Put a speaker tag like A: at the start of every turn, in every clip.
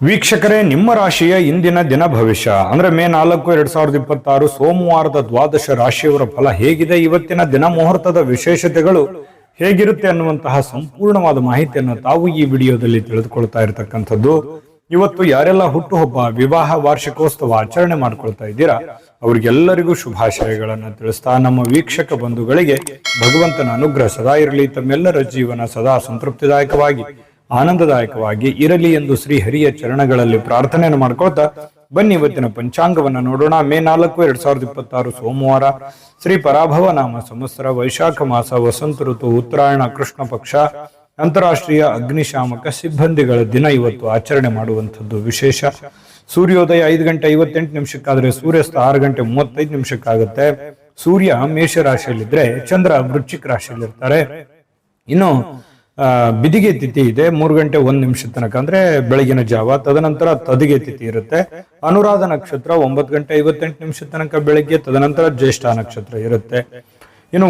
A: ವೀಕ್ಷಕರೇ, ನಿಮ್ಮ ರಾಶಿಯ ಇಂದಿನ ದಿನ ಭವಿಷ್ಯ ಅಂದ್ರೆ ಮೇ 4, 2026 ಸೋಮವಾರದ ದ್ವಾದಶ ರಾಶಿಯವರ ಫಲ ಹೇಗಿದೆ, ಇವತ್ತಿನ ದಿನ ಮುಹೂರ್ತದ ವಿಶೇಷತೆಗಳು ಹೇಗಿರುತ್ತೆ ಅನ್ನುವಂತಹ ಸಂಪೂರ್ಣವಾದ ಮಾಹಿತಿಯನ್ನು ತಾವು ಈ ವಿಡಿಯೋದಲ್ಲಿ ತಿಳಿದುಕೊಳ್ತಾ ಇರತಕ್ಕಂಥದ್ದು. ಇವತ್ತು ಯಾರೆಲ್ಲ ಹುಟ್ಟುಹಬ್ಬ, ವಿವಾಹ, ವಾರ್ಷಿಕೋತ್ಸವ ಆಚರಣೆ ಮಾಡ್ಕೊಳ್ತಾ ಇದ್ದೀರಾ ಅವರಿಗೆಲ್ಲರಿಗೂ ಶುಭಾಶಯಗಳನ್ನು ತಿಳಿಸ್ತಾ ನಮ್ಮ ವೀಕ್ಷಕ ಬಂಧುಗಳಿಗೆ ಭಗವಂತನ ಅನುಗ್ರಹ ಸದಾ ಇರಲಿ, ತಮ್ಮೆಲ್ಲರ ಜೀವನ ಸದಾ ಸಂತೃಪ್ತಿದಾಯಕವಾಗಿ ಆನಂದದಾಯಕವಾಗಿ ಇರಲಿ ಎಂದು ಶ್ರೀ ಹರಿಯ ಚರಣಗಳಲ್ಲಿ ಪ್ರಾರ್ಥನೆಯನ್ನು ಮಾಡ್ಕೊಳ್ತಾ ಬನ್ನಿ ಇವತ್ತಿನ ಪಂಚಾಂಗವನ್ನ ನೋಡೋಣ. ಮೇ 4, 2026 ಸೋಮವಾರ, ಶ್ರೀ ಪರಾಭವ ನಾಮ ಸಂವತ್ಸರ, ವೈಶಾಖ ಮಾಸ, ವಸಂತ ಋತು, ಉತ್ತರಾಯಣ, ಕೃಷ್ಣ ಪಕ್ಷ, ಅಂತಾರಾಷ್ಟ್ರೀಯ ಅಗ್ನಿಶಾಮಕ ಸಿಬ್ಬಂದಿಗಳ ದಿನ ಇವತ್ತು ಆಚರಣೆ ಮಾಡುವಂಥದ್ದು ವಿಶೇಷ. ಸೂರ್ಯೋದಯ 5 ಗಂಟೆ 58 ನಿಮಿಷಕ್ಕಾದ್ರೆ ಸೂರ್ಯಾಸ್ತ 6 ಗಂಟೆ 35 ನಿಮಿಷಕ್ಕಾಗುತ್ತೆ. ಸೂರ್ಯ ಮೇಷ ರಾಶಿಯಲ್ಲಿದ್ರೆ ಚಂದ್ರ ವೃಶ್ಚಿಕ ರಾಶಿಯಲ್ಲಿರ್ತಾರೆ. ಇನ್ನು ಬಿದಿಗೆ ತಿಥಿ ಇದೆ 3 ಗಂಟೆ 1 ನಿಮಿಷ ತನಕ, ಅಂದ್ರೆ ಬೆಳಗಿನ ಜಾವ. ತದನಂತರ ತದಿಗೆ ತಿಥಿ ಇರುತ್ತೆ. ಅನುರಾಧ ನಕ್ಷತ್ರ 9 ಗಂಟೆ 58 ನಿಮಿಷ ತನಕ ಬೆಳಗ್ಗೆ, ತದನಂತರ ಜ್ಯೇಷ್ಠ ನಕ್ಷತ್ರ ಇರುತ್ತೆ. ಇನ್ನು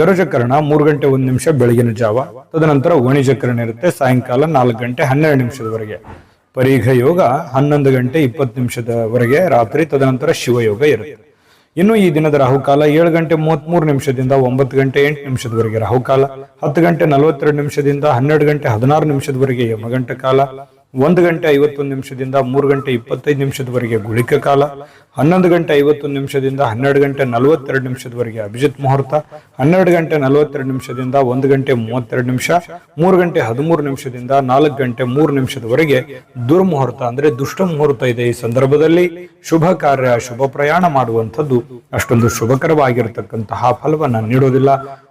A: ಗರುಜಕರಣ 3 ಗಂಟೆ 1 ನಿಮಿಷ ಬೆಳಗಿನ ಜಾವ, ತದನಂತರ ವಣಿಜಕರಣ ಇರುತ್ತೆ ಸಾಯಂಕಾಲ 4 ಗಂಟೆ 12 ನಿಮಿಷದವರೆಗೆ. ಪರೀಘ ಯೋಗ 11 ಗಂಟೆ 20 ನಿಮಿಷದವರೆಗೆ ರಾತ್ರಿ, ತದನಂತರ ಶಿವಯೋಗ ಇರುತ್ತೆ. ಇನ್ನು ಈ ದಿನದ ರಾಹುಕಾಲ 7 ಗಂಟೆ 33 ನಿಮಿಷದಿಂದ 9 ಗಂಟೆ 8 ನಿಮಿಷದವರೆಗೆ ರಾಹುಕಾಲ, 10 ಗಂಟೆ 42 ನಿಮಿಷದಿಂದ 12 ಗಂಟೆ 16 ನಿಮಿಷದವರೆಗೆ ಯಮಗಂಟ ಕಾಲ, 1 ಗಂಟೆ 51 ನಿಮಿಷದಿಂದ 3 ಗಂಟೆ 25 ನಿಮಿಷದವರೆಗೆ ಗುಳಿಕ ಕಾಲ, 11 ಗಂಟೆ 51 ನಿಮಿಷದಿಂದ 12 ಗಂಟೆ 42 ನಿಮಿಷದವರೆಗೆ ಅಭಿಜಿತ್ ಮುಹೂರ್ತ, 12 ಗಂಟೆ 42 ನಿಮಿಷದಿಂದ 1 ಗಂಟೆ 32 ನಿಮಿಷ, 3 ಗಂಟೆ 13 ನಿಮಿಷದಿಂದ 4 ಗಂಟೆ 3 ನಿಮಿಷದವರೆಗೆ ದುರ್ಮುಹೂರ್ತ ಅಂದ್ರೆ ದುಷ್ಟ ಮುಹೂರ್ತ ಇದೆ. ಈ ಸಂದರ್ಭದಲ್ಲಿ ಶುಭ ಕಾರ್ಯ, ಶುಭ ಪ್ರಯಾಣ ಮಾಡುವಂಥದ್ದು ಅಷ್ಟೊಂದು ಶುಭಕರವಾಗಿರತಕ್ಕಂತಹ ಫಲವನ್ನ ನೀಡೋದಿಲ್ಲ.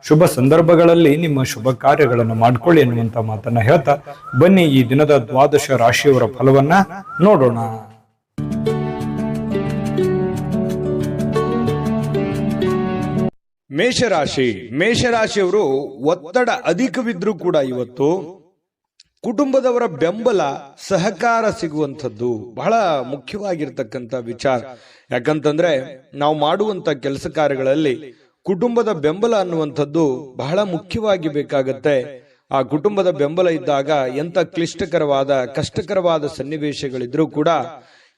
A: ಶುಭ ಸಂದರ್ಭಗಳಲ್ಲಿ ನಿಮ್ಮ ಶುಭ ಕಾರ್ಯಗಳನ್ನು ಮಾಡ್ಕೊಳ್ಳಿ ಎನ್ನುವಂತ ಮಾತನ್ನ ಹೇಳ್ತಾ ಬನ್ನಿ ಈ ದಿನದ ದ್ವಾದಶ ರಾಶಿಯವರ ಫಲವನ್ನ ನೋಡೋಣ.
B: ಮೇಷರಾಶಿಯವರು ಒತ್ತಡ ಅಧಿಕವಿದ್ರೂ ಕೂಡ ಇವತ್ತು ಕುಟುಂಬದವರ ಬೆಂಬಲ, ಸಹಕಾರ ಸಿಗುವಂಥದ್ದು ಬಹಳ ಮುಖ್ಯವಾಗಿರ್ತಕ್ಕಂಥ ವಿಚಾರ. ಯಾಕಂತಂದ್ರೆ ನಾವು ಮಾಡುವಂತ ಕೆಲಸ ಕಾರ್ಯಗಳಲ್ಲಿ ಕುಟುಂಬದ ಬೆಂಬಲ ಅನ್ನುವಂಥದ್ದು ಬಹಳ ಮುಖ್ಯವಾಗಿ ಬೇಕಾಗತ್ತೆ. ಆ ಕುಟುಂಬದ ಬೆಂಬಲ ಇದ್ದಾಗ ಎಂತ ಕ್ಲಿಷ್ಟಕರವಾದ, ಕಷ್ಟಕರವಾದ ಸನ್ನಿವೇಶಗಳಿದ್ರೂ ಕೂಡ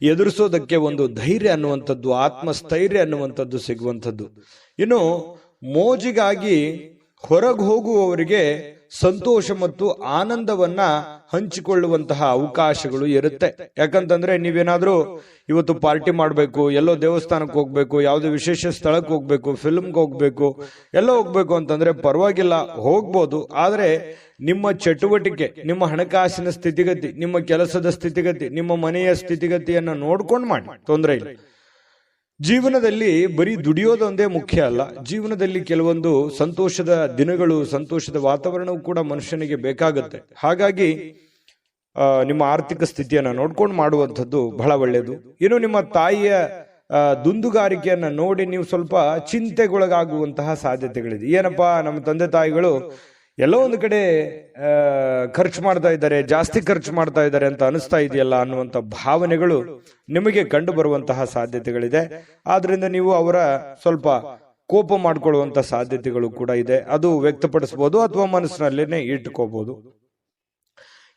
B: ಎದುರಿಸೋದಕ್ಕೆ ಒಂದು ಧೈರ್ಯ ಅನ್ನುವಂಥದ್ದು, ಆತ್ಮಸ್ಥೈರ್ಯ ಅನ್ನುವಂಥದ್ದು ಸಿಗುವಂಥದ್ದು. ಇನ್ನು ಮೋಜಿಗಾಗಿ ಹೊರಗೆ ಹೋಗುವವರಿಗೆ ಸಂತೋಷ ಮತ್ತು ಆನಂದವನ್ನ ಹಂಚಿಕೊಳ್ಳುವಂತಹ ಅವಕಾಶಗಳು ಇರುತ್ತೆ. ಯಾಕಂತಂದ್ರೆ ನೀವೇನಾದ್ರೂ ಇವತ್ತು ಪಾರ್ಟಿ ಮಾಡ್ಬೇಕು, ಎಲ್ಲೋ ದೇವಸ್ಥಾನಕ್ಕೆ ಹೋಗ್ಬೇಕು, ಯಾವುದೇ ವಿಶೇಷ ಸ್ಥಳಕ್ಕೆ ಹೋಗ್ಬೇಕು, ಫಿಲ್ಮ್ಗೆ ಹೋಗ್ಬೇಕು, ಎಲ್ಲೋ ಹೋಗ್ಬೇಕು ಅಂತಂದ್ರೆ ಪರವಾಗಿಲ್ಲ, ಹೋಗ್ಬೋದು. ಆದ್ರೆ ನಿಮ್ಮ ಚಟುವಟಿಕೆ, ನಿಮ್ಮ ಹಣಕಾಸಿನ ಸ್ಥಿತಿಗತಿ, ನಿಮ್ಮ ಕೆಲಸದ ಸ್ಥಿತಿಗತಿ, ನಿಮ್ಮ ಮನೆಯ ಸ್ಥಿತಿಗತಿಯನ್ನ ನೋಡ್ಕೊಂಡು ಮಾಡಿ, ತೊಂದರೆ ಇಲ್ಲ. ಜೀವನದಲ್ಲಿ ಬರೀ ದುಡಿಯೋದೊಂದೇ ಮುಖ್ಯ ಅಲ್ಲ. ಜೀವನದಲ್ಲಿ ಕೆಲವೊಂದು ಸಂತೋಷದ ದಿನಗಳು, ಸಂತೋಷದ ವಾತಾವರಣವು ಕೂಡ ಮನುಷ್ಯನಿಗೆ ಬೇಕಾಗುತ್ತೆ. ಹಾಗಾಗಿ ನಿಮ್ಮ ಆರ್ಥಿಕ ಸ್ಥಿತಿಯನ್ನ ನೋಡ್ಕೊಂಡು ಮಾಡುವಂಥದ್ದು ಬಹಳ ಒಳ್ಳೆಯದು. ಇನ್ನು ನಿಮ್ಮ ತಾಯಿಯ ದುಂದುಗಾರಿಕೆಯನ್ನ ನೋಡಿ ನೀವು ಸ್ವಲ್ಪ ಚಿಂತೆಗೊಳಗಾಗುವಂತಹ ಸಾಧ್ಯತೆಗಳಿದೆ. ಏನಪ್ಪಾ, ನಮ್ಮ ತಂದೆ ತಾಯಿಗಳು ಎಲ್ಲೋ ಒಂದು ಕಡೆ ಖರ್ಚು ಮಾಡ್ತಾ ಇದ್ದಾರೆ, ಜಾಸ್ತಿ ಖರ್ಚು ಮಾಡ್ತಾ ಇದ್ದಾರೆ ಅಂತ ಅನಿಸ್ತಾ ಇದೆಯಲ್ಲ ಅನ್ನುವಂಥ ಭಾವನೆಗಳು ನಿಮಗೆ ಕಂಡು ಬರುವಂತಹ ಸಾಧ್ಯತೆಗಳಿದೆ. ಆದ್ರಿಂದ ನೀವು ಅವರ ಸ್ವಲ್ಪ ಕೋಪ ಮಾಡ್ಕೊಳ್ಳುವಂತ ಸಾಧ್ಯತೆಗಳು ಕೂಡ ಇದೆ. ಅದು ವ್ಯಕ್ತಪಡಿಸಬಹುದು ಅಥವಾ ಮನಸ್ಸಿನಲ್ಲೇನೆ ಇಟ್ಕೋಬಹುದು.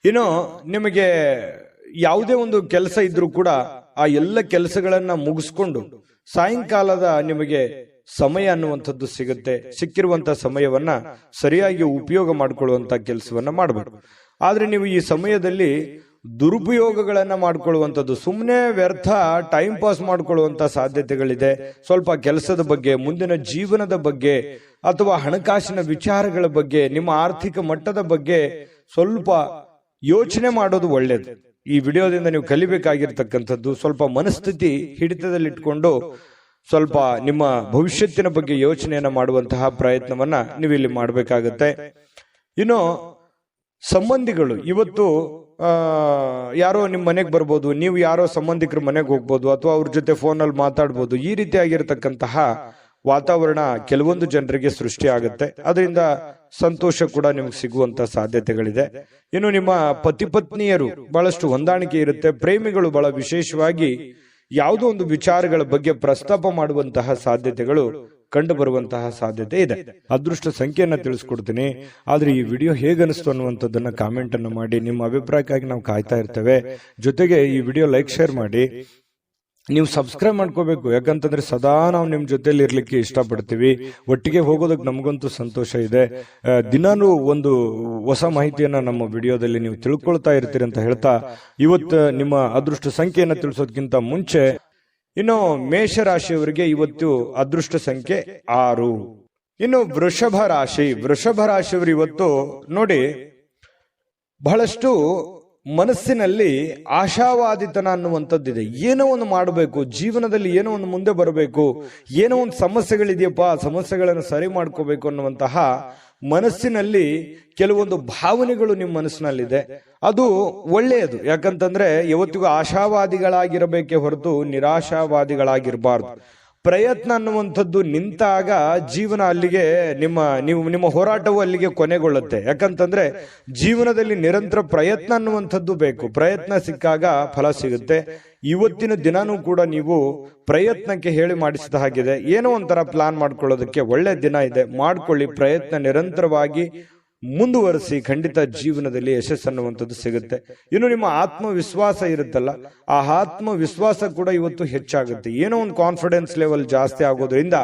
B: ಇನ್ನು ನಿಮಗೆ ಯಾವುದೇ ಒಂದು ಕೆಲಸ ಇದ್ರೂ ಕೂಡ ಆ ಎಲ್ಲ ಕೆಲಸಗಳನ್ನ ಮುಗಿಸ್ಕೊಂಡು ಸಾಯಂಕಾಲದ ನಿಮಗೆ ಸಮಯ ಅನ್ನುವಂಥದ್ದು ಸಿಗುತ್ತೆ. ಸಿಕ್ಕಿರುವಂತಹ ಸಮಯವನ್ನ ಸರಿಯಾಗಿ ಉಪಯೋಗ ಮಾಡಿಕೊಳ್ಳುವಂತ ಕೆಲಸವನ್ನ ಮಾಡಬೇಕು. ಆದ್ರೆ ನೀವು ಈ ಸಮಯದಲ್ಲಿ ದುರುಪಯೋಗಗಳನ್ನ ಮಾಡ್ಕೊಳ್ಳುವಂಥದ್ದು, ಸುಮ್ಮನೆ ವ್ಯರ್ಥ ಟೈಮ್ ಪಾಸ್ ಮಾಡ್ಕೊಳ್ಳುವಂತ ಸಾಧ್ಯತೆಗಳಿದೆ. ಸ್ವಲ್ಪ ಕೆಲಸದ ಬಗ್ಗೆ, ಮುಂದಿನ ಜೀವನದ ಬಗ್ಗೆ ಅಥವಾ ಹಣಕಾಸಿನ ವಿಚಾರಗಳ ಬಗ್ಗೆ, ನಿಮ್ಮ ಆರ್ಥಿಕ ಮಟ್ಟದ ಬಗ್ಗೆ ಸ್ವಲ್ಪ ಯೋಚನೆ ಮಾಡೋದು ಒಳ್ಳೇದು. ಈ ವಿಡಿಯೋದಿಂದ ನೀವು ಕಲಿಬೇಕಾಗಿರ್ತಕ್ಕಂಥದ್ದು ಸ್ವಲ್ಪ ಮನಸ್ಥಿತಿ ಹಿಡಿತದಲ್ಲಿಟ್ಕೊಂಡು ಸ್ವಲ್ಪ ನಿಮ್ಮ ಭವಿಷ್ಯತ್ತಿನ ಬಗ್ಗೆ ಯೋಚನೆಯನ್ನ ಮಾಡುವಂತಹ ಪ್ರಯತ್ನವನ್ನ ನೀವು ಇಲ್ಲಿ ಮಾಡಬೇಕಾಗತ್ತೆ. ಇನ್ನು ಸಂಬಂಧಿಗಳು ಇವತ್ತು ಯಾರೋ ನಿಮ್ಮ ಮನೆಗೆ ಬರ್ಬೋದು, ನೀವು ಯಾರೋ ಸಂಬಂಧಿಕರ ಮನೆಗೆ ಹೋಗ್ಬೋದು, ಅಥವಾ ಅವ್ರ ಜೊತೆ ಫೋನಲ್ಲಿ ಮಾತಾಡ್ಬೋದು. ಈ ರೀತಿಯಾಗಿರ್ತಕ್ಕಂತಹ ವಾತಾವರಣ ಕೆಲವೊಂದು ಜನರಿಗೆ ಸೃಷ್ಟಿ ಆಗುತ್ತೆ. ಅದರಿಂದ ಸಂತೋಷ ಕೂಡ ನಿಮ್ಗೆ ಸಿಗುವಂತ ಸಾಧ್ಯತೆಗಳಿದೆ. ಇನ್ನು ನಿಮ್ಮ ಪತಿ ಪತ್ನಿಯರು ಬಹಳಷ್ಟು ಹೊಂದಾಣಿಕೆ ಇರುತ್ತೆ. ಪ್ರೇಮಿಗಳು ಬಹಳ ವಿಶೇಷವಾಗಿ ಯಾವುದೋ ಒಂದು ವಿಚಾರಗಳ ಬಗ್ಗೆ ಪ್ರಸ್ತಾಪ ಮಾಡುವಂತಹ ಸಾಧ್ಯತೆಗಳು ಕಂಡು ಬರುವಂತಹ ಸಾಧ್ಯತೆ ಇದೆ. ಅದೃಷ್ಟ ಸಂಖ್ಯೆಯನ್ನ ತಿಳಿಸ್ಕೊಡ್ತೀನಿ, ಆದ್ರೆ ಈ ವಿಡಿಯೋ ಹೇಗನಿಸ್ತು ಅನ್ನುವಂಥದ್ದನ್ನ ಕಾಮೆಂಟ್ ಅನ್ನು ಮಾಡಿ. ನಿಮ್ಮ ಅಭಿಪ್ರಾಯಕ್ಕಾಗಿ ನಾವು ಕಾಯ್ತಾ ಇರ್ತೇವೆ. ಜೊತೆಗೆ ಈ ವಿಡಿಯೋ ಲೈಕ್ ಶೇರ್ ಮಾಡಿ. ನೀವು ಸಬ್ಸ್ಕ್ರೈಬ್ ಮಾಡ್ಕೋಬೇಕು, ಯಾಕಂತಂದ್ರೆ ಸದಾ ನಾವು ನಿಮ್ ಜೊತೆಲಿ ಇರ್ಲಿಕ್ಕೆ ಇಷ್ಟಪಡ್ತೀವಿ. ಒಟ್ಟಿಗೆ ಹೋಗೋದಕ್ಕೆ ನಮಗಂತೂ ಸಂತೋಷ ಇದೆ. ದಿನಾನು ಒಂದು ಹೊಸ ಮಾಹಿತಿಯನ್ನ ನಮ್ಮ ವಿಡಿಯೋದಲ್ಲಿ ನೀವು ತಿಳ್ಕೊಳ್ತಾ ಇರ್ತೀರಿ ಅಂತ ಹೇಳ್ತಾ, ಇವತ್ತು ನಿಮ್ಮ ಅದೃಷ್ಟ ಸಂಖ್ಯೆಯನ್ನ ತಿಳಿಸೋದಕ್ಕಿಂತ ಮುಂಚೆ ಇನ್ನು ಮೇಷರಾಶಿಯವರಿಗೆ ಇವತ್ತು ಅದೃಷ್ಟ ಸಂಖ್ಯೆ 6. ಇನ್ನು ವೃಷಭ ರಾಶಿಯವರು ಇವತ್ತು ನೋಡಿ, ಬಹಳಷ್ಟು ಮನಸ್ಸಿನಲ್ಲಿ ಆಶಾವಾದಿತನ ಅನ್ನುವಂಥದ್ದಿದೆ. ಏನೋ ಒಂದು ಮಾಡಬೇಕು, ಜೀವನದಲ್ಲಿ ಏನೋ ಒಂದು ಮುಂದೆ ಬರಬೇಕು, ಏನೋ ಒಂದು ಸಮಸ್ಯೆಗಳಿದೆಯಪ್ಪ, ಸಮಸ್ಯೆಗಳನ್ನು ಸರಿ ಮಾಡ್ಕೋಬೇಕು ಅನ್ನುವಂತಹ ಮನಸ್ಸಿನಲ್ಲಿ ಕೆಲವೊಂದು ಭಾವನೆಗಳು ನಿಮ್ಮ ಮನಸ್ಸಿನಲ್ಲಿದೆ. ಅದು ಒಳ್ಳೆಯದು, ಯಾಕಂತಂದ್ರೆ ಯಾವತ್ತಿಗೂ ಆಶಾವಾದಿಗಳಾಗಿರಬೇಕೇ ಹೊರತು ನಿರಾಶಾವಾದಿಗಳಾಗಿರಬಾರ್ದು. ಪ್ರಯತ್ನ ಅನ್ನುವಂಥದ್ದು ನಿಂತಾಗ ಜೀವನ ಅಲ್ಲಿಗೆ ನಿಮ್ಮ ಹೋರಾಟವು ಅಲ್ಲಿಗೆ ಕೊನೆಗೊಳ್ಳುತ್ತೆ. ಯಾಕಂತಂದ್ರೆ ಜೀವನದಲ್ಲಿ ನಿರಂತರ ಪ್ರಯತ್ನ ಅನ್ನುವಂಥದ್ದು ಬೇಕು. ಪ್ರಯತ್ನ ಸಿಕ್ಕಾಗ ಫಲ ಸಿಗುತ್ತೆ. ಇವತ್ತಿನ ದಿನಾನೂ ಕೂಡ ನೀವು ಪ್ರಯತ್ನಕ್ಕೆ ಹೇಳಿ ಮಾಡಿಸಿದ ಹಾಗಿದೆ. ಏನೋ ಒಂಥರ ಪ್ಲಾನ್ ಮಾಡ್ಕೊಳ್ಳೋದಕ್ಕೆ ಒಳ್ಳೆ ದಿನ ಇದೆ, ಮಾಡ್ಕೊಳ್ಳಿ. ಪ್ರಯತ್ನ ನಿರಂತರವಾಗಿ ಮುಂದುವರಿಸಿ, ಖಂಡಿತ ಜೀವನದಲ್ಲಿ ಯಶಸ್ಸು ಅನ್ನುವಂಥದ್ದು ಸಿಗುತ್ತೆ. ಇನ್ನು ನಿಮ್ಮ ಆತ್ಮವಿಶ್ವಾಸ ಇರುತ್ತಲ್ಲ, ಆ ಆತ್ಮವಿಶ್ವಾಸ ಕೂಡ ಇವತ್ತು ಹೆಚ್ಚಾಗುತ್ತೆ. ಏನೋ ಒಂದು ಕಾನ್ಫಿಡೆನ್ಸ್ ಲೆವೆಲ್ ಜಾಸ್ತಿ ಆಗೋದ್ರಿಂದ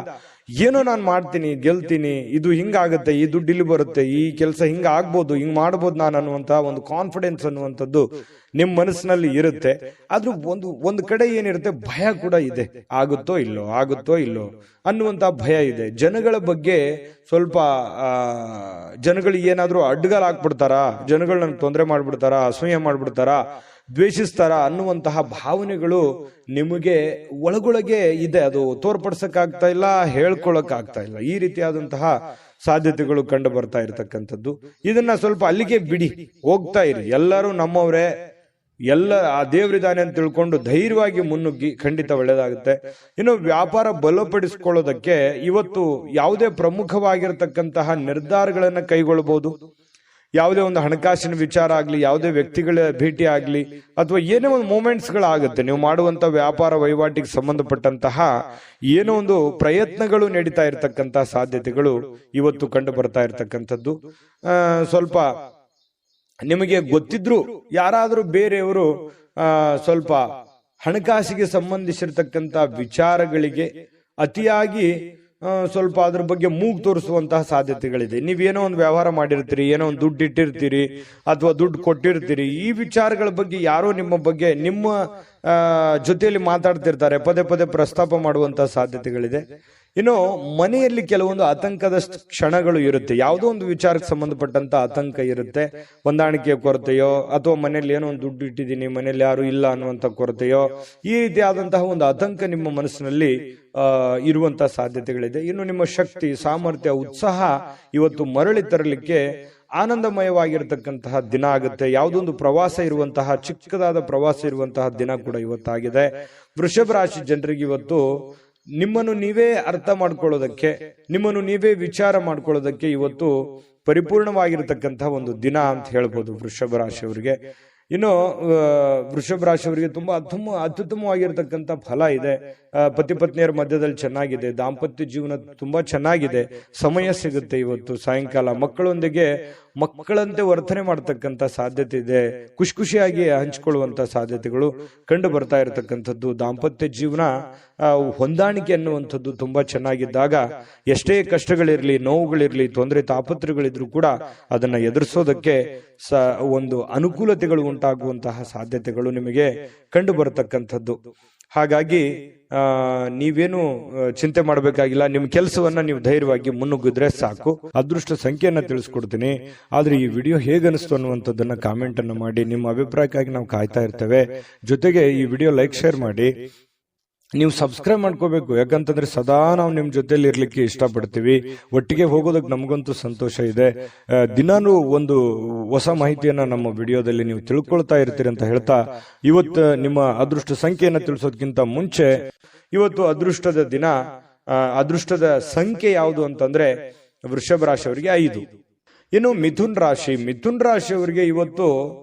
B: ಏನೋ ನಾನು ಮಾಡ್ತೀನಿ, ಗೆಲ್ತೀನಿ, ಇದು ಹಿಂಗಾಗುತ್ತೆ, ಈ ದುಡ್ಡು ಇಲ್ಲಿ ಬರುತ್ತೆ, ಈ ಕೆಲಸ ಹಿಂಗ ಆಗ್ಬೋದು, ಹಿಂಗ್ ಮಾಡ್ಬೋದು ನಾನು ಅನ್ನುವಂತಹ ಒಂದು ಕಾನ್ಫಿಡೆನ್ಸ್ ಅನ್ನುವಂಥದ್ದು ನಿಮ್ಮ ಮನಸ್ಸಿನಲ್ಲಿ ಇರುತ್ತೆ. ಆದ್ರೂ ಒಂದು ಕಡೆ ಏನಿರುತ್ತೆ, ಭಯ ಕೂಡ ಇದೆ. ಆಗುತ್ತೋ ಇಲ್ಲೋ ಅನ್ನುವಂತಹ ಭಯ ಇದೆ. ಜನಗಳ ಬಗ್ಗೆ ಸ್ವಲ್ಪ ಜನಗಳಿಗೆ ಏನಾದ್ರೂ ಅಡ್ಡಗಾಲ ಹಾಕ್ಬಿಡ್ತಾರಾ, ಜನಗಳು ನನಗೆ ತೊಂದರೆ ಮಾಡ್ಬಿಡ್ತಾರಾ, ಅಸೂಯೆ ಮಾಡ್ಬಿಡ್ತಾರಾ, ದ್ವೇಷಿಸ್ತಾರ ಅನ್ನುವಂತಹ ಭಾವನೆಗಳು ನಿಮಗೆ ಒಳಗೊಳಗೆ ಇದೆ. ಅದು ತೋರ್ಪಡಿಸಕ್ಕಾಗ್ತಾ ಇಲ್ಲ, ಹೇಳ್ಕೊಳಕ್ ಆಗ್ತಾ ಇಲ್ಲ. ಈ ರೀತಿಯಾದಂತಹ ಸಾಧ್ಯತೆಗಳು ಕಂಡು ಬರ್ತಾ ಇರತಕ್ಕಂಥದ್ದು. ಇದನ್ನ ಸ್ವಲ್ಪ ಅಲ್ಲಿಗೆ ಬಿಡಿ, ಹೋಗ್ತಾ ಇರಿ. ಎಲ್ಲರೂ ನಮ್ಮವರೇ, ಎಲ್ಲ ಆ ದೇವರಿದಾನೆ ಅಂತ ತಿಳ್ಕೊಂಡು ಧೈರ್ಯವಾಗಿ ಮುನ್ನುಗ್ಗಿ, ಖಂಡಿತ ಒಳ್ಳೇದಾಗುತ್ತೆ. ಇನ್ನು ವ್ಯಾಪಾರ ಬಲಪಡಿಸಿಕೊಳ್ಳೋದಕ್ಕೆ ಇವತ್ತು ಯಾವುದೇ ಪ್ರಮುಖವಾಗಿರತಕ್ಕಂತಹ ನಿರ್ಧಾರಗಳನ್ನ ಕೈಗೊಳ್ಳಬಹುದು. ಯಾವುದೇ ಒಂದು ಹಣಕಾಸಿನ ವಿಚಾರ ಆಗ್ಲಿ, ಯಾವುದೇ ವ್ಯಕ್ತಿಗಳ ಭೇಟಿ ಆಗ್ಲಿ, ಅಥವಾ ಏನೇ ಒಂದು ಮೂಮೆಂಟ್ಸ್ಗಳಾಗುತ್ತೆ. ನೀವು ಮಾಡುವಂತ ವ್ಯಾಪಾರ ವಹಿವಾಟಿಗೆ ಸಂಬಂಧಪಟ್ಟಂತಹ ಏನೋ ಒಂದು ಪ್ರಯತ್ನಗಳು ನಡೀತಾ ಇರತಕ್ಕಂತಹ ಸಾಧ್ಯತೆಗಳು ಇವತ್ತು ಕಂಡು ಬರ್ತಾ ಇರತಕ್ಕಂಥದ್ದು. ಸ್ವಲ್ಪ ನಿಮಗೆ ಗೊತ್ತಿದ್ರು ಯಾರಾದ್ರೂ ಬೇರೆಯವರು ಸ್ವಲ್ಪ ಹಣಕಾಸಿಗೆ ಸಂಬಂಧಿಸಿರ್ತಕ್ಕಂಥ ವಿಚಾರಗಳಿಗೆ ಅತಿಯಾಗಿ ಸ್ವಲ್ಪ ಅದ್ರ ಬಗ್ಗೆ ಮೂಗು ತೋರಿಸುವಂತಹ ಸಾಧ್ಯತೆಗಳಿದೆ. ನೀವೇನೋ ಒಂದು ವ್ಯವಹಾರ ಮಾಡಿರ್ತೀರಿ, ಏನೋ ಒಂದು ದುಡ್ಡು ಇಟ್ಟಿರ್ತೀರಿ ಅಥವಾ ದುಡ್ಡು ಕೊಟ್ಟಿರ್ತೀರಿ, ಈ ವಿಚಾರಗಳ ಬಗ್ಗೆ ಯಾರೋ ನಿಮ್ಮ ಜೊತೆಯಲ್ಲಿ ಮಾತಾಡ್ತಿರ್ತಾರೆ, ಪದೇ ಪದೇ ಪ್ರಸ್ತಾಪ ಮಾಡುವಂತಹ ಸಾಧ್ಯತೆಗಳಿದೆ. ಇನ್ನು ಮನೆಯಲ್ಲಿ ಕೆಲವೊಂದು ಆತಂಕದ ಕ್ಷಣಗಳು ಇರುತ್ತೆ. ಯಾವುದೋ ಒಂದು ವಿಚಾರಕ್ಕೆ ಸಂಬಂಧಪಟ್ಟಂತ ಆತಂಕ ಇರುತ್ತೆ. ಹೊಂದಾಣಿಕೆಯ ಕೊರತೆಯೋ, ಅಥವಾ ಮನೆಯಲ್ಲಿ ಏನೋ ಒಂದು ದುಡ್ಡು ಇಟ್ಟಿದ್ದೀನಿ, ಮನೆಯಲ್ಲಿ ಯಾರು ಇಲ್ಲ ಅನ್ನುವಂಥ ಕೊರತೆಯೋ, ಈ ರೀತಿಯಾದಂತಹ ಒಂದು ಆತಂಕ ನಿಮ್ಮ ಮನಸ್ಸಿನಲ್ಲಿ ಇರುವಂತಹ ಸಾಧ್ಯತೆಗಳಿದೆ. ಇನ್ನು ನಿಮ್ಮ ಶಕ್ತಿ, ಸಾಮರ್ಥ್ಯ, ಉತ್ಸಾಹ ಇವತ್ತು ಮರಳಿ ತರಲಿಕ್ಕೆ ಆನಂದಮಯವಾಗಿರತಕ್ಕಂತಹ ದಿನ ಆಗುತ್ತೆ. ಯಾವುದೊಂದು ಪ್ರವಾಸ ಇರುವಂತಹ, ಚಿಕ್ಕದಾದ ಪ್ರವಾಸ ಇರುವಂತಹ ದಿನ ಕೂಡ ಇವತ್ತಾಗಿದೆ. ವೃಷಭ ರಾಶಿ ಜನರಿಗೆ ಇವತ್ತು ನಿಮ್ಮನ್ನು ನೀವೇ ಅರ್ಥ ಮಾಡ್ಕೊಳ್ಳೋದಕ್ಕೆ, ನಿಮ್ಮನ್ನು ನೀವೇ ವಿಚಾರ ಮಾಡ್ಕೊಳ್ಳೋದಕ್ಕೆ ಇವತ್ತು ಪರಿಪೂರ್ಣವಾಗಿರತಕ್ಕಂತಹ ಒಂದು ದಿನ ಅಂತ ಹೇಳ್ಬೋದು ವೃಷಭ ರಾಶಿಯವರಿಗೆ. ಇನ್ನು ವೃಷಭ ರಾಶಿಯವರಿಗೆ ತುಂಬಾ ಅತ್ಯುತ್ತಮವಾಗಿರತಕ್ಕಂಥ ಫಲ ಇದೆ. ಪತಿ ಪತ್ನಿಯರ ಮಧ್ಯದಲ್ಲಿ ಚೆನ್ನಾಗಿದೆ, ದಾಂಪತ್ಯ ಜೀವನ ತುಂಬಾ ಚೆನ್ನಾಗಿದೆ, ಸಮಯ ಸಿಗುತ್ತೆ. ಇವತ್ತು ಸಾಯಂಕಾಲ ಮಕ್ಕಳೊಂದಿಗೆ ಮಕ್ಕಳಂತೆ ವರ್ತನೆ ಮಾಡತಕ್ಕಂಥ ಸಾಧ್ಯತೆ ಇದೆ. ಖುಷಿಯಾಗಿ ಹಂಚಿಕೊಳ್ಳುವಂತ ಸಾಧ್ಯತೆಗಳು ಕಂಡು ಬರ್ತಾ ಇರತಕ್ಕಂಥದ್ದು. ದಾಂಪತ್ಯ ಜೀವನ ಹೊಂದಾಣಿಕೆ ಅನ್ನುವಂಥದ್ದು ತುಂಬಾ ಚೆನ್ನಾಗಿದ್ದಾಗ ಎಷ್ಟೇ ಕಷ್ಟಗಳಿರ್ಲಿ, ನೋವುಗಳಿರ್ಲಿ, ತೊಂದರೆ ತಾಪತ್ರಗಳಿದ್ರು ಕೂಡ ಅದನ್ನ ಎದುರಿಸೋದಕ್ಕೆ ಒಂದು ಅನುಕೂಲತೆಗಳು ಉಂಟಾಗುವಂತಹ ಸಾಧ್ಯತೆಗಳು ನಿಮಗೆ ಕಂಡು ಬರತಕ್ಕಂಥದ್ದು. ಹಾಗಾಗಿ ನೀವೇನು ಚಿಂತೆ ಮಾಡಬೇಕಾಗಿಲ್ಲ. ನಿಮ್ಮ ಕೆಲಸವನ್ನ ನೀವು ಧೈರ್ಯವಾಗಿ ಮುನ್ನುಗ್ಗಿದ್ರೆ ಸಾಕು. ಅದೃಷ್ಟ ಸಂಖ್ಯೆಯನ್ನ ತಿಳಿಸ್ಕೊಡ್ತೀನಿ, ಆದ್ರೆ ಈ ವಿಡಿಯೋ ಹೇಗನಿಸ್ತು ಅನ್ನುವಂಥದ್ದನ್ನ ಕಾಮೆಂಟ್ ಅನ್ನು ಮಾಡಿ. ನಿಮ್ಮ ಅಭಿಪ್ರಾಯಕ್ಕಾಗಿ ನಾವು ಕಾಯ್ತಾ ಇರ್ತೇವೆ. ಜೊತೆಗೆ ಈ ವಿಡಿಯೋ ಲೈಕ್ ಶೇರ್ ಮಾಡಿ. ನೀವು ಸಬ್ಸ್ಕ್ರೈಬ್ ಮಾಡ್ಕೋಬೇಕು, ಯಾಕಂತಂದ್ರೆ ಸದಾ ನಾವು ನಿಮ್ ಜೊತೆಲಿ ಇರ್ಲಿಕ್ಕೆ ಇಷ್ಟಪಡ್ತೀವಿ. ಒಟ್ಟಿಗೆ ಹೋಗೋದಕ್ಕೆ ನಮಗಂತೂ ಸಂತೋಷ ಇದೆ. ದಿನಾನು ಒಂದು ಹೊಸ ಮಾಹಿತಿಯನ್ನ ನಮ್ಮ ವಿಡಿಯೋದಲ್ಲಿ ನೀವು ತಿಳ್ಕೊಳ್ತಾ ಇರ್ತೀರಿ ಅಂತ ಹೇಳ್ತಾ, ಇವತ್ತು ನಿಮ್ಮ ಅದೃಷ್ಟ ಸಂಖ್ಯೆಯನ್ನ ತಿಳಿಸೋದಕ್ಕಿಂತ ಮುಂಚೆ, ಇವತ್ತು ಅದೃಷ್ಟದ ದಿನ, ಅದೃಷ್ಟದ ಸಂಖ್ಯೆ ಯಾವುದು ಅಂತಂದ್ರೆ ವೃಷಭ ರಾಶಿಯವರಿಗೆ 5. ಇನ್ನು ಮಿಥುನ್ ರಾಶಿಯವರಿಗೆ ಇವತ್ತು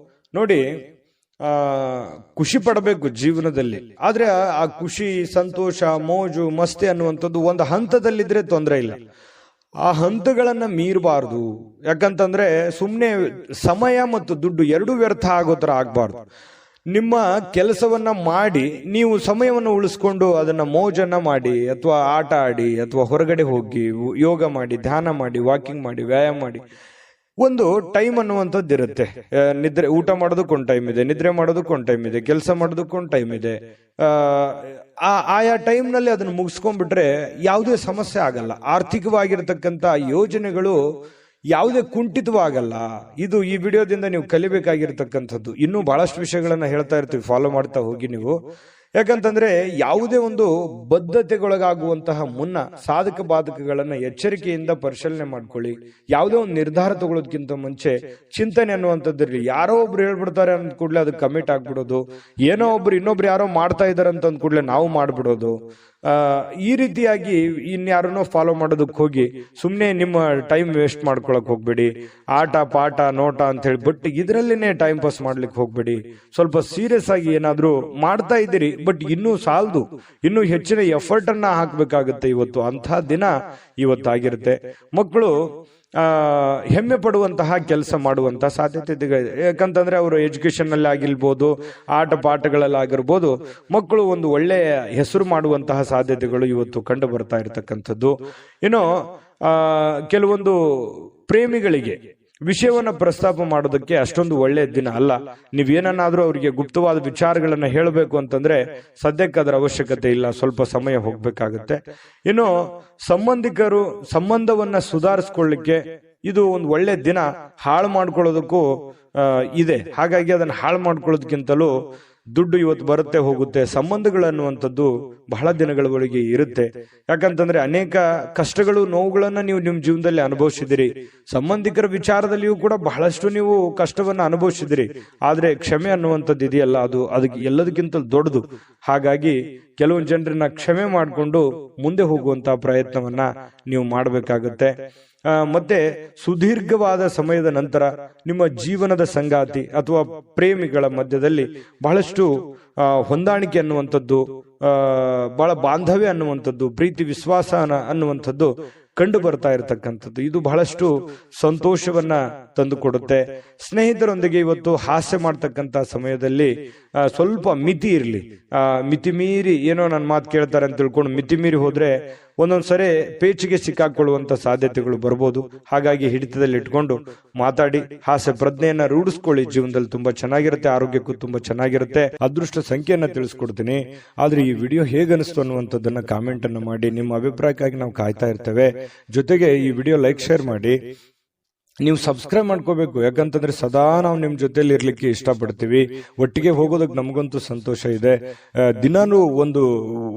B: ನೋಡಿ, ಖುಷಿ ಪಡಬೇಕು ಜೀವನದಲ್ಲಿ. ಆದ್ರೆ ಆ ಖುಷಿ, ಸಂತೋಷ, ಮೋಜು, ಮಸ್ತಿ ಅನ್ನುವಂಥದ್ದು ಒಂದು ಹಂತದಲ್ಲಿದ್ರೆ ತೊಂದರೆ ಇಲ್ಲ. ಆ ಹಂತಗಳನ್ನ ಮೀರಬಾರ್ದು. ಯಾಕಂತಂದ್ರೆ ಸುಮ್ಮನೆ ಸಮಯ ಮತ್ತು ದುಡ್ಡು ಎರಡೂ ವ್ಯರ್ಥ ಆಗೋ ಥರ ಆಗ್ಬಾರ್ದು. ನಿಮ್ಮ ಕೆಲಸವನ್ನ ಮಾಡಿ ನೀವು ಸಮಯವನ್ನು ಉಳಿಸ್ಕೊಂಡು ಅದನ್ನ ಮೋಜನ್ನ ಮಾಡಿ, ಅಥವಾ ಆಟ ಆಡಿ, ಅಥವಾ ಹೊರಗಡೆ ಹೋಗಿ ಯೋಗ ಮಾಡಿ, ಧ್ಯಾನ ಮಾಡಿ, ವಾಕಿಂಗ್ ಮಾಡಿ, ವ್ಯಾಯಾಮ ಮಾಡಿ. ಒಂದು ಟೈಮ್ ಅನ್ನುವಂಥದ್ದು ಇರುತ್ತೆ. ನಿದ್ರೆ, ಊಟ ಮಾಡೋದಕ್ಕೊಂದು ಟೈಮ್ ಇದೆ, ನಿದ್ರೆ ಮಾಡೋದಕ್ಕೊಂದು ಟೈಮ್ ಇದೆ, ಕೆಲಸ ಮಾಡೋದಕ್ಕೊಂದು ಟೈಮ್ ಇದೆ. ಆಯಾ ಟೈಮ್ನಲ್ಲಿ ಅದನ್ನು ಮುಗಿಸ್ಕೊಂಡ್ಬಿಟ್ರೆ ಯಾವುದೇ ಸಮಸ್ಯೆ ಆಗಲ್ಲ. ಆರ್ಥಿಕವಾಗಿರ್ತಕ್ಕಂಥ ಯೋಜನೆಗಳು ಯಾವುದೇ ಕುಂಠಿತವಾಗಲ್ಲ. ಇದು ಈ ವಿಡಿಯೋದಿಂದ ನೀವು ಕಲಿಬೇಕಾಗಿರ್ತಕ್ಕಂಥದ್ದು. ಇನ್ನೂ ಬಹಳಷ್ಟು ವಿಷಯಗಳನ್ನ ಹೇಳ್ತಾ ಇರ್ತೀವಿ, ಫಾಲೋ ಮಾಡ್ತಾ ಹೋಗಿ ನೀವು. ಯಾಕಂತಂದ್ರೆ ಯಾವುದೇ ಒಂದು ಬದ್ಧತೆಗೊಳಗಾಗುವಂತಹ ಮುನ್ನ ಸಾಧಕ ಬಾಧಕಗಳನ್ನ ಎಚ್ಚರಿಕೆಯಿಂದ ಪರಿಶೀಲನೆ ಮಾಡ್ಕೊಳ್ಳಿ. ಯಾವುದೇ ಒಂದು ನಿರ್ಧಾರ ತಗೊಳ್ಳೋದಕ್ಕಿಂತ ಮುಂಚೆ ಚಿಂತನೆ ಅನ್ನುವಂಥದ್ದಿರಲಿ. ಯಾರೋ ಒಬ್ರು ಹೇಳ್ಬಿಡ್ತಾರೆ ಅಂದ ಕೂಡಲೇ ಅದಕ್ಕೆ ಕಮಿಟ್ ಆಗ್ಬಿಡೋದು, ಏನೋ ಒಬ್ರು ಇನ್ನೊಬ್ರು ಯಾರೋ ಮಾಡ್ತಾ ಇದಾರೆ ಅಂತ ಅಂದ ಕೂಡಲೇ ನಾವು ಮಾಡ್ಬಿಡೋದು, ಈ ರೀತಿಯಾಗಿ ಇನ್ಯಾರನ್ನೋ ಫಾಲೋ ಮಾಡೋದಕ್ಕೆ ಹೋಗಿ ಸುಮ್ಮನೆ ನಿಮ್ಮ ಟೈಮ್ ವೇಸ್ಟ್ ಮಾಡ್ಕೊಳಕ್ ಹೋಗ್ಬೇಡಿ. ಆಟ ಪಾಠ ನೋಟ ಅಂತ ಹೇಳಿ ಬಟ್ ಇದರಲ್ಲೇನೆ ಟೈಮ್ ಪಾಸ್ ಮಾಡ್ಲಿಕ್ಕೆ ಹೋಗ್ಬೇಡಿ. ಸ್ವಲ್ಪ ಸೀರಿಯಸ್ ಆಗಿ ಏನಾದ್ರೂ ಮಾಡ್ತಾ ಇದ್ದೀರಿ, ಬಟ್ ಇನ್ನೂ ಸಾಲದು, ಇನ್ನೂ ಹೆಚ್ಚಿನ ಎಫರ್ಟ್ ಅನ್ನ ಹಾಕ್ಬೇಕಾಗುತ್ತೆ ಇವತ್ತು. ಅಂತಹ ದಿನ ಇವತ್ತಾಗಿರುತ್ತೆ. ಮಕ್ಕಳು ಹೆಮ್ಮೆ ಪಡುವಂತಹ ಕೆಲಸ ಮಾಡುವಂತಹ ಸಾಧ್ಯತೆ ಇದೆ. ಯಾಕಂತಂದ್ರೆ ಅವರು ಎಜುಕೇಶನ್ ಅಲ್ಲಿ ಆಗಿರ್ಬೋದು, ಆಟ ಪಾಠಗಳಲ್ಲಿ ಆಗಿರ್ಬೋದು, ಮಕ್ಕಳು ಒಂದು ಒಳ್ಳೆಯ ಹೆಸರು ಮಾಡುವಂತಹ ಸಾಧ್ಯತೆಗಳು ಇವತ್ತು ಕಂಡು ಬರ್ತಾ ಇರತಕ್ಕಂಥದ್ದು. ಇನ್ನು ಕೆಲವೊಂದು ಪ್ರೇಮಿಗಳಿಗೆ ವಿಷಯವನ್ನ ಪ್ರಸ್ತಾಪ ಮಾಡೋದಕ್ಕೆ ಅಷ್ಟೊಂದು ಒಳ್ಳೆಯ ದಿನ ಅಲ್ಲ. ನೀವೇನಾದ್ರೂ ಅವರಿಗೆ ಗುಪ್ತವಾದ ವಿಚಾರಗಳನ್ನ ಹೇಳಬೇಕು ಅಂತಂದ್ರೆ ಸದ್ಯಕ್ಕೆ ಅದರ ಅವಶ್ಯಕತೆ ಇಲ್ಲ, ಸ್ವಲ್ಪ ಸಮಯ ಹೋಗ್ಬೇಕಾಗತ್ತೆ. ಇನ್ನು ಸಂಬಂಧಿಕರು ಸಂಬಂಧವನ್ನ ಸುಧಾರಿಸ್ಕೊಳ್ಳಿಕ್ಕೆ ಇದು ಒಂದು ಒಳ್ಳೆ ದಿನ. ಹಾಳು ಮಾಡ್ಕೊಳ್ಳೋದಕ್ಕೂ ಇದೆ. ಹಾಗಾಗಿ ಅದನ್ನ ಹಾಳು ಮಾಡ್ಕೊಳ್ಳೋದಕ್ಕಿಂತಲೂ ದುಡ್ಡು ಇವತ್ತು ಬರುತ್ತೆ ಹೋಗುತ್ತೆ. ಸಂಬಂಧಗಳನ್ನುವಂಥದ್ದು ಬಹಳ ದಿನಗಳವರೆಗೆ ಇರುತ್ತೆ. ಯಾಕಂತಂದ್ರೆ ಅನೇಕ ಕಷ್ಟಗಳು, ನೋವುಗಳನ್ನ ನೀವು ನಿಮ್ಮ ಜೀವನದಲ್ಲಿ ಅನುಭವಿಸಿದಿರಿ. ಸಂಬಂಧಿಕರ ವಿಚಾರದಲ್ಲಿಯೂ ಕೂಡ ಬಹಳಷ್ಟು ನೀವು ಕಷ್ಟವನ್ನ ಅನುಭವಿಸಿದಿರಿ. ಆದ್ರೆ ಕ್ಷಮೆ ಅನ್ನುವಂಥದ್ದು ಇದೆಯಲ್ಲ, ಅದಕ್ಕೆ ಎಲ್ಲದಕ್ಕಿಂತ ದೊಡ್ಡದು. ಹಾಗಾಗಿ ಕೆಲವೊಂದು ಜನರನ್ನ ಕ್ಷಮೆ ಮಾಡಿಕೊಂಡು ಮುಂದೆ ಹೋಗುವಂತಹ ಪ್ರಯತ್ನವನ್ನ ನೀವು ಮಾಡಬೇಕಾಗತ್ತೆ. ಮತ್ತೆ ಸುದೀರ್ಘವಾದ ಸಮಯದ ನಂತರ ನಿಮ್ಮ ಜೀವನದ ಸಂಗಾತಿ ಅಥವಾ ಪ್ರೇಮಿಗಳ ಮಧ್ಯದಲ್ಲಿ ಬಹಳಷ್ಟು ಹೊಂದಾಣಿಕೆ ಅನ್ನುವಂಥದ್ದು, ಬಹಳ ಬಾಂಧವ್ಯ ಅನ್ನುವಂಥದ್ದು, ಪ್ರೀತಿ ವಿಶ್ವಾಸ ಅನ್ನುವಂಥದ್ದು ಕಂಡು ಬರ್ತಾ ಇರತಕ್ಕಂಥದ್ದು. ಇದು ಬಹಳಷ್ಟು ಸಂತೋಷವನ್ನ ತಂದುಕೊಡುತ್ತೆ. ಸ್ನೇಹಿತರೊಂದಿಗೆ ಇವತ್ತು ಹಾಸ್ಯ ಮಾಡ್ತಕ್ಕಂಥ ಸಮಯದಲ್ಲಿ ಸ್ವಲ್ಪ ಮಿತಿ ಇರಲಿ. ಮಿತಿ ಮೀರಿ ಏನೋ ನನ್ನ ಮಾತು ಕೇಳ್ತಾರೆ ಅಂತ ತಿಳ್ಕೊಂಡು ಮಿತಿ ಮೀರಿ ಹೋದ್ರೆ ಒಂದೊಂದ್ಸರಿ ಪೇಚಿಗೆ ಸಿಕ್ಕಾಕೊಳ್ಳುವಂತ ಸಾಧ್ಯತೆಗಳು ಬರ್ಬೋದು. ಹಾಗಾಗಿ ಹಿಡಿತದಲ್ಲಿ ಇಟ್ಕೊಂಡು ಮಾತಾಡಿ ಹಾಸ್ಯ ಪ್ರಜ್ಞೆಯನ್ನ ರೂಢಿಸ್ಕೊಳ್ಳಿ. ಜೀವನದಲ್ಲಿ ತುಂಬಾ ಚೆನ್ನಾಗಿರುತ್ತೆ, ಆರೋಗ್ಯಕ್ಕೂ ತುಂಬಾ ಚೆನ್ನಾಗಿರುತ್ತೆ. ಅದೃಷ್ಟ ಸಂಖ್ಯೆಯನ್ನ ತಿಳಿಸ್ಕೊಡ್ತೀನಿ. ಆದ್ರೆ ಈ ವಿಡಿಯೋ ಹೇಗನಿಸ್ತು ಅನ್ನುವಂಥದ್ದನ್ನ ಕಾಮೆಂಟ್ ಅನ್ನ ಮಾಡಿ. ನಿಮ್ಮ ಅಭಿಪ್ರಾಯಕ್ಕಾಗಿ ನಾವು ಕಾಯ್ತಾ ಇರ್ತೇವೆ. ಜೊತೆಗೆ ಈ ವಿಡಿಯೋ ಲೈಕ್, ಶೇರ್ ಮಾಡಿ. ನೀವು ಸಬ್ಸ್ಕ್ರೈಬ್ ಮಾಡ್ಕೋಬೇಕು. ಯಾಕಂತಂದ್ರೆ ಸದಾ ನಾವು ನಿಮ್ ಜೊತೆಲಿ ಇರ್ಲಿಕ್ಕೆ ಇಷ್ಟಪಡ್ತೀವಿ. ಒಟ್ಟಿಗೆ ಹೋಗೋದಕ್ಕೆ ನಮಗಂತೂ ಸಂತೋಷ ಇದೆ. ದಿನಾನು ಒಂದು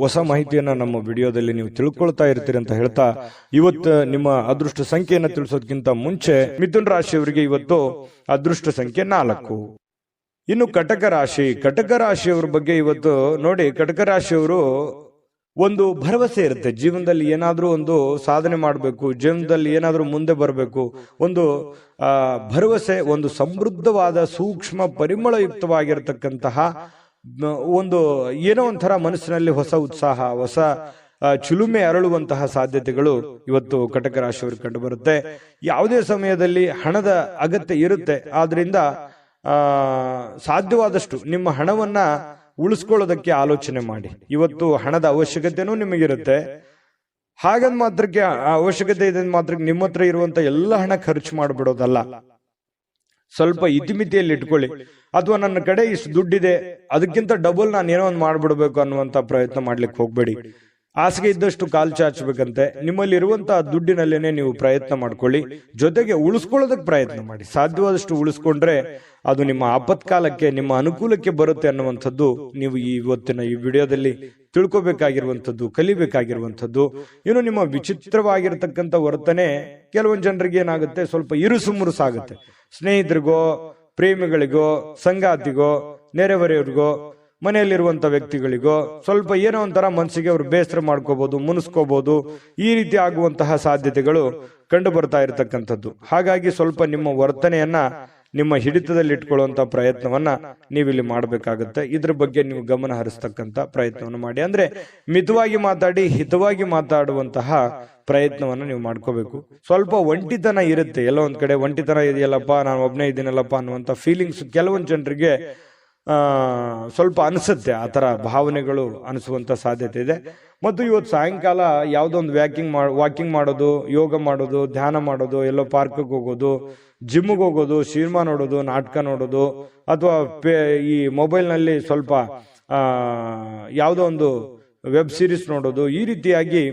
B: ಹೊಸ ಮಾಹಿತಿಯನ್ನ ನಮ್ಮ ವಿಡಿಯೋದಲ್ಲಿ ನೀವು ತಿಳ್ಕೊಳ್ತಾ ಇರ್ತೀರಿ ಅಂತ ಹೇಳ್ತಾ, ಇವತ್ತು ನಿಮ್ಮ ಅದೃಷ್ಟ ಸಂಖ್ಯೆಯನ್ನ ತಿಳಿಸೋದಕ್ಕಿಂತ ಮುಂಚೆ ಮಿಥುನ ರಾಶಿಯವರಿಗೆ ಇವತ್ತು ಅದೃಷ್ಟ ಸಂಖ್ಯೆ 4. ಇನ್ನು ಕಟಕ ರಾಶಿಯವರ ಬಗ್ಗೆ ಇವತ್ತು ನೋಡಿ. ಕಟಕ ರಾಶಿಯವರು ಒಂದು ಭರವಸೆ ಇರುತ್ತೆ. ಜೀವನದಲ್ಲಿ ಏನಾದ್ರೂ ಒಂದು ಸಾಧನೆ ಮಾಡಬೇಕು, ಜೀವನದಲ್ಲಿ ಏನಾದ್ರೂ ಮುಂದೆ ಬರಬೇಕು, ಒಂದು ಭರವಸೆ, ಒಂದು ಸಮೃದ್ಧವಾದ ಸೂಕ್ಷ್ಮ ಪರಿಮಳಯುಕ್ತವಾಗಿರತಕ್ಕಂತಹ ಒಂದು ಏನೋ ಒಂಥರ ಮನಸ್ಸಿನಲ್ಲಿ ಹೊಸ ಉತ್ಸಾಹ, ಹೊಸ ಚಿಲುಮೆ ಅರಳುವಂತಹ ಸಾಧ್ಯತೆಗಳು ಇವತ್ತು ಕಟಕ ರಾಶಿಯವರು ಕಂಡು ಬರುತ್ತೆ. ಯಾವುದೇ ಸಮಯದಲ್ಲಿ ಹಣದ ಅಗತ್ಯ ಇರುತ್ತೆ. ಆದ್ರಿಂದ ಸಾಧ್ಯವಾದಷ್ಟು ನಿಮ್ಮ ಹಣವನ್ನ ಉಳಿಸ್ಕೊಳ್ಳೋದಕ್ಕೆ ಆಲೋಚನೆ ಮಾಡಿ. ಇವತ್ತು ಹಣದ ಅವಶ್ಯಕತೆನೂ ನಿಮಗಿರುತ್ತೆ. ಹಾಗಂದ್ ಮಾತ್ರಕ್ಕೆ ಅವಶ್ಯಕತೆ ಇದೆ ಮಾತ್ರಕ್ಕೆ ನಿಮ್ಮ ಹತ್ರ ಇರುವಂತ ಎಲ್ಲ ಹಣ ಖರ್ಚು ಮಾಡಿಬಿಡೋದಲ್ಲ. ಸ್ವಲ್ಪ ಇತಿಮಿತಿಯಲ್ಲಿ ಇಟ್ಕೊಳ್ಳಿ. ಅಥವಾ ನನ್ನ ಕಡೆ ಇಷ್ಟು ದುಡ್ಡಿದೆ, ಅದಕ್ಕಿಂತ ಡಬಲ್ ನಾನು ಏನೋ ಒಂದು ಮಾಡ್ಬಿಡ್ಬೇಕು ಅನ್ನುವಂತ ಪ್ರಯತ್ನ ಮಾಡ್ಲಿಕ್ಕೆ ಹೋಗ್ಬೇಡಿ. ಹಾಸಿಗೆ ಇದ್ದಷ್ಟು ಕಾಲು ಚಾಚಬೇಕಂತೆ. ನಿಮ್ಮಲ್ಲಿ ಇರುವಂತಹ ದುಡ್ಡಿನಲ್ಲೇನೆ ನೀವು ಪ್ರಯತ್ನ ಮಾಡ್ಕೊಳ್ಳಿ. ಜೊತೆಗೆ ಉಳಿಸ್ಕೊಳ್ಳೋದಕ್ಕೆ ಪ್ರಯತ್ನ ಮಾಡಿ. ಸಾಧ್ಯವಾದಷ್ಟು ಉಳಿಸ್ಕೊಂಡ್ರೆ ಅದು ನಿಮ್ಮ ಆಪತ್ಕಾಲಕ್ಕೆ, ನಿಮ್ಮ ಅನುಕೂಲಕ್ಕೆ ಬರುತ್ತೆ ಅನ್ನುವಂಥದ್ದು ನೀವು ಇವತ್ತಿನ ಈ ವಿಡಿಯೋದಲ್ಲಿ ತಿಳ್ಕೊಬೇಕಾಗಿರುವಂಥದ್ದು, ಕಲಿಬೇಕಾಗಿರುವಂಥದ್ದು. ಇನ್ನು ನಿಮ್ಮ ವಿಚಿತ್ರವಾಗಿರ್ತಕ್ಕಂಥ ವರ್ತನೆ ಕೆಲವೊಂದು ಜನರಿಗೆ ಏನಾಗುತ್ತೆ, ಸ್ವಲ್ಪ ಇರುಸು ಮುರುಸಾಗುತ್ತೆ. ಸ್ನೇಹಿತರಿಗೋ, ಪ್ರೇಮಿಗಳಿಗೋ, ಸಂಗಾತಿಗೋ, ನೆರೆಹೊರೆಯವರಿಗೋ, ಮನೆಯಲ್ಲಿರುವಂತ ವ್ಯಕ್ತಿಗಳಿಗೋ ಸ್ವಲ್ಪ ಏನೋ ಒಂಥರ ಮನಸ್ಸಿಗೆ ಅವರು ಬೇಸರ ಮಾಡ್ಕೋಬಹುದು, ಮುನಿಸ್ಕೋಬಹುದು. ಈ ರೀತಿ ಆಗುವಂತಹ ಸಾಧ್ಯತೆಗಳು ಕಂಡು ಬರ್ತಾ ಇರತಕ್ಕಂಥದ್ದು. ಹಾಗಾಗಿ ಸ್ವಲ್ಪ ನಿಮ್ಮ ವರ್ತನೆಯನ್ನ ನಿಮ್ಮ ಹಿಡಿತದಲ್ಲಿ ಇಟ್ಕೊಳ್ಳುವಂತ ಪ್ರಯತ್ನವನ್ನ ನೀವಿಲ್ಲಿ ಮಾಡಬೇಕಾಗುತ್ತೆ. ಇದ್ರ ಬಗ್ಗೆ ನೀವು ಗಮನ ಹರಿಸ್ತಕ್ಕಂತ ಪ್ರಯತ್ನವನ್ನು ಮಾಡಿ. ಅಂದ್ರೆ ಮಿತವಾಗಿ ಮಾತಾಡಿ ಹಿತವಾಗಿ ಮಾತಾಡುವಂತಹ ಪ್ರಯತ್ನವನ್ನ ನೀವು ಮಾಡ್ಕೋಬೇಕು. ಸ್ವಲ್ಪ ಒಂಟಿತನ ಇರುತ್ತೆ, ಎಲ್ಲೋ ಒಂದ್ ಕಡೆ ಒಂಟಿತನ ಇದೆಯಲ್ಲಪ್ಪ, ನಾನು ಒಬ್ಬನೇ ಇದ್ದೀನಲ್ಲಪ್ಪ ಅನ್ನುವಂತ ಫೀಲಿಂಗ್ಸ್ ಕೆಲವೊಂದು ಜನರಿಗೆ ಸ್ವಲ್ಪ ಅನಿಸುತ್ತೆ. ಆ ತರ ಭಾವನೆಗಳು ಅನಿಸುವಂತ ಸಾಧ್ಯತೆ ಇದೆ. ಮತ್ತು ಇವತ್ತು ಸಾಯಂಕಾಲ ಯಾವುದೋ ಒಂದು ವಾಕಿಂಗ್ ಮಾಡೋದು, ಯೋಗ ಮಾಡೋದು, ಧ್ಯಾನ ಮಾಡೋದು, ಎಲ್ಲೋ ಪಾರ್ಕ್ಗೆ ಹೋಗೋದು, ಜಿಮ್ಗೆ ಹೋಗೋದು, ಸಿನಿಮಾ ನೋಡೋದು, ನಾಟಕ ನೋಡೋದು, ಅಥವಾ ಈ ಮೊಬೈಲ್ನಲ್ಲಿ ಸ್ವಲ್ಪ ಯಾವುದೋ ಒಂದು ವೆಬ್ ಸೀರೀಸ್ ನೋಡೋದು, ಈ ರೀತಿಯಾಗಿ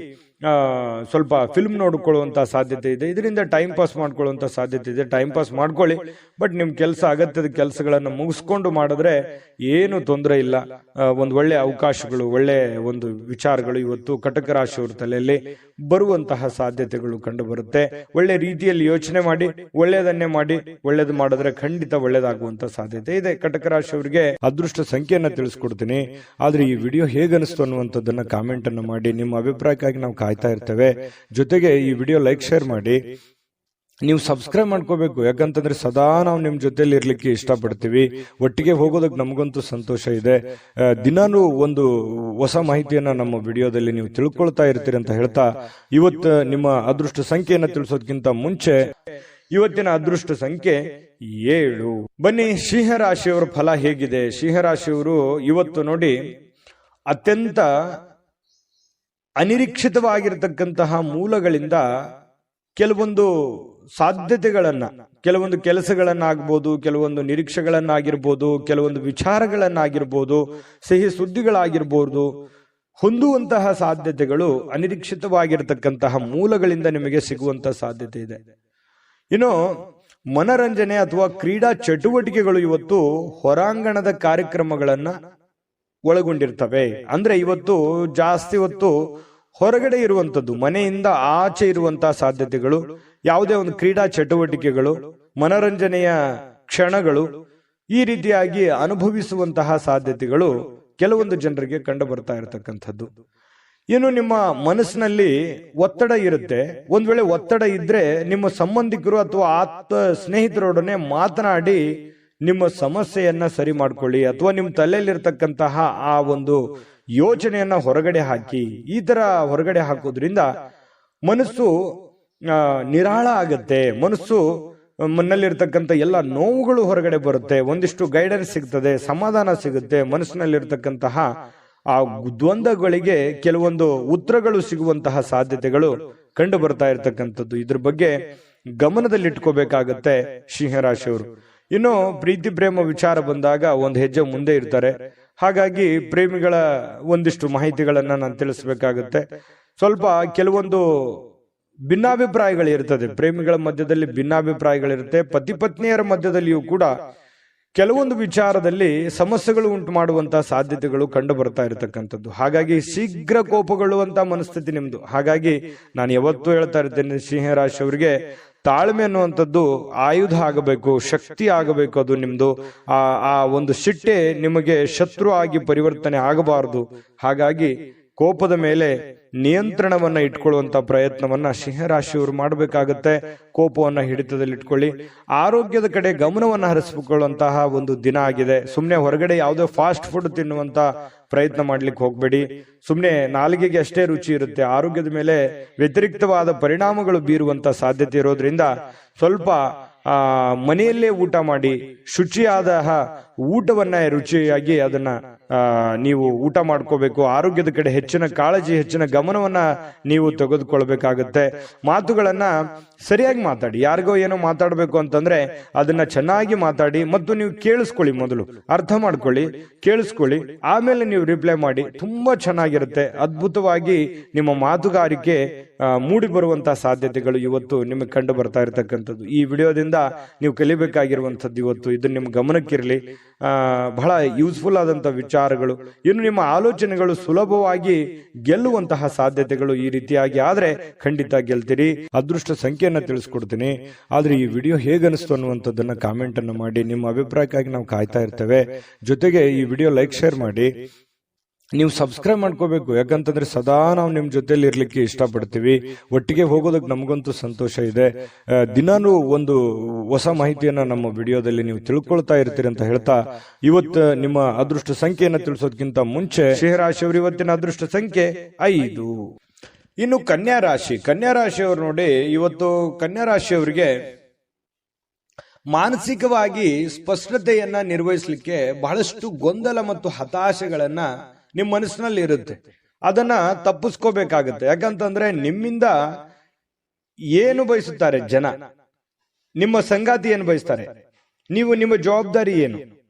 B: ಸ್ವಲ್ಪ ಫಿಲ್ಮ್ ನೋಡ್ಕೊಳ್ಳುವಂತ ಸಾಧ್ಯತೆ ಇದೆ. ಇದರಿಂದ ಟೈಮ್ ಪಾಸ್ ಮಾಡ್ಕೊಳ್ಳುವಂತ ಸಾಧ್ಯತೆ ಇದೆ. ಟೈಮ್ ಪಾಸ್ ಮಾಡ್ಕೊಳ್ಳಿ, ಬಟ್ ನಿಮ್ ಕೆಲಸ, ಅಗತ್ಯದ ಕೆಲಸಗಳನ್ನ ಮುಗಿಸ್ಕೊಂಡು ಮಾಡಿದ್ರೆ ಏನು ತೊಂದರೆ ಇಲ್ಲ. ಒಂದು ಒಳ್ಳೆ ಅವಕಾಶಗಳು, ಒಳ್ಳೆ ಒಂದು ವಿಚಾರಗಳು ಇವತ್ತು ಕಟಕ ರಾಶಿಯವರ ತಲೆಯಲ್ಲಿ ಬರುವಂತಹ ಸಾಧ್ಯತೆಗಳು ಕಂಡು ಬರುತ್ತೆ. ಒಳ್ಳೆ ರೀತಿಯಲ್ಲಿ ಯೋಚನೆ ಮಾಡಿ, ಒಳ್ಳೆಯದನ್ನೇ ಮಾಡಿ, ಒಳ್ಳೇದು ಮಾಡಿದ್ರೆ ಖಂಡಿತ ಒಳ್ಳೇದಾಗುವಂತ ಸಾಧ್ಯತೆ ಇದೆ. ಕಟಕ ರಾಶಿಯವರಿಗೆ ಅದೃಷ್ಟ ಸಂಖ್ಯೆಯನ್ನ ತಿಳಿಸ್ಕೊಡ್ತೀನಿ. ಆದ್ರೆ ಈ ವಿಡಿಯೋ ಹೇಗನಿಸ್ತು ಅನ್ನುವಂಥದ್ದನ್ನ ಕಾಮೆಂಟ್ ಅನ್ನು ಮಾಡಿ. ನಿಮ್ಮ ಅಭಿಪ್ರಾಯಕ್ಕಾಗಿ ನಾವು ಕಾಯ್ತಾ ಇರ್ತೇವೆ. ಜೊತೆಗೆ ಈ ವಿಡಿಯೋ ಲೈಕ್, ಶೇರ್ ಮಾಡಿ. ನೀವು ಸಬ್ಸ್ಕ್ರೈಬ್ ಮಾಡ್ಕೋಬೇಕು, ಯಾಕಂತಂದ್ರೆ ಸದಾ ನಾವು ನಿಮ್ ಜೊತೆಲಿ ಇರ್ಲಿಕ್ಕೆ ಇಷ್ಟಪಡ್ತೀವಿ. ಒಟ್ಟಿಗೆ ಹೋಗೋದಕ್ಕೆ ನಮಗಂತೂ ಸಂತೋಷ ಇದೆ. ದಿನಾನು ಒಂದು ಹೊಸ ಮಾಹಿತಿಯನ್ನ ನಮ್ಮ ವಿಡಿಯೋದಲ್ಲಿ ನೀವು ತಿಳ್ಕೊಳ್ತಾ ಇರ್ತೀರಿ ಅಂತ ಹೇಳ್ತಾ, ಇವತ್ತು ನಿಮ್ಮ ಅದೃಷ್ಟ ಸಂಖ್ಯೆಯನ್ನ ತಿಳಿಸೋದಕ್ಕಿಂತ ಮುಂಚೆ ಇವತ್ತಿನ ಅದೃಷ್ಟ ಸಂಖ್ಯೆ 7. ಬನ್ನಿ, ಸಿಂಹರಾಶಿಯವರ ಫಲ ಹೇಗಿದೆ. ಸಿಂಹರಾಶಿಯವರು ಇವತ್ತು ನೋಡಿ ಅತ್ಯಂತ ಅನಿರೀಕ್ಷಿತವಾಗಿರತಕ್ಕಂತಹ ಮೂಲಗಳಿಂದ ಕೆಲವೊಂದು ಸಾಧ್ಯತೆಗಳನ್ನ, ಕೆಲವೊಂದು ಕೆಲಸಗಳನ್ನಾಗ್ಬೋದು, ಕೆಲವೊಂದು ನಿರೀಕ್ಷೆಗಳನ್ನಾಗಿರ್ಬೋದು, ಕೆಲವೊಂದು ವಿಚಾರಗಳನ್ನಾಗಿರ್ಬೋದು, ಸಿಹಿ ಸುದ್ದಿಗಳಾಗಿರ್ಬೋದು, ಹೊಂದುವಂತಹ ಸಾಧ್ಯತೆಗಳು ಅನಿರೀಕ್ಷಿತವಾಗಿರತಕ್ಕಂತಹ ಮೂಲಗಳಿಂದ ನಿಮಗೆ ಸಿಗುವಂತಹ ಸಾಧ್ಯತೆ ಇದೆ. ಇನ್ನು ಮನರಂಜನೆ ಅಥವಾ ಕ್ರೀಡಾ ಚಟುವಟಿಕೆಗಳು ಇವತ್ತು ಹೊರಾಂಗಣದ ಕಾರ್ಯಕ್ರಮಗಳನ್ನ ಒಳಗೊಂಡಿರ್ತವೆ. ಅಂದ್ರೆ ಇವತ್ತು ಜಾಸ್ತಿ ಹೊತ್ತು ಹೊರಗಡೆ ಇರುವಂತದ್ದು, ಮನೆಯಿಂದ ಆಚೆ ಇರುವಂತಹ ಸಾಧ್ಯತೆಗಳು, ಯಾವುದೇ ಒಂದು ಕ್ರೀಡಾ ಚಟುವಟಿಕೆಗಳು, ಮನರಂಜನೆಯ ಕ್ಷಣಗಳು, ಈ ರೀತಿಯಾಗಿ ಅನುಭವಿಸುವಂತಹ ಸಾಧ್ಯತೆಗಳು ಕೆಲವೊಂದು ಜನರಿಗೆ ಕಂಡು ಬರ್ತಾ ಇರತಕ್ಕಂಥದ್ದು. ಏನು ನಿಮ್ಮ ಮನಸ್ಸಿನಲ್ಲಿ ಒತ್ತಡ ಇರುತ್ತೆ. ಒಂದ್ ವೇಳೆ ಒತ್ತಡ ಇದ್ರೆ ನಿಮ್ಮ ಸಂಬಂಧಿಕರು ಅಥವಾ ಆತ್ಮ ಸ್ನೇಹಿತರೊಡನೆ ಮಾತನಾಡಿ ನಿಮ್ಮ ಸಮಸ್ಯೆಯನ್ನ ಸರಿ ಮಾಡ್ಕೊಳ್ಳಿ, ಅಥವಾ ನಿಮ್ಮ ತಲೆಯಲ್ಲಿರ್ತಕ್ಕಂತಹ ಆ ಒಂದು ಯೋಚನೆಯನ್ನ ಹೊರಗಡೆ ಹಾಕಿ. ಈ ತರ ಹೊರಗಡೆ ಹಾಕೋದ್ರಿಂದ ಮನಸ್ಸು ನಿರಾಳ ಆಗತ್ತೆ. ಮನಸ್ಸು ಮನಲ್ಲಿರ್ತಕ್ಕಂಥ ಎಲ್ಲ ನೋವುಗಳು ಹೊರಗಡೆ ಬರುತ್ತೆ. ಒಂದಿಷ್ಟು ಗೈಡೆನ್ಸ್ ಸಿಗ್ತದೆ, ಸಮಾಧಾನ ಸಿಗುತ್ತೆ. ಮನಸ್ಸಿನಲ್ಲಿರ್ತಕ್ಕಂತಹ ಆ ದ್ವಂದ್ವಗಳಿಗೆ ಕೆಲವೊಂದು ಉತ್ತರಗಳು ಸಿಗುವಂತಹ ಸಾಧ್ಯತೆಗಳು ಕಂಡು ಬರ್ತಾ ಇರತಕ್ಕಂಥದ್ದು. ಇದ್ರ ಬಗ್ಗೆ ಗಮನದಲ್ಲಿಟ್ಕೋಬೇಕಾಗತ್ತೆ ಸಿಂಹರಾಶಿಯವರು. ಇನ್ನು ಪ್ರೀತಿ ಪ್ರೇಮ ವಿಚಾರ ಬಂದಾಗ ಒಂದು ಹೆಜ್ಜೆ ಮುಂದೆ ಇರ್ತಾರೆ. ಹಾಗಾಗಿ ಪ್ರೇಮಿಗಳ ಒಂದಿಷ್ಟು ಮಾಹಿತಿಗಳನ್ನ ನಾನು ತಿಳಿಸ್ಬೇಕಾಗುತ್ತೆ. ಸ್ವಲ್ಪ ಕೆಲವೊಂದು ಭಿನ್ನಾಭಿಪ್ರಾಯಗಳಿರ್ತದೆ. ಪ್ರೇಮಿಗಳ ಮಧ್ಯದಲ್ಲಿ ಭಿನ್ನಾಭಿಪ್ರಾಯಗಳಿರುತ್ತೆ. ಪತಿ ಪತ್ನಿಯರ ಮಧ್ಯದಲ್ಲಿಯೂ ಕೂಡ ಕೆಲವೊಂದು ವಿಚಾರದಲ್ಲಿ ಸಮಸ್ಯೆಗಳು ಉಂಟು ಮಾಡುವಂತಹ ಸಾಧ್ಯತೆಗಳು ಕಂಡು ಬರ್ತಾ ಇರತಕ್ಕಂಥದ್ದು. ಹಾಗಾಗಿ ಶೀಘ್ರ ಕೋಪಗೊಳ್ಳುವಂತ ಮನಸ್ಥಿತಿ ನಿಮ್ದು. ಹಾಗಾಗಿ ನಾನು ಯಾವತ್ತೂ ಹೇಳ್ತಾ ಇರ್ತೇನೆ, ಸಿಂಹರಾಶಿಯವರಿಗೆ ತಾಳ್ಮೆ ಅನ್ನುವಂಥದ್ದು ಆಯುಧ ಆಗಬೇಕು, ಶಕ್ತಿ ಆಗಬೇಕು. ಅದು ನಿಮ್ದು ಆ ಒಂದು ಸಿಟ್ಟೆ ನಿಮಗೆ ಶತ್ರು ಆಗಿ ಪರಿವರ್ತನೆ ಆಗಬಾರದು. ಹಾಗಾಗಿ ಕೋಪದ ಮೇಲೆ ನಿಯಂತ್ರಣವನ್ನ ಇಟ್ಕೊಳ್ಳುವಂತ ಪ್ರಯತ್ನವನ್ನ ಸಿಂಹರಾಶಿಯವರು ಮಾಡಬೇಕಾಗತ್ತೆ. ಕೋಪವನ್ನ ಹಿಡಿತದಲ್ಲಿ ಇಟ್ಕೊಳ್ಳಿ. ಆರೋಗ್ಯದ ಕಡೆ ಗಮನವನ್ನ ಹರಿಸಿಕೊಳ್ಳುವಂತಹ ಒಂದು ದಿನ ಆಗಿದೆ. ಸುಮ್ಮನೆ ಹೊರಗಡೆ ಯಾವುದೋ ಫಾಸ್ಟ್ ಫುಡ್ ತಿನ್ನುವಂತ ಪ್ರಯತ್ನ ಮಾಡ್ಲಿಕ್ಕೆ ಹೋಗ್ಬೇಡಿ. ಸುಮ್ಮನೆ ನಾಲಿಗೆಗೆ ಅಷ್ಟೇ ರುಚಿ ಇರುತ್ತೆ. ಆರೋಗ್ಯದ ಮೇಲೆ ವ್ಯತಿರಿಕ್ತವಾದ ಪರಿಣಾಮಗಳು ಬೀರುವಂತ ಸಾಧ್ಯತೆ ಇರೋದ್ರಿಂದ ಸ್ವಲ್ಪ ಮನೆಯಲ್ಲೇ ಊಟ ಮಾಡಿ, ಶುಚಿಯಾದ ಊಟವನ್ನ ರುಚಿಯಾಗಿ ಅದನ್ನ ನೀವು ಊಟ ಮಾಡ್ಕೋಬೇಕು. ಆರೋಗ್ಯದ ಕಡೆ ಹೆಚ್ಚಿನ ಕಾಳಜಿ, ಹೆಚ್ಚಿನ ಗಮನವನ್ನ ನೀವು ತೆಗೆದುಕೊಳ್ಬೇಕಾಗತ್ತೆ. ಮಾತುಗಳನ್ನ ಸರಿಯಾಗಿ ಮಾತಾಡಿ. ಯಾರಿಗೋ ಏನೋ ಮಾತಾಡ್ಬೇಕು ಅಂತಂದ್ರೆ ಅದನ್ನ ಚೆನ್ನಾಗಿ ಮಾತಾಡಿ ಮತ್ತು ನೀವು ಕೇಳಿಸ್ಕೊಳ್ಳಿ. ಮೊದಲು ಅರ್ಥ ಮಾಡ್ಕೊಳ್ಳಿ, ಕೇಳಿಸ್ಕೊಳ್ಳಿ, ಆಮೇಲೆ ನೀವು ರಿಪ್ಲೈ ಮಾಡಿ. ತುಂಬಾ ಚೆನ್ನಾಗಿರುತ್ತೆ. ಅದ್ಭುತವಾಗಿ ನಿಮ್ಮ ಮಾತುಗಾರಿಕೆ ಮೂಡಿ ಬರುವಂತಹ ಸಾಧ್ಯತೆಗಳು ಇವತ್ತು ನಿಮಗೆ ಕಂಡು ಬರ್ತಾ ಇರತಕ್ಕಂಥದ್ದು. ಈ ವಿಡಿಯೋದಿಂದ ನೀವು ಕಲಿಬೇಕಾಗಿರುವಂಥದ್ದು ಇವತ್ತು ಇದು ನಿಮ್ಮ ಗಮನಕ್ಕಿರಲಿ. ಬಹಳ ಯೂಸ್ಫುಲ್ ಆದಂತ ವಿಚಾರಗಳು. ಇನ್ನು ನಿಮ್ಮ ಆಲೋಚನೆಗಳು ಸುಲಭವಾಗಿ ಗೆಲ್ಲುವಂತಹ ಸಾಧ್ಯತೆಗಳು ಈ ರೀತಿಯಾಗಿ ಆದ್ರೆ ಖಂಡಿತ ಗೆಲ್ತೀರಿ. ಅದೃಷ್ಟ ಸಂಖ್ಯೆಯನ್ನ ತಿಳಿಸ್ಕೊಡ್ತೀನಿ. ಆದ್ರೆ ಈ ವಿಡಿಯೋ ಹೇಗನಿಸ್ತು ಅನ್ನುವಂಥದ್ದನ್ನ ಕಾಮೆಂಟ್ ಅನ್ನು ಮಾಡಿ. ನಿಮ್ಮ ಅಭಿಪ್ರಾಯಕ್ಕಾಗಿ ನಾವು ಕಾಯ್ತಾ ಇರ್ತೇವೆ. ಜೊತೆಗೆ ಈ ವಿಡಿಯೋ ಲೈಕ್, ಶೇರ್ ಮಾಡಿ. ನೀವು ಸಬ್ಸ್ಕ್ರೈಬ್ ಮಾಡ್ಕೋಬೇಕು. ಯಾಕಂತಂದ್ರೆ ಸದಾ ನಾವು ನಿಮ್ ಜೊತೆಲಿ ಇರ್ಲಿಕ್ಕೆ ಇಷ್ಟಪಡ್ತೀವಿ. ಒಟ್ಟಿಗೆ ಹೋಗೋದಕ್ಕೆ ನಮಗಂತೂ ಸಂತೋಷ ಇದೆ. ದಿನಾನು ಒಂದು ಹೊಸ ಮಾಹಿತಿಯನ್ನ ನಮ್ಮ ವಿಡಿಯೋದಲ್ಲಿ ನೀವು ತಿಳ್ಕೊಳ್ತಾ ಇರ್ತೀರಿ ಅಂತ ಹೇಳ್ತಾ, ಇವತ್ತು ನಿಮ್ಮ ಅದೃಷ್ಟ ಸಂಖ್ಯೆಯನ್ನ ತಿಳಿಸೋದಕ್ಕಿಂತ ಮುಂಚೆ ಸಿಂಹರಾಶಿಯವರು ಇವತ್ತಿನ ಅದೃಷ್ಟ ಸಂಖ್ಯೆ 5. ಇನ್ನು ಕನ್ಯಾ ರಾಶಿಯವರು ನೋಡಿ, ಇವತ್ತು ಕನ್ಯಾ ರಾಶಿಯವರಿಗೆ ಮಾನಸಿಕವಾಗಿ ಸ್ಪಷ್ಟತೆಯನ್ನ ನಿರ್ವಹಿಸಲಿಕ್ಕೆ ಬಹಳಷ್ಟು ಗೊಂದಲ ಮತ್ತು ಹತಾಶೆಗಳನ್ನ ನಿಮ್ಮ ಮನಸ್ಸಿನಲ್ಲಿ ಇರುತ್ತೆ. ಅದನ್ನ ತಪ್ಪಿಸ್ಕೋಬೇಕಾಗತ್ತೆ. ಯಾಕಂತಂದ್ರೆ ನಿಮ್ಮಿಂದ ಏನು ಬಯಸುತ್ತಾರೆ ಜನ, ನಿಮ್ಮ ಸಂಗಾತಿ ಏನು ಬಯಸ್ತಾರೆ, ನೀವು ನಿಮ್ಮ ಜವಾಬ್ದಾರಿ ಏನು,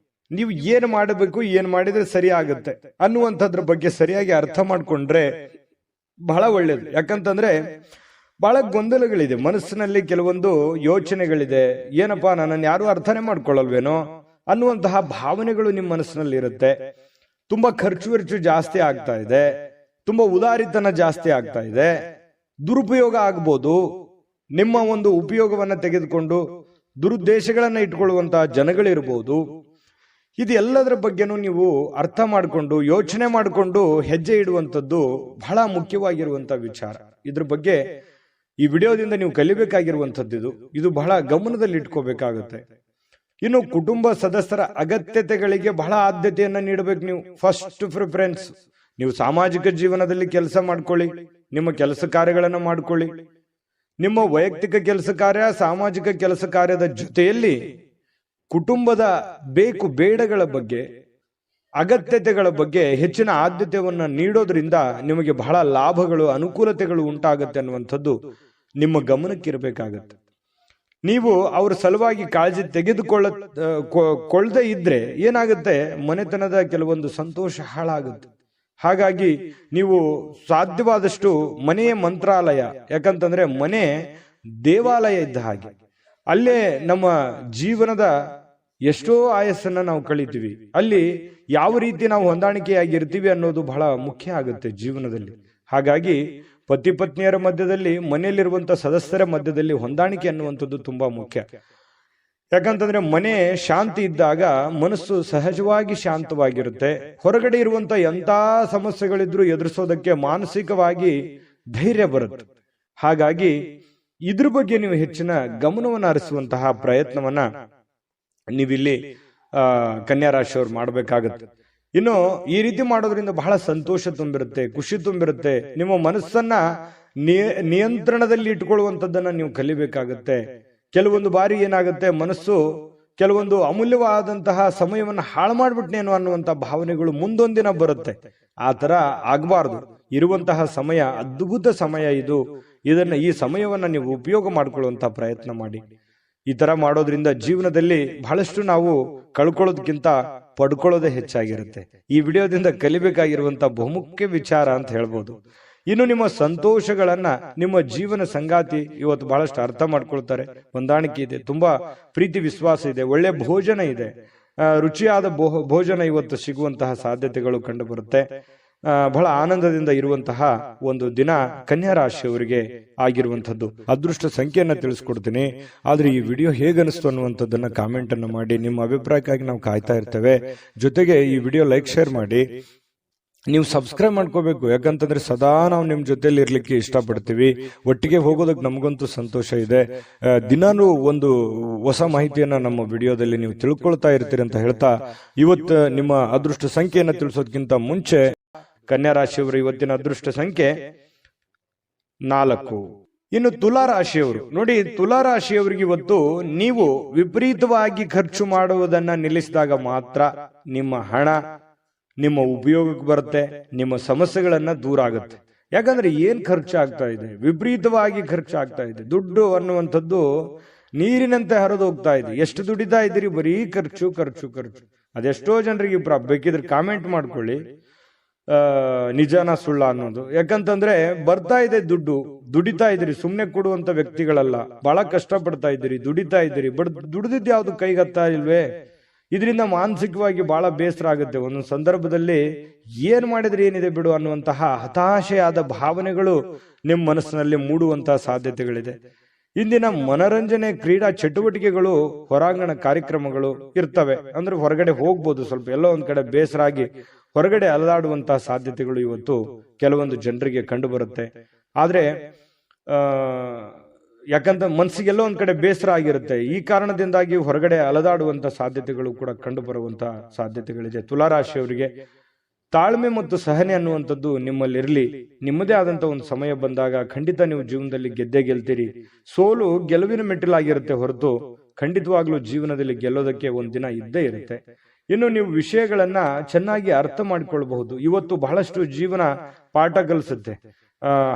B: ನೀವು ಏನು ಮಾಡಬೇಕು, ಏನು ಮಾಡಿದ್ರೆ ಸರಿ ಆಗುತ್ತೆ ಅನ್ನುವಂಥದ್ರ ಬಗ್ಗೆ ಸರಿಯಾಗಿ ಅರ್ಥ ಮಾಡ್ಕೊಂಡ್ರೆ ಬಹಳ ಒಳ್ಳೇದು. ಯಾಕಂತಂದ್ರೆ ಬಹಳ ಗೊಂದಲಗಳಿದೆ ಮನಸ್ಸಿನಲ್ಲಿ, ಕೆಲವೊಂದು ಯೋಚನೆಗಳಿದೆ. ಏನಪ್ಪಾ, ನನ್ನನ್ನು ಯಾರು ಅರ್ಥನೇ ಮಾಡ್ಕೊಳ್ಳಲ್ವೇನೋ ಅನ್ನುವಂತಹ ಭಾವನೆಗಳು ನಿಮ್ಮ ಮನಸ್ಸಿನಲ್ಲಿ ಇರುತ್ತೆ. ತುಂಬಾ ಖರ್ಚು ಜಾಸ್ತಿ ಆಗ್ತಾ ಇದೆ, ತುಂಬಾ ಉದಾರಿತನ ಜಾಸ್ತಿ ಆಗ್ತಾ ಇದೆ, ದುರುಪಯೋಗ ಆಗ್ಬೋದು. ನಿಮ್ಮ ಒಂದು ಉಪಯೋಗವನ್ನ ತೆಗೆದುಕೊಂಡು ದುರುದ್ದೇಶಗಳನ್ನ ಇಟ್ಕೊಳ್ಳುವಂತಹ ಜನಗಳಿರ್ಬೋದು. ಇದೆಲ್ಲದರ ಬಗ್ಗೆನೂ ನೀವು ಅರ್ಥ ಮಾಡಿಕೊಂಡು ಯೋಚನೆ ಮಾಡಿಕೊಂಡು ಹೆಜ್ಜೆ ಇಡುವಂಥದ್ದು ಬಹಳ ಮುಖ್ಯವಾಗಿರುವಂತಹ ವಿಚಾರ. ಇದ್ರ ಬಗ್ಗೆ ಈ ವಿಡಿಯೋದಿಂದ ನೀವು ಕಲಿಬೇಕಾಗಿರುವಂಥದ್ದು ಇದು ಬಹಳ ಗಮನದಲ್ಲಿ ಇಟ್ಕೋಬೇಕಾಗುತ್ತೆ. ಇನ್ನು ಕುಟುಂಬ ಸದಸ್ಯರ ಅಗತ್ಯತೆಗಳಿಗೆ ಬಹಳ ಆದ್ಯತೆಯನ್ನ ನೀಡಬೇಕು. ನೀವು ಫಸ್ಟ್ ಪ್ರಿಫರೆನ್ಸ್. ನೀವು ಸಾಮಾಜಿಕ ಜೀವನದಲ್ಲಿ ಕೆಲಸ ಮಾಡ್ಕೊಳ್ಳಿ, ನಿಮ್ಮ ಕೆಲಸ ಕಾರ್ಯಗಳನ್ನ ಮಾಡ್ಕೊಳ್ಳಿ. ನಿಮ್ಮ ವೈಯಕ್ತಿಕ ಕೆಲಸ ಕಾರ್ಯ, ಸಾಮಾಜಿಕ ಕೆಲಸ ಕಾರ್ಯದ ಜೊತೆಯಲ್ಲಿ ಕುಟುಂಬದ ಬೇಕು ಬೇಡಗಳ ಬಗ್ಗೆ, ಅಗತ್ಯತೆಗಳ ಬಗ್ಗೆ ಹೆಚ್ಚಿನ ಆದ್ಯತೆಯನ್ನ ನೀಡೋದ್ರಿಂದ ನಿಮಗೆ ಬಹಳ ಲಾಭಗಳು, ಅನುಕೂಲತೆಗಳು ಉಂಟಾಗುತ್ತೆ ಅನ್ನುವಂಥದ್ದು ನಿಮ್ಮ ಗಮನಕ್ಕಿರಬೇಕಾಗತ್ತೆ. ನೀವು ಅವ್ರ ಸಲುವಾಗಿ ಕಾಳಜಿ ತೆಗೆದುಕೊಳ್ಳದೆ ಇದ್ರೆ ಏನಾಗುತ್ತೆ, ಮನೆತನದ ಕೆಲವೊಂದು ಸಂತೋಷ ಹಾಳಾಗುತ್ತೆ. ಹಾಗಾಗಿ ನೀವು ಸಾಧ್ಯವಾದಷ್ಟು ಮನೆಯ ಮಂತ್ರಾಲಯ, ಯಾಕಂತಂದ್ರೆ ಮನೆ ದೇವಾಲಯ ಇದ್ದ ಹಾಗೆ. ಅಲ್ಲೇ ನಮ್ಮ ಜೀವನದ ಎಷ್ಟೋ ಆಯಸ್ಸನ್ನ ನಾವು ಕಳಿತೀವಿ. ಅಲ್ಲಿ ಯಾವ ರೀತಿ ನಾವು ಹೊಂದಾಣಿಕೆಯಾಗಿರ್ತೀವಿ ಅನ್ನೋದು ಬಹಳ ಮುಖ್ಯ ಆಗುತ್ತೆ ಜೀವನದಲ್ಲಿ. ಹಾಗಾಗಿ ಪತಿ ಪತ್ನಿಯರ ಮಧ್ಯದಲ್ಲಿ, ಮನೆಯಲ್ಲಿರುವಂತಹ ಸದಸ್ಯರ ಮಧ್ಯದಲ್ಲಿ ಹೊಂದಾಣಿಕೆ ಅನ್ನುವಂಥದ್ದು ತುಂಬಾ ಮುಖ್ಯ. ಯಾಕಂತಂದ್ರೆ ಮನೆ ಶಾಂತಿ ಇದ್ದಾಗ ಮನಸ್ಸು ಸಹಜವಾಗಿ ಶಾಂತವಾಗಿರುತ್ತೆ. ಹೊರಗಡೆ ಇರುವಂತ ಎಂತ ಸಮಸ್ಯೆಗಳಿದ್ರು ಎದುರಿಸೋದಕ್ಕೆ ಮಾನಸಿಕವಾಗಿ ಧೈರ್ಯ ಬರುತ್ತೆ. ಹಾಗಾಗಿ ಇದ್ರ ಬಗ್ಗೆ ನೀವು ಹೆಚ್ಚಿನ ಗಮನವನ್ನು ಹರಿಸುವಂತಹ ಪ್ರಯತ್ನವನ್ನ ನೀವಿಲ್ಲಿ ಕನ್ಯಾ ರಾಶಿಯವರು ಮಾಡಬೇಕಾಗತ್ತೆ. ಇನ್ನು ಈ ರೀತಿ ಮಾಡೋದ್ರಿಂದ ಬಹಳ ಸಂತೋಷ ತುಂಬಿರುತ್ತೆ, ಖುಷಿ ತುಂಬಿರುತ್ತೆ. ನಿಮ್ಮ ಮನಸ್ಸನ್ನ ನಿಯಂತ್ರಣದಲ್ಲಿ ಇಟ್ಕೊಳ್ಳುವಂಥದ್ದನ್ನ ನೀವು ಕಲಿಬೇಕಾಗತ್ತೆ. ಕೆಲವೊಂದು ಬಾರಿ ಏನಾಗುತ್ತೆ, ಮನಸ್ಸು ಕೆಲವೊಂದು ಅಮೂಲ್ಯವಾದಂತಹ ಸಮಯವನ್ನು ಹಾಳು ಮಾಡ್ಬಿಟ್ನೇನೋ ಅನ್ನುವಂತ ಭಾವನೆಗಳು ಮುಂದೊಂದಿನ ಬರುತ್ತೆ. ಆ ತರ ಆಗ್ಬಾರ್ದು. ಇರುವಂತಹ ಸಮಯ ಅದ್ಭುತ ಸಮಯ ಇದು. ಈ ಸಮಯವನ್ನ ನೀವು ಉಪಯೋಗ ಮಾಡ್ಕೊಳ್ಳುವಂತಹ ಪ್ರಯತ್ನ ಮಾಡಿ. ಈ ತರ ಮಾಡೋದ್ರಿಂದ ಜೀವನದಲ್ಲಿ ಬಹಳಷ್ಟು ನಾವು ಕಳ್ಕೊಳ್ಳೋದಕ್ಕಿಂತ ಪಡ್ಕೊಳ್ಳೋದೇ ಹೆಚ್ಚಾಗಿರುತ್ತೆ. ಈ ವಿಡಿಯೋದಿಂದ ಕಲಿಬೇಕಾಗಿರುವಂತಹ ಬಹುಮುಖ್ಯ ವಿಚಾರ ಅಂತ ಹೇಳ್ಬೋದು. ಇನ್ನು ನಿಮ್ಮ ಸಂತೋಷಗಳನ್ನ ನಿಮ್ಮ ಜೀವನ ಸಂಗಾತಿ ಇವತ್ತು ಬಹಳಷ್ಟು ಅರ್ಥ ಮಾಡ್ಕೊಳ್ತಾರೆ. ಹೊಂದಾಣಿಕೆ ಇದೆ, ತುಂಬಾ ಪ್ರೀತಿ ವಿಶ್ವಾಸ ಇದೆ, ಒಳ್ಳೆ ಭೋಜನ ಇದೆ, ರುಚಿಯಾದ ಭೋಜನ ಇವತ್ತು ಸಿಗುವಂತಹ ಸಾಧ್ಯತೆಗಳು ಕಂಡು ಬರುತ್ತೆ. ಬಹಳ ಆನಂದದಿಂದ ಇರುವಂತಹ ಒಂದು ದಿನ ಕನ್ಯಾ ರಾಶಿಯವರಿಗೆ ಆಗಿರುವಂತದ್ದು. ಅದೃಷ್ಟ ಸಂಖ್ಯೆಯನ್ನ ತಿಳಿಸ್ಕೊಡ್ತೀನಿ. ಆದ್ರೆ ಈ ವಿಡಿಯೋ ಹೇಗನಿಸ್ತು ಅನ್ನುವಂಥದ್ದನ್ನ ಕಾಮೆಂಟ್ ಅನ್ನು ಮಾಡಿ. ನಿಮ್ಮ ಅಭಿಪ್ರಾಯಕ್ಕಾಗಿ ನಾವು ಕಾಯ್ತಾ ಇರ್ತೇವೆ. ಜೊತೆಗೆ ಈ ವಿಡಿಯೋ ಲೈಕ್, ಶೇರ್ ಮಾಡಿ. ನೀವು ಸಬ್ಸ್ಕ್ರೈಬ್ ಮಾಡ್ಕೋಬೇಕು. ಯಾಕಂತಂದ್ರೆ ಸದಾ ನಾವು ನಿಮ್ ಜೊತೆಲಿ ಇರ್ಲಿಕ್ಕೆ ಇಷ್ಟಪಡ್ತೀವಿ. ಒಟ್ಟಿಗೆ ಹೋಗೋದಕ್ಕೆ ನಮಗಂತೂ ಸಂತೋಷ ಇದೆ. ದಿನಾನು ಒಂದು ಹೊಸ ಮಾಹಿತಿಯನ್ನ ನಮ್ಮ ವಿಡಿಯೋದಲ್ಲಿ ನೀವು ತಿಳ್ಕೊಳ್ತಾ ಇರ್ತೀರಿ ಅಂತ ಹೇಳ್ತಾ, ಇವತ್ತು ನಿಮ್ಮ ಅದೃಷ್ಟ ಸಂಖ್ಯೆಯನ್ನ ತಿಳಿಸೋದಕ್ಕಿಂತ ಮುಂಚೆ ಕನ್ಯಾ ರಾಶಿಯವರು ಇವತ್ತಿನ ಅದೃಷ್ಟ ಸಂಖ್ಯೆ 4. ಇನ್ನು ತುಲಾ ರಾಶಿಯವರು ನೋಡಿ, ತುಲಾ ರಾಶಿಯವರಿಗೆ ಇವತ್ತು ನೀವು ವಿಪರೀತವಾಗಿ ಖರ್ಚು ಮಾಡುವುದನ್ನ ನಿಲ್ಲಿಸಿದಾಗ ಮಾತ್ರ ನಿಮ್ಮ ಹಣ ನಿಮ್ಮ ಉಪಯೋಗಕ್ಕೆ ಬರುತ್ತೆ, ನಿಮ್ಮ ಸಮಸ್ಯೆಗಳನ್ನ ದೂರ ಆಗುತ್ತೆ. ಯಾಕಂದ್ರೆ ಏನ್ ಖರ್ಚು ಆಗ್ತಾ ಇದೆ, ವಿಪರೀತವಾಗಿ ಖರ್ಚು ಆಗ್ತಾ ಇದೆ. ದುಡ್ಡು ಅನ್ನುವಂಥದ್ದು ನೀರಿನಂತೆ ಹರಿದು ಹೋಗ್ತಾ ಇದೆ. ಎಷ್ಟು ದುಡಿತಾ ಇದ್ದೀರಿ, ಬರೀ ಖರ್ಚು ಖರ್ಚು ಖರ್ಚು. ಅದೆಷ್ಟೋ ಜನರಿಗೆ ಬೇಕಿದ್ರೆ ಕಾಮೆಂಟ್ ಮಾಡ್ಕೊಳ್ಳಿ, ನಿಜಾನ ಸುಳ್ಳ ಅನ್ನೋದು. ಯಾಕಂತಂದ್ರೆ ಬರ್ತಾ ಇದೆ ದುಡ್ಡು, ದುಡಿತಾ ಇದ್ದೀರಿ, ಸುಮ್ನೆ ಕೊಡುವಂತ ವ್ಯಕ್ತಿಗಳಲ್ಲ. ಬಹಳ ಕಷ್ಟ ಪಡ್ತಾ ಇದ್ದೀರಿ, ದುಡಿತಾ ಇದ್ದೀರಿ, ಬಟ್ ದುಡಿದಿದ್ದು ಯಾವ್ದು ಕೈಗತ್ತಾ ಇಲ್ವೇ? ಇದರಿಂದ ಮಾನಸಿಕವಾಗಿ ಬಹಳ ಬೇಸರ ಆಗುತ್ತೆ. ಒಂದೊಂದು ಸಂದರ್ಭದಲ್ಲಿ ಏನ್ ಮಾಡಿದ್ರೆ ಏನಿದೆ ಬಿಡು ಅನ್ನುವಂತಹ ಹತಾಶೆಯಾದ ಭಾವನೆಗಳು ನಿಮ್ಮ ಮನಸ್ಸಿನಲ್ಲಿ ಮೂಡುವಂತಹ ಸಾಧ್ಯತೆಗಳಿದೆ. ಇಂದಿನ ಮನರಂಜನೆ, ಕ್ರೀಡಾ ಚಟುವಟಿಕೆಗಳು, ಹೊರಾಂಗಣ ಕಾರ್ಯಕ್ರಮಗಳು ಇರ್ತವೆ. ಅಂದ್ರೆ ಹೊರಗಡೆ ಹೋಗ್ಬೋದು, ಸ್ವಲ್ಪ ಎಲ್ಲೋ ಒಂದ್ ಕಡೆ ಬೇಸರ ಆಗಿ ಹೊರಗಡೆ ಅಲದಾಡುವಂತಹ ಸಾಧ್ಯತೆಗಳು ಇವತ್ತು ಕೆಲವೊಂದು ಜನರಿಗೆ ಕಂಡು ಬರುತ್ತೆ. ಆದ್ರೆ ಯಾಕಂತ ಮನಸ್ಸಿಗೆಲ್ಲೋ ಒಂದ್ ಕಡೆ ಬೇಸರ ಆಗಿರುತ್ತೆ. ಈ ಕಾರಣದಿಂದಾಗಿ ಹೊರಗಡೆ ಅಲದಾಡುವಂತ ಸಾಧ್ಯತೆಗಳು ಕೂಡ ಕಂಡು ಬರುವಂತಹ ಸಾಧ್ಯತೆಗಳಿದೆ. ತುಲಾರಾಶಿಯವರಿಗೆ ತಾಳ್ಮೆ ಮತ್ತು ಸಹನೆ ಅನ್ನುವಂಥದ್ದು ನಿಮ್ಮಲ್ಲಿರಲಿ. ನಿಮ್ಮದೇ ಆದಂತ ಒಂದು ಸಮಯ ಬಂದಾಗ ಖಂಡಿತ ನೀವು ಜೀವನದಲ್ಲಿ ಗೆದ್ದೇ ಗೆಲ್ತೀರಿ. ಸೋಲು ಗೆಲುವಿನ ಮೆಟ್ಟಿಲಾಗಿರುತ್ತೆ ಹೊರತು ಖಂಡಿತವಾಗ್ಲೂ ಜೀವನದಲ್ಲಿ ಗೆಲ್ಲೋದಕ್ಕೆ ಒಂದ್ ದಿನ ಇದ್ದೇ ಇರುತ್ತೆ. ಇನ್ನು ನೀವು ವಿಷಯಗಳನ್ನ ಚೆನ್ನಾಗಿ ಅರ್ಥ ಮಾಡಿಕೊಳ್ಬಹುದು. ಇವತ್ತು ಬಹಳಷ್ಟು ಜೀವನ ಪಾಠ ಕಲಿಸುತ್ತೆ.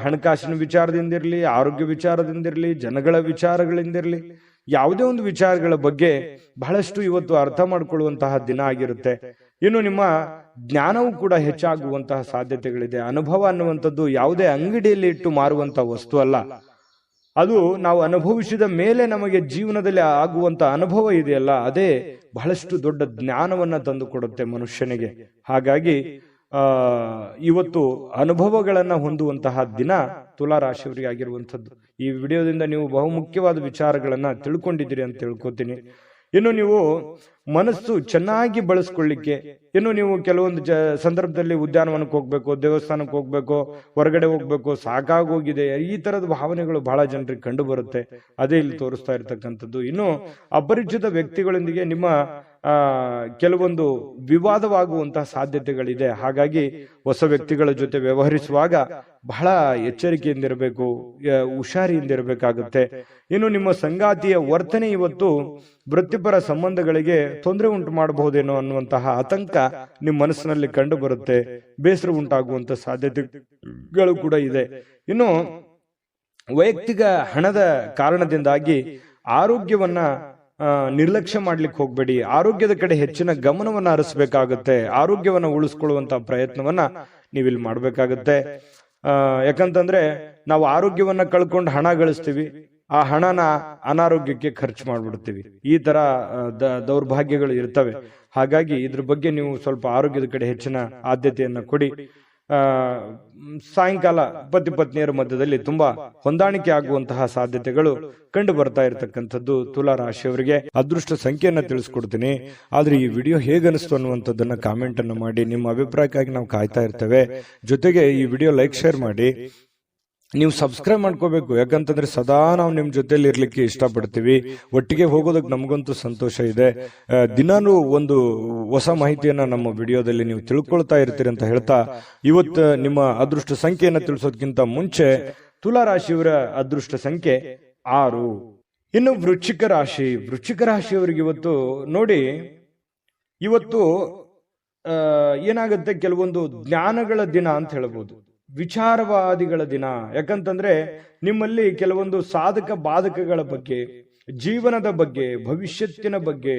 B: ಹಣಕಾಸಿನ ವಿಚಾರದಿಂದಿರ್ಲಿ, ಆರೋಗ್ಯ ವಿಚಾರದಿಂದಿರ್ಲಿ, ಜನಗಳ ವಿಚಾರಗಳಿಂದಿರ್ಲಿ, ಯಾವುದೇ ಒಂದು ವಿಚಾರಗಳ ಬಗ್ಗೆ ಬಹಳಷ್ಟು ಇವತ್ತು ಅರ್ಥ ಮಾಡಿಕೊಳ್ಳುವಂತಹ ದಿನ ಆಗಿರುತ್ತೆ. ಇನ್ನು ನಿಮ್ಮ ಜ್ಞಾನವೂ ಕೂಡ ಹೆಚ್ಚಾಗುವಂತಹ ಸಾಧ್ಯತೆಗಳಿದೆ. ಅನುಭವ ಅನ್ನುವಂಥದ್ದು ಯಾವುದೇ ಅಂಗಡಿಯಲ್ಲಿ ಇಟ್ಟು ಮಾರುವಂತಹ ವಸ್ತು ಅಲ್ಲ. ಅದು ನಾವು ಅನುಭವಿಸಿದ ಮೇಲೆ ನಮಗೆ ಜೀವನದಲ್ಲಿ ಆಗುವಂತ ಅನುಭವ ಇದೆಯಲ್ಲ, ಅದೇ ಬಹಳಷ್ಟು ದೊಡ್ಡ ಜ್ಞಾನವನ್ನ ತಂದು ಕೊಡುತ್ತೆ ಮನುಷ್ಯನಿಗೆ. ಹಾಗಾಗಿ ಇವತ್ತು ಅನುಭವಗಳನ್ನ ಹೊಂದುವಂತಹ ದಿನ ತುಲಾರಾಶಿಯವರಿಗೆ ಆಗಿರುವಂಥದ್ದು. ಈ ವಿಡಿಯೋದಿಂದ ನೀವು ಬಹುಮುಖ್ಯವಾದ ವಿಚಾರಗಳನ್ನ ತಿಳ್ಕೊಂಡಿದ್ದೀರಿ ಅಂತ ತಿಳ್ಕೊತೀನಿ. ಇನ್ನು ನೀವು ಮನಸ್ಸು ಚೆನ್ನಾಗಿ ಬಳಸ್ಕೊಳ್ಳಿಕ್ಕೆ, ಇನ್ನು ನೀವು ಕೆಲವೊಂದು ಸಂದರ್ಭದಲ್ಲಿ ಉದ್ಯಾನವನಕ್ಕೆ ಹೋಗ್ಬೇಕು, ದೇವಸ್ಥಾನಕ್ಕೆ ಹೋಗ್ಬೇಕು, ಹೊರಗಡೆ ಹೋಗ್ಬೇಕು, ಸಾಕಾಗೋಗಿದೆ, ಈ ತರದ ಭಾವನೆಗಳು ಬಹಳ ಜನರಿಗೆ ಕಂಡು ಬರುತ್ತೆ. ಅದೇ ಇಲ್ಲಿ ತೋರಿಸ್ತಾ ಇರ್ತಕ್ಕಂಥದ್ದು. ಇನ್ನು ಅಪರಿಚಿತ ವ್ಯಕ್ತಿಗಳೊಂದಿಗೆ ನಿಮ್ಮ ಕೆಲವೊಂದು ವಿವಾದವಾಗುವಂತಹ ಸಾಧ್ಯತೆಗಳಿದೆ. ಹಾಗಾಗಿ ಹೊಸ ವ್ಯಕ್ತಿಗಳ ಜೊತೆ ವ್ಯವಹರಿಸುವಾಗ ಬಹಳ ಎಚ್ಚರಿಕೆಯಿಂದಿರಬೇಕು, ಹುಷಾರಿಯಿಂದಿರಬೇಕಾಗುತ್ತೆ. ಇನ್ನು ನಿಮ್ಮ ಸಂಗಾತಿಯ ವರ್ತನೆ ಇವತ್ತು ವೃತ್ತಿಪರ ಸಂಬಂಧಗಳಿಗೆ ತೊಂದರೆ ಉಂಟು ಮಾಡಬಹುದೇನೋ ಅನ್ನುವಂತಹ ಆತಂಕ ನಿಮ್ಮ ಮನಸ್ಸಿನಲ್ಲಿ ಕಂಡು ಬರುತ್ತೆ. ಬೇಸರ ಉಂಟಾಗುವಂತ ಸಾಧ್ಯತೆಗಳು ಕೂಡ ಇದೆ. ಇನ್ನು ವೈಯಕ್ತಿಕ ಹಣದ ಕಾರಣದಿಂದಾಗಿ ಆರೋಗ್ಯವನ್ನ ನಿರ್ಲಕ್ಷ್ಯ ಮಾಡ್ಲಿಕ್ಕೆ ಹೋಗ್ಬೇಡಿ. ಆರೋಗ್ಯದ ಕಡೆ ಹೆಚ್ಚಿನ ಗಮನವನ್ನ ಹರಿಸಬೇಕಾಗುತ್ತೆ. ಆರೋಗ್ಯವನ್ನ ಉಳಿಸ್ಕೊಳ್ಳುವಂತ ಪ್ರಯತ್ನವನ್ನ ನೀವಿಲ್ಲಿ ಮಾಡ್ಬೇಕಾಗತ್ತೆ. ಯಾಕಂತಂದ್ರೆ ನಾವು ಆರೋಗ್ಯವನ್ನ ಕಳ್ಕೊಂಡು ಹಣ ಗಳಿಸ್ತೀವಿ, ಆ ಹಣನ ಅನಾರೋಗ್ಯಕ್ಕೆ ಖರ್ಚು ಮಾಡ್ಬಿಡ್ತೀವಿ. ಈ ತರ ದೌರ್ಭಾಗ್ಯಗಳು ಇರ್ತವೆ. ಹಾಗಾಗಿ ಇದ್ರ ಬಗ್ಗೆ ನೀವು ಸ್ವಲ್ಪ ಆರೋಗ್ಯದ ಕಡೆ ಹೆಚ್ಚಿನ ಆದ್ಯತೆಯನ್ನ ಕೊಡಿ. ಸಾಯಂಕಾಲ ಪತಿ ಪತ್ನಿಯರ ಮಧ್ಯದಲ್ಲಿ ತುಂಬಾ ಹೊಂದಾಣಿಕೆ ಆಗುವಂತಹ ಸಾಧ್ಯತೆಗಳು ಕಂಡು ಬರ್ತಾ ಇರತಕ್ಕಂಥದ್ದು ತುಲಾರಾಶಿಯವರಿಗೆ. ಅದೃಷ್ಟ ಸಂಖ್ಯೆಯನ್ನ ತಿಳಿಸ್ಕೊಡ್ತೀನಿ. ಆದ್ರೆ ಈ ವಿಡಿಯೋ ಹೇಗನಿಸ್ತು ಅನ್ನುವಂಥದ್ದನ್ನ ಕಾಮೆಂಟ್ ಅನ್ನ ಮಾಡಿ. ನಿಮ್ಮ ಅಭಿಪ್ರಾಯಕ್ಕಾಗಿ ನಾವು ಕಾಯ್ತಾ ಇರ್ತೇವೆ. ಜೊತೆಗೆ ಈ ವಿಡಿಯೋ ಲೈಕ್ ಶೇರ್ ಮಾಡಿ. ನೀವು ಸಬ್ಸ್ಕ್ರೈಬ್ ಮಾಡ್ಕೋಬೇಕು. ಯಾಕಂತಂದ್ರೆ ಸದಾ ನಾವು ನಿಮ್ ಜೊತೆಲಿ ಇರ್ಲಿಕ್ಕೆ ಇಷ್ಟಪಡ್ತೀವಿ. ಒಟ್ಟಿಗೆ ಹೋಗೋದಕ್ಕೆ ನಮಗಂತೂ ಸಂತೋಷ ಇದೆ. ದಿನಾನು ಒಂದು ಹೊಸ ಮಾಹಿತಿಯನ್ನ ನಮ್ಮ ವಿಡಿಯೋದಲ್ಲಿ ನೀವು ತಿಳ್ಕೊಳ್ತಾ ಇರ್ತೀರಿ ಅಂತ ಹೇಳ್ತಾ, ಇವತ್ತು ನಿಮ್ಮ ಅದೃಷ್ಟ ಸಂಖ್ಯೆಯನ್ನ ತಿಳಿಸೋದಕ್ಕಿಂತ ಮುಂಚೆ ತುಲಾರಾಶಿಯವರ ಅದೃಷ್ಟ ಸಂಖ್ಯೆ 6. ಇನ್ನು ವೃಶ್ಚಿಕ ರಾಶಿ. ವೃಶ್ಚಿಕ ರಾಶಿಯವರಿಗೆ ಇವತ್ತು ನೋಡಿ, ಇವತ್ತು ಏನಾಗುತ್ತೆ, ಕೆಲವೊಂದು ಜ್ಞಾನಗಳ ದಿನ ಅಂತ ಹೇಳ್ಬೋದು, ವಿಚಾರವಾದಿಗಳ ದಿನ. ಯಾಕಂತಂದ್ರೆ ನಿಮ್ಮಲ್ಲಿ ಕೆಲವೊಂದು ಸಾಧಕ ಬಾಧಕಗಳ ಬಗ್ಗೆ, ಜೀವನದ ಬಗ್ಗೆ, ಭವಿಷ್ಯತ್ತಿನ ಬಗ್ಗೆ,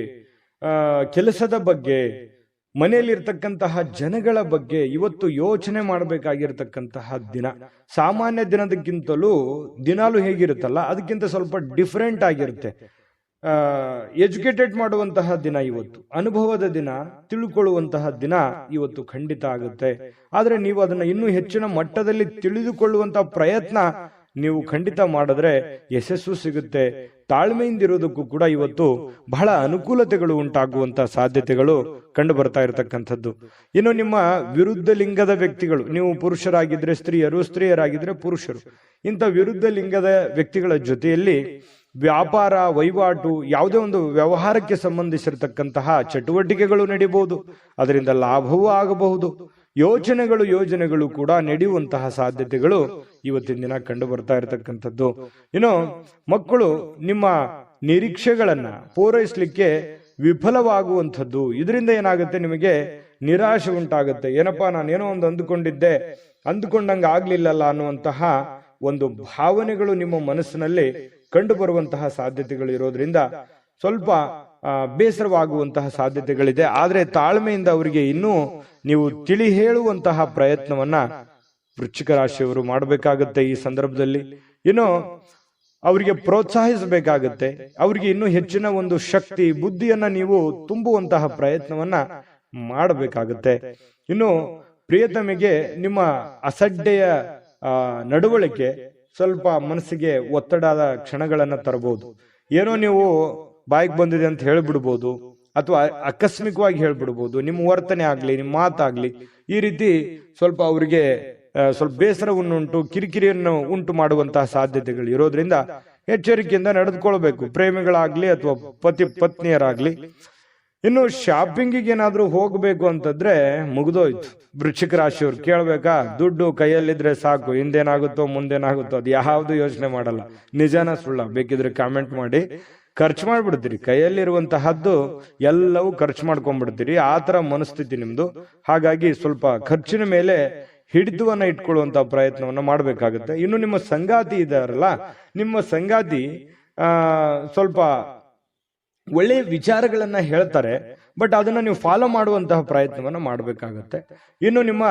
B: ಕೆಲಸದ ಬಗ್ಗೆ, ಮನೆಯಲ್ಲಿರ್ತಕ್ಕಂತಹ ಜನಗಳ ಬಗ್ಗೆ ಇವತ್ತು ಯೋಚನೆ ಮಾಡಬೇಕಾಗಿರ್ತಕ್ಕಂತಹ ದಿನ. ಸಾಮಾನ್ಯ ದಿನದಕ್ಕಿಂತಲೂ ದಿನಾಲು ಹೇಗಿರುತ್ತಲ್ಲ ಅದಕ್ಕಿಂತ ಸ್ವಲ್ಪ ಡಿಫರೆಂಟ್ ಆಗಿರುತ್ತೆ. ಎಜುಕೇಟೆಡ್ ಮಾಡುವಂತಹ ದಿನ ಇವತ್ತು, ಅನುಭವದ ದಿನ, ತಿಳ್ಕೊಳ್ಳುವಂತಹ ದಿನ ಇವತ್ತು ಖಂಡಿತ ಆಗುತ್ತೆ. ಆದ್ರೆ ನೀವು ಅದನ್ನ ಇನ್ನೂ ಹೆಚ್ಚಿನ ಮಟ್ಟದಲ್ಲಿ ತಿಳಿದುಕೊಳ್ಳುವಂತಹ ಪ್ರಯತ್ನ ನೀವು ಖಂಡಿತ ಮಾಡಿದ್ರೆ ಯಶಸ್ಸು ಸಿಗುತ್ತೆ. ತಾಳ್ಮೆಯಿಂದಿರೋದಕ್ಕೂ ಕೂಡ ಇವತ್ತು ಬಹಳ ಅನುಕೂಲತೆಗಳು ಉಂಟಾಗುವಂತಹ ಸಾಧ್ಯತೆಗಳು ಕಂಡು ಬರ್ತಾ ಇರತಕ್ಕಂಥದ್ದು. ಇನ್ನು ನಿಮ್ಮ ವಿರುದ್ಧ ಲಿಂಗದ ವ್ಯಕ್ತಿಗಳು, ನೀವು ಪುರುಷರಾಗಿದ್ರೆ ಸ್ತ್ರೀಯರು, ಸ್ತ್ರೀಯರಾಗಿದ್ರೆ ಪುರುಷರು, ಇಂಥ ವಿರುದ್ಧ ಲಿಂಗದ ವ್ಯಕ್ತಿಗಳ ಜೊತೆಯಲ್ಲಿ ವ್ಯಾಪಾರ ವಹಿವಾಟು, ಯಾವುದೇ ಒಂದು ವ್ಯವಹಾರಕ್ಕೆ ಸಂಬಂಧಿಸಿರತಕ್ಕಂತಹ ಚಟುವಟಿಕೆಗಳು ನಡೀಬಹುದು. ಅದರಿಂದ ಲಾಭವೂ ಆಗಬಹುದು. ಯೋಜನೆಗಳು ಕೂಡ ನಡೆಯುವಂತಹ ಸಾಧ್ಯತೆಗಳು ಇವತ್ತಿನ ದಿನ ಕಂಡು ಬರ್ತಾ ಇರತಕ್ಕಂಥದ್ದು. ಇನ್ನು ಮಕ್ಕಳು ನಿಮ್ಮ ನಿರೀಕ್ಷೆಗಳನ್ನ ಪೂರೈಸಲಿಕ್ಕೆ ವಿಫಲವಾಗುವಂಥದ್ದು. ಇದರಿಂದ ಏನಾಗುತ್ತೆ, ನಿಮಗೆ ನಿರಾಶೆ ಉಂಟಾಗುತ್ತೆ. ಏನಪ್ಪಾ, ನಾನೇನೋ ಒಂದು ಅಂದುಕೊಂಡಂಗ ಆಗ್ಲಿಲ್ಲಲ್ಲ ಅನ್ನುವಂತಹ ಒಂದು ಭಾವನೆಗಳು ನಿಮ್ಮ ಮನಸ್ಸಿನಲ್ಲಿ ಕಂಡು ಬರುವಂತಹ ಸಾಧ್ಯತೆಗಳು ಇರೋದ್ರಿಂದ ಸ್ವಲ್ಪ ಬೇಸರವಾಗುವಂತಹ ಸಾಧ್ಯತೆಗಳಿದೆ. ಆದ್ರೆ ತಾಳ್ಮೆಯಿಂದ ಅವರಿಗೆ ಇನ್ನೂ ನೀವು ತಿಳಿ ಹೇಳುವಂತಹ ಪ್ರಯತ್ನವನ್ನ ವೃಶ್ಚಿಕ ರಾಶಿಯವರು ಮಾಡಬೇಕಾಗತ್ತೆ ಈ ಸಂದರ್ಭದಲ್ಲಿ. ಇನ್ನು ಅವರಿಗೆ ಪ್ರೋತ್ಸಾಹಿಸಬೇಕಾಗತ್ತೆ. ಅವರಿಗೆ ಇನ್ನೂ ಹೆಚ್ಚಿನ ಒಂದು ಶಕ್ತಿ, ಬುದ್ಧಿಯನ್ನ ನೀವು ತುಂಬುವಂತಹ ಪ್ರಯತ್ನವನ್ನ ಮಾಡಬೇಕಾಗತ್ತೆ. ಇನ್ನು ಪ್ರಿಯತಮೆಗೆ ನಿಮ್ಮ ಅಸಡ್ಡೆಯ ನಡವಳಿಕೆ ಸ್ವಲ್ಪ ಮನಸ್ಸಿಗೆ ಒತ್ತಡದ ಕ್ಷಣಗಳನ್ನ ತರಬಹುದು. ಏನೋ ನೀವು ಬಾಯಿಗೆ ಬಂದಿದೆ ಅಂತ ಹೇಳಿಬಿಡ್ಬೋದು, ಅಥವಾ ಆಕಸ್ಮಿಕವಾಗಿ ಹೇಳ್ಬಿಡ್ಬೋದು. ನಿಮ್ಮ ವರ್ತನೆ ಆಗ್ಲಿ, ನಿಮ್ಮ ಮಾತಾಗ್ಲಿ ಈ ರೀತಿ ಸ್ವಲ್ಪ ಅವರಿಗೆ ಸ್ವಲ್ಪ ಬೇಸರವನ್ನುಂಟು, ಕಿರಿಕಿರಿಯನ್ನು ಉಂಟು ಮಾಡುವಂತಹ ಸಾಧ್ಯತೆಗಳು ಇರೋದ್ರಿಂದ ಎಚ್ಚರಿಕೆಯಿಂದ ನಡೆದುಕೊಳ್ಬೇಕು, ಪ್ರೇಮಿಗಳಾಗ್ಲಿ ಅಥವಾ ಪತ್ನಿಯರಾಗ್ಲಿ. ಇನ್ನು ಶಾಪಿಂಗಿಗೆ ಏನಾದ್ರೂ ಹೋಗ್ಬೇಕು ಅಂತಂದ್ರೆ ಮುಗಿದೋಯ್ತು. ವೃಶ್ಚಿಕ ರಾಶಿಯವ್ರು ಕೇಳ್ಬೇಕಾ, ದುಡ್ಡು ಕೈಯಲ್ಲಿದ್ರೆ ಸಾಕು, ಹಿಂದೇನಾಗುತ್ತೋ ಮುಂದೇನಾಗುತ್ತೋ ಅದು ಯಾವ್ದು ಯೋಚನೆ ಮಾಡಲ್ಲ. ನಿಜಾನ ಸುಳ್ಳ ಬೇಕಿದ್ರೆ ಕಾಮೆಂಟ್ ಮಾಡಿ. ಖರ್ಚು ಮಾಡ್ಬಿಡ್ತೀರಿ, ಕೈಯಲ್ಲಿರುವಂತಹದ್ದು ಎಲ್ಲವೂ ಖರ್ಚು ಮಾಡ್ಕೊಂಡ್ಬಿಡ್ತೀರಿ. ಆ ತರ ಮನಸ್ಥಿತಿ ನಿಮ್ದು. ಹಾಗಾಗಿ ಸ್ವಲ್ಪ ಖರ್ಚಿನ ಮೇಲೆ ಹಿಡಿತವನ್ನ ಇಟ್ಕೊಳ್ಳುವಂತ ಪ್ರಯತ್ನವನ್ನ ಮಾಡ್ಬೇಕಾಗುತ್ತೆ. ಇನ್ನು ನಿಮ್ಮ ಸಂಗಾತಿ ಇದಾರಲ್ಲ, ನಿಮ್ಮ ಸಂಗಾತಿ ಸ್ವಲ್ಪ ಒಳ್ಳೆಯ ವಿಚಾರಗಳನ್ನ ಹೇಳ್ತಾರೆ, ಬಟ್ ಅದನ್ನ ನೀವು ಫಾಲೋ ಮಾಡುವಂತಹ ಪ್ರಯತ್ನವನ್ನ ಮಾಡಬೇಕಾಗತ್ತೆ. ಇನ್ನು ನಿಮ್ಮ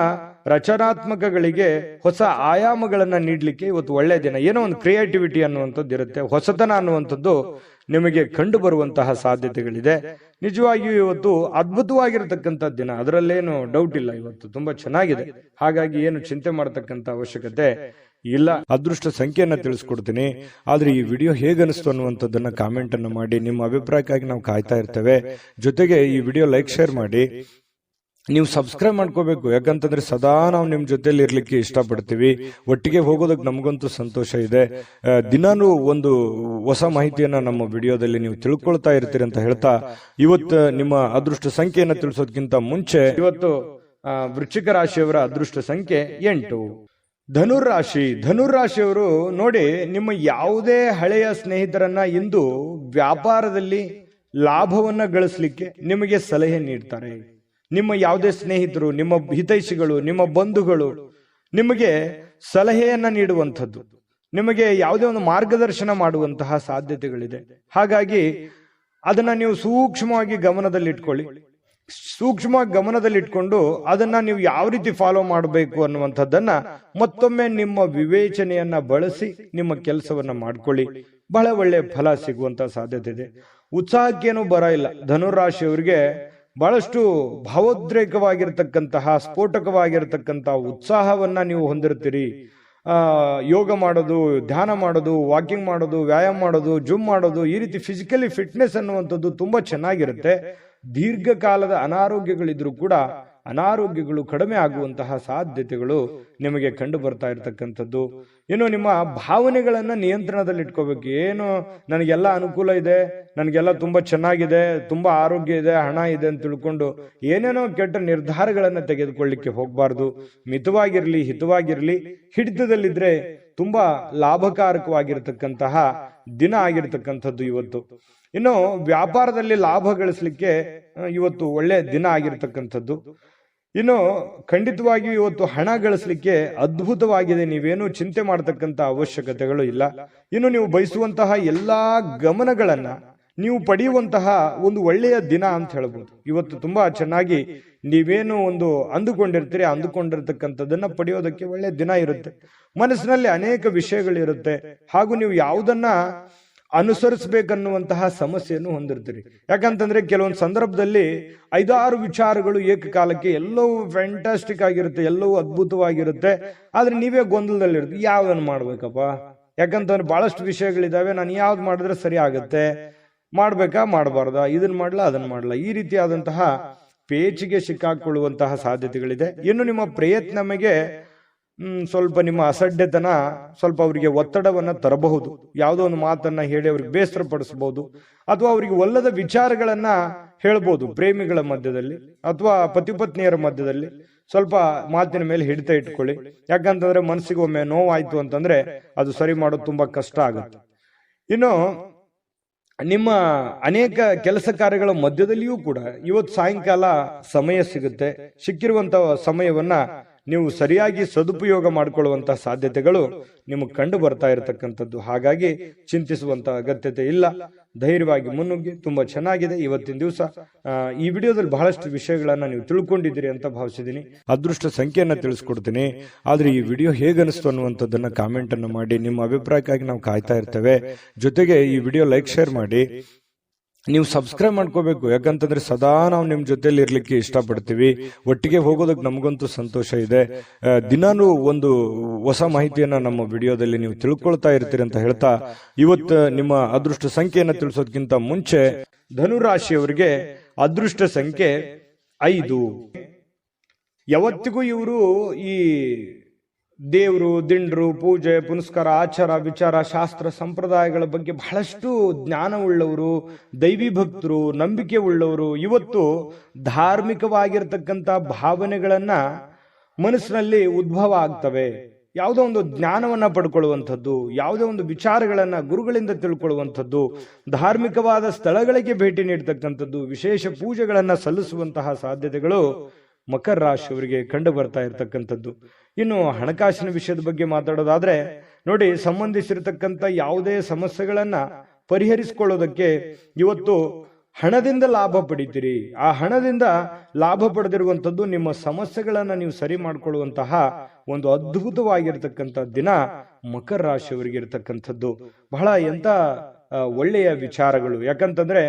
B: ರಚನಾತ್ಮಕಗಳಿಗೆ ಹೊಸ ಆಯಾಮಗಳನ್ನ ನೀಡ್ಲಿಕ್ಕೆ ಇವತ್ತು ಒಳ್ಳೆಯ ದಿನ. ಏನೋ ಒಂದು ಕ್ರಿಯೇಟಿವಿಟಿ ಅನ್ನುವಂಥದ್ದು ಇರುತ್ತೆ, ಹೊಸತನ ಅನ್ನುವಂಥದ್ದು ನಿಮಗೆ ಕಂಡು ಬರುವಂತಹ ಸಾಧ್ಯತೆಗಳಿದೆ. ನಿಜವಾಗಿಯೂ ಇವತ್ತು ಅದ್ಭುತವಾಗಿರತಕ್ಕಂಥ ದಿನ, ಅದರಲ್ಲೇನು ಡೌಟ್ ಇಲ್ಲ. ಇವತ್ತು ತುಂಬಾ ಚೆನ್ನಾಗಿದೆ, ಹಾಗಾಗಿ ಏನು ಚಿಂತೆ ಮಾಡತಕ್ಕಂಥ ಅವಶ್ಯಕತೆ ಇಲ್ಲ. ಅದೃಷ್ಟ ಸಂಖ್ಯೆಯನ್ನ ತಿಳಿಸ್ಕೊಡ್ತೀನಿ, ಆದ್ರೆ ಈ ವಿಡಿಯೋ ಹೇಗನಿಸ್ತು ಅನ್ನುವಂಥದ್ದನ್ನ ಕಾಮೆಂಟ್ ಅನ್ನು ಮಾಡಿ. ನಿಮ್ಮ ಅಭಿಪ್ರಾಯಕ್ಕಾಗಿ ನಾವು ಕಾಯ್ತಾ ಇರ್ತೇವೆ. ಜೊತೆಗೆ ಈ ವಿಡಿಯೋ ಲೈಕ್, ಶೇರ್ ಮಾಡಿ. ನೀವು ಸಬ್ಸ್ಕ್ರೈಬ್ ಮಾಡ್ಕೋಬೇಕು, ಯಾಕಂತಂದ್ರೆ ಸದಾ ನಾವು ನಿಮ್ ಜೊತೆಲಿ ಇರ್ಲಿಕ್ಕೆ ಇಷ್ಟಪಡ್ತೀವಿ. ಒಟ್ಟಿಗೆ ಹೋಗೋದಕ್ಕೆ ನಮಗಂತೂ ಸಂತೋಷ ಇದೆ. ದಿನಾನು ಒಂದು ಹೊಸ ಮಾಹಿತಿಯನ್ನ ನಮ್ಮ ವಿಡಿಯೋದಲ್ಲಿ ನೀವು ತಿಳ್ಕೊಳ್ತಾ ಇರ್ತೀರಿ ಅಂತ ಹೇಳ್ತಾ, ಇವತ್ತು ನಿಮ್ಮ ಅದೃಷ್ಟ ಸಂಖ್ಯೆಯನ್ನ ತಿಳಿಸೋದಕ್ಕಿಂತ ಮುಂಚೆ ಇವತ್ತು ವೃಶ್ಚಿಕ ರಾಶಿಯವರ ಅದೃಷ್ಟ ಸಂಖ್ಯೆ 8. ಧನುರಾಶಿಯವರು ನೋಡಿ, ನಿಮ್ಮ ಯಾವುದೇ ಹಳೆಯ ಸ್ನೇಹಿತರನ್ನ ಇಂದು ವ್ಯಾಪಾರದಲ್ಲಿ ಲಾಭವನ್ನ ಗಳಿಸಲಿಕ್ಕೆ ನಿಮಗೆ ಸಲಹೆ ನೀಡ್ತಾರೆ. ನಿಮ್ಮ ಯಾವುದೇ ಸ್ನೇಹಿತರು, ನಿಮ್ಮ ಹಿತೈಷಿಗಳು, ನಿಮ್ಮ ಬಂಧುಗಳು ನಿಮಗೆ ಸಲಹೆಯನ್ನ ನೀಡುವಂಥದ್ದು, ನಿಮಗೆ ಯಾವುದೇ ಒಂದು ಮಾರ್ಗದರ್ಶನ ಮಾಡುವಂತಹ ಸಾಧ್ಯತೆಗಳಿದೆ. ಹಾಗಾಗಿ ಅದನ್ನ ನೀವು ಸೂಕ್ಷ್ಮವಾಗಿ ಗಮನದಲ್ಲಿಟ್ಕೊಳ್ಳಿ. ಗಮನದಲ್ಲಿಟ್ಕೊಂಡು ಅದನ್ನ ನೀವು ಯಾವ ರೀತಿ ಫಾಲೋ ಮಾಡಬೇಕು ಅನ್ನುವಂಥದ್ದನ್ನ ಮತ್ತೊಮ್ಮೆ ನಿಮ್ಮ ವಿವೇಚನೆಯನ್ನ ಬಳಸಿ ನಿಮ್ಮ ಕೆಲಸವನ್ನ ಮಾಡ್ಕೊಳ್ಳಿ. ಬಹಳ ಒಳ್ಳೆ ಫಲ ಸಿಗುವಂತ ಸಾಧ್ಯತೆ ಇದೆ. ಉತ್ಸಾಹಕ್ಕೇನು ಬರ ಇಲ್ಲ. ಧನುರಾಶಿಯವರಿಗೆ ಬಹಳಷ್ಟು ಭಾವೋದ್ರೇಕವಾಗಿರ್ತಕ್ಕಂತಹ, ಸ್ಫೋಟಕವಾಗಿರ್ತಕ್ಕಂತಹ ಉತ್ಸಾಹವನ್ನ ನೀವು ಹೊಂದಿರ್ತೀರಿ. ಯೋಗ ಮಾಡೋದು, ಧ್ಯಾನ ಮಾಡೋದು, ವಾಕಿಂಗ್ ಮಾಡೋದು, ವ್ಯಾಯಾಮ ಮಾಡೋದು, ಜಿಮ್ ಮಾಡೋದು, ಈ ರೀತಿ ಫಿಸಿಕಲಿ ಫಿಟ್ನೆಸ್ ಅನ್ನುವಂಥದ್ದು ತುಂಬಾ ಚೆನ್ನಾಗಿರುತ್ತೆ. ದೀರ್ಘಕಾಲದ ಅನಾರೋಗ್ಯಗಳಿದ್ರೂ ಕೂಡ ಅನಾರೋಗ್ಯಗಳು ಕಡಿಮೆ ಆಗುವಂತಹ ಸಾಧ್ಯತೆಗಳು ನಿಮಗೆ ಕಂಡು ಬರ್ತಾ ಇರತಕ್ಕಂಥದ್ದು. ಇನ್ನು ನಿಮ್ಮ ಭಾವನೆಗಳನ್ನ ನಿಯಂತ್ರಣದಲ್ಲಿ ಇಟ್ಕೋಬೇಕು. ಏನು ನನಗೆಲ್ಲ ಅನುಕೂಲ ಇದೆ, ನನಗೆಲ್ಲ ತುಂಬಾ ಚೆನ್ನಾಗಿದೆ, ತುಂಬಾ ಆರೋಗ್ಯ ಇದೆ, ಹಣ ಇದೆ ಅಂತ ತಿಳ್ಕೊಂಡು ಏನೇನೋ ಕೆಟ್ಟ ನಿರ್ಧಾರಗಳನ್ನ ತೆಗೆದುಕೊಳ್ಳಿಕ್ಕೆ ಹೋಗ್ಬಾರ್ದು. ಮಿತವಾಗಿರ್ಲಿ, ಹಿತವಾಗಿರ್ಲಿ. ಹಿಡಿತದಲ್ಲಿದ್ರೆ ತುಂಬಾ ಲಾಭಕಾರಕವಾಗಿರ್ತಕ್ಕಂತಹ ದಿನ ಆಗಿರ್ತಕ್ಕಂಥದ್ದು ಇವತ್ತು. ಇನ್ನು ವ್ಯಾಪಾರದಲ್ಲಿ ಲಾಭ ಗಳಿಸಲಿಕ್ಕೆ ಇವತ್ತು ಒಳ್ಳೆ ದಿನ ಆಗಿರ್ತಕ್ಕಂಥದ್ದು. ಇನ್ನು ಖಂಡಿತವಾಗಿಯೂ ಇವತ್ತು ಹಣ ಗಳಿಸಲಿಕ್ಕೆ ಅದ್ಭುತವಾಗಿದೆ. ನೀವೇನು ಚಿಂತೆ ಮಾಡತಕ್ಕಂತ ಅವಶ್ಯಕತೆಗಳು ಇಲ್ಲ. ಇನ್ನು ನೀವು ಬಯಸುವಂತಹ ಎಲ್ಲಾ ಗಮನಗಳನ್ನ ನೀವು ಪಡೆಯುವಂತಹ ಒಂದು ಒಳ್ಳೆಯ ದಿನ ಅಂತ ಹೇಳ್ಬೋದು. ಇವತ್ತು ತುಂಬಾ ಚೆನ್ನಾಗಿ ನೀವೇನು ಒಂದು ಅಂದುಕೊಂಡಿರ್ತೀರಿ, ಅಂದುಕೊಂಡಿರ್ತಕ್ಕಂಥದ್ದನ್ನ ಪಡೆಯೋದಕ್ಕೆ ಒಳ್ಳೆಯ ದಿನ ಇರುತ್ತೆ. ಮನಸ್ಸಿನಲ್ಲಿ ಅನೇಕ ವಿಷಯಗಳಿರುತ್ತೆ, ಹಾಗೂ ನೀವು ಯಾವುದನ್ನ ಅನುಸರಿಸಬೇಕನ್ನುವಂತಹ ಸಮಸ್ಯೆಯನ್ನು ಹೊಂದಿರ್ತೀರಿ. ಯಾಕಂತಂದ್ರೆ ಕೆಲವೊಂದು ಸಂದರ್ಭದಲ್ಲಿ 5-6 ವಿಚಾರಗಳು ಏಕಕಾಲಕ್ಕೆ ಎಲ್ಲವೂ ಫ್ಯಾಂಟಾಸ್ಟಿಕ್ ಆಗಿರುತ್ತೆ, ಎಲ್ಲವೂ ಅದ್ಭುತವಾಗಿರುತ್ತೆ. ಆದ್ರೆ ನೀವೇ ಗೊಂದಲದಲ್ಲಿರುತ್ತೆ, ಯಾವ್ದನ್ನು ಮಾಡ್ಬೇಕಪ್ಪ. ಯಾಕಂತಂದ್ರೆ ಬಹಳಷ್ಟು ವಿಷಯಗಳಿದಾವೆ, ನಾನು ಯಾವ್ದು ಮಾಡಿದ್ರೆ ಸರಿ ಆಗತ್ತೆ, ಮಾಡ್ಬೇಕಾ ಮಾಡಬಾರ್ದಾ, ಇದನ್ನ ಮಾಡ್ಲಾ ಅದನ್ನ ಮಾಡ್ಲಾ, ಈ ರೀತಿಯಾದಂತಹ ಪೇಚಿಗೆ ಸಿಕ್ಕಾಕೊಳ್ಳುವಂತಹ ಸಾಧ್ಯತೆಗಳಿದೆ. ಇನ್ನು ನಿಮ್ಮ ಪ್ರಯತ್ನಮಗೆ ಸ್ವಲ್ಪ ನಿಮ್ಮ ಅಸಡ್ಡೆತನ ಸ್ವಲ್ಪ ಅವರಿಗೆ ಒತ್ತಡವನ್ನ ತರಬಹುದು. ಯಾವುದೋ ಒಂದು ಮಾತನ್ನ ಹೇಳಿ ಅವ್ರಿಗೆ ಬೇಸರ ಪಡಿಸಬಹುದು, ಅಥವಾ ಅವರಿಗೆ ಒಲ್ಲದ ವಿಚಾರಗಳನ್ನ ಹೇಳ್ಬೋದು. ಪ್ರೇಮಿಗಳ ಮಧ್ಯದಲ್ಲಿ ಅಥವಾ ಪತಿಪತ್ನಿಯರ ಮಧ್ಯದಲ್ಲಿ ಸ್ವಲ್ಪ ಮಾತಿನ ಮೇಲೆ ಹಿಡಿತ ಇಟ್ಕೊಳ್ಳಿ. ಯಾಕಂತಂದ್ರೆ ಮನಸ್ಸಿಗೆ ಒಮ್ಮೆ ನೋವಾಯ್ತು ಅಂತಂದ್ರೆ ಅದು ಸರಿ ಮಾಡೋದು ತುಂಬಾ ಕಷ್ಟ ಆಗುತ್ತೆ. ಇನ್ನು ನಿಮ್ಮ ಅನೇಕ ಕೆಲಸ ಕಾರ್ಯಗಳ ಮಧ್ಯದಲ್ಲಿಯೂ ಕೂಡ ಇವತ್ತು ಸಾಯಂಕಾಲ ಸಮಯ ಸಿಗುತ್ತೆ. ಸಿಕ್ಕಿರುವಂತಹ ಸಮಯವನ್ನ ನೀವು ಸರಿಯಾಗಿ ಸದುಪಯೋಗ ಮಾಡಿಕೊಳ್ಳುವಂತಹ ಸಾಧ್ಯತೆಗಳು ನಿಮಗೆ ಕಂಡು ಬರ್ತಾ ಇರತಕ್ಕಂಥದ್ದು. ಹಾಗಾಗಿ ಚಿಂತಿಸುವಂತಹ ಅಗತ್ಯತೆ ಇಲ್ಲ. ಧೈರ್ಯವಾಗಿ ಮುನ್ನುಗ್ಗಿ. ತುಂಬಾ ಚೆನ್ನಾಗಿದೆ ಇವತ್ತಿನ ದಿವಸ. ಈ ವಿಡಿಯೋದಲ್ಲಿ ಬಹಳಷ್ಟು ವಿಷಯಗಳನ್ನ ನೀವು ತಿಳ್ಕೊಂಡಿದ್ದೀರಿ ಅಂತ ಭಾವಿಸಿದ್ದೀನಿ. ಅದೃಷ್ಟ ಸಂಖ್ಯೆಯನ್ನ ತಿಳಿಸ್ಕೊಡ್ತೀನಿ, ಆದ್ರೆ ಈ ವಿಡಿಯೋ ಹೇಗನಿಸ್ತು ಅನ್ನುವಂಥದ್ದನ್ನ ಕಾಮೆಂಟ್ ಅನ್ನು ಮಾಡಿ. ನಿಮ್ಮ ಅಭಿಪ್ರಾಯಕ್ಕಾಗಿ ನಾವು ಕಾಯ್ತಾ ಇರ್ತೇವೆ. ಜೊತೆಗೆ ಈ ವಿಡಿಯೋ ಲೈಕ್, ಶೇರ್ ಮಾಡಿ. ನೀವು ಸಬ್ಸ್ಕ್ರೈಬ್ ಮಾಡ್ಕೋಬೇಕು, ಯಾಕಂತಂದ್ರೆ ಸದಾ ನಾವು ನಿಮ್ ಜೊತೆಲಿ ಇರ್ಲಿಕ್ಕೆ ಇಷ್ಟಪಡ್ತೀವಿ. ಒಟ್ಟಿಗೆ ಹೋಗೋದಕ್ಕೆ ನಮಗಂತೂ ಸಂತೋಷ ಇದೆ. ದಿನಾನು ಒಂದು ಹೊಸ ಮಾಹಿತಿಯನ್ನ ನಮ್ಮ ವಿಡಿಯೋದಲ್ಲಿ ನೀವು ತಿಳ್ಕೊಳ್ತಾ ಇರ್ತೀರಿ ಅಂತ ಹೇಳ್ತಾ, ಇವತ್ತು ನಿಮ್ಮ ಅದೃಷ್ಟ ಸಂಖ್ಯೆಯನ್ನ ತಿಳಿಸೋದಕ್ಕಿಂತ ಮುಂಚೆ ಧನುರಾಶಿಯವರಿಗೆ ಅದೃಷ್ಟ ಸಂಖ್ಯೆ 5. ಯಾವತ್ತಿಗೂ ಇವರು ಈ ದೇವರು, ದಿಂಡ್ರು, ಪೂಜೆ ಪುನಸ್ಕಾರ, ಆಚಾರ ವಿಚಾರ, ಶಾಸ್ತ್ರ ಸಂಪ್ರದಾಯಗಳ ಬಗ್ಗೆ ಬಹಳಷ್ಟು ಜ್ಞಾನವುಳ್ಳವರು, ದೈವಿ ಭಕ್ತರು, ನಂಬಿಕೆ ಉಳ್ಳವರು. ಇವತ್ತು ಧಾರ್ಮಿಕವಾಗಿರ್ತಕ್ಕಂಥ ಭಾವನೆಗಳನ್ನ ಮನಸ್ಸಿನಲ್ಲಿ ಉದ್ಭವ ಆಗ್ತವೆ. ಯಾವುದೋ ಒಂದು ಜ್ಞಾನವನ್ನ ಪಡ್ಕೊಳ್ಳುವಂಥದ್ದು, ಯಾವುದೋ ಒಂದು ವಿಚಾರಗಳನ್ನ ಗುರುಗಳಿಂದ ತಿಳ್ಕೊಳ್ಳುವಂಥದ್ದು, ಧಾರ್ಮಿಕವಾದ ಸ್ಥಳಗಳಿಗೆ ಭೇಟಿ ನೀಡತಕ್ಕಂಥದ್ದು, ವಿಶೇಷ ಪೂಜೆಗಳನ್ನ ಸಲ್ಲಿಸುವಂತಹ ಸಾಧ್ಯತೆಗಳು ಮಕರ ರಾಶಿಯವರಿಗೆ ಕಂಡು ಬರ್ತಾ ಇರತಕ್ಕಂಥದ್ದು. ಇನ್ನು ಹಣಕಾಸಿನ ವಿಷಯದ ಬಗ್ಗೆ ಮಾತಾಡೋದಾದ್ರೆ ನೋಡಿ, ಸಂಬಂಧಿಸಿರತಕ್ಕಂಥ ಯಾವುದೇ ಸಮಸ್ಯೆಗಳನ್ನ ಪರಿಹರಿಸಿಕೊಳ್ಳೋದಕ್ಕೆ ಇವತ್ತು ಹಣದಿಂದ ಲಾಭ ಪಡಿತೀರಿ. ಆ ಹಣದಿಂದ ಲಾಭ ಪಡೆದಿರುವಂಥದ್ದು ನಿಮ್ಮ ಸಮಸ್ಯೆಗಳನ್ನ ನೀವು ಸರಿ ಮಾಡಿಕೊಳ್ಳುವಂತಹ ಒಂದು ಅದ್ಭುತವಾಗಿರ್ತಕ್ಕಂಥ ದಿನ ಮಕರ ರಾಶಿಯವರಿಗೆ ಇರತಕ್ಕಂಥದ್ದು. ಬಹಳ ಎಂತ ಒಳ್ಳೆಯ ವಿಚಾರಗಳು. ಯಾಕಂತಂದ್ರೆ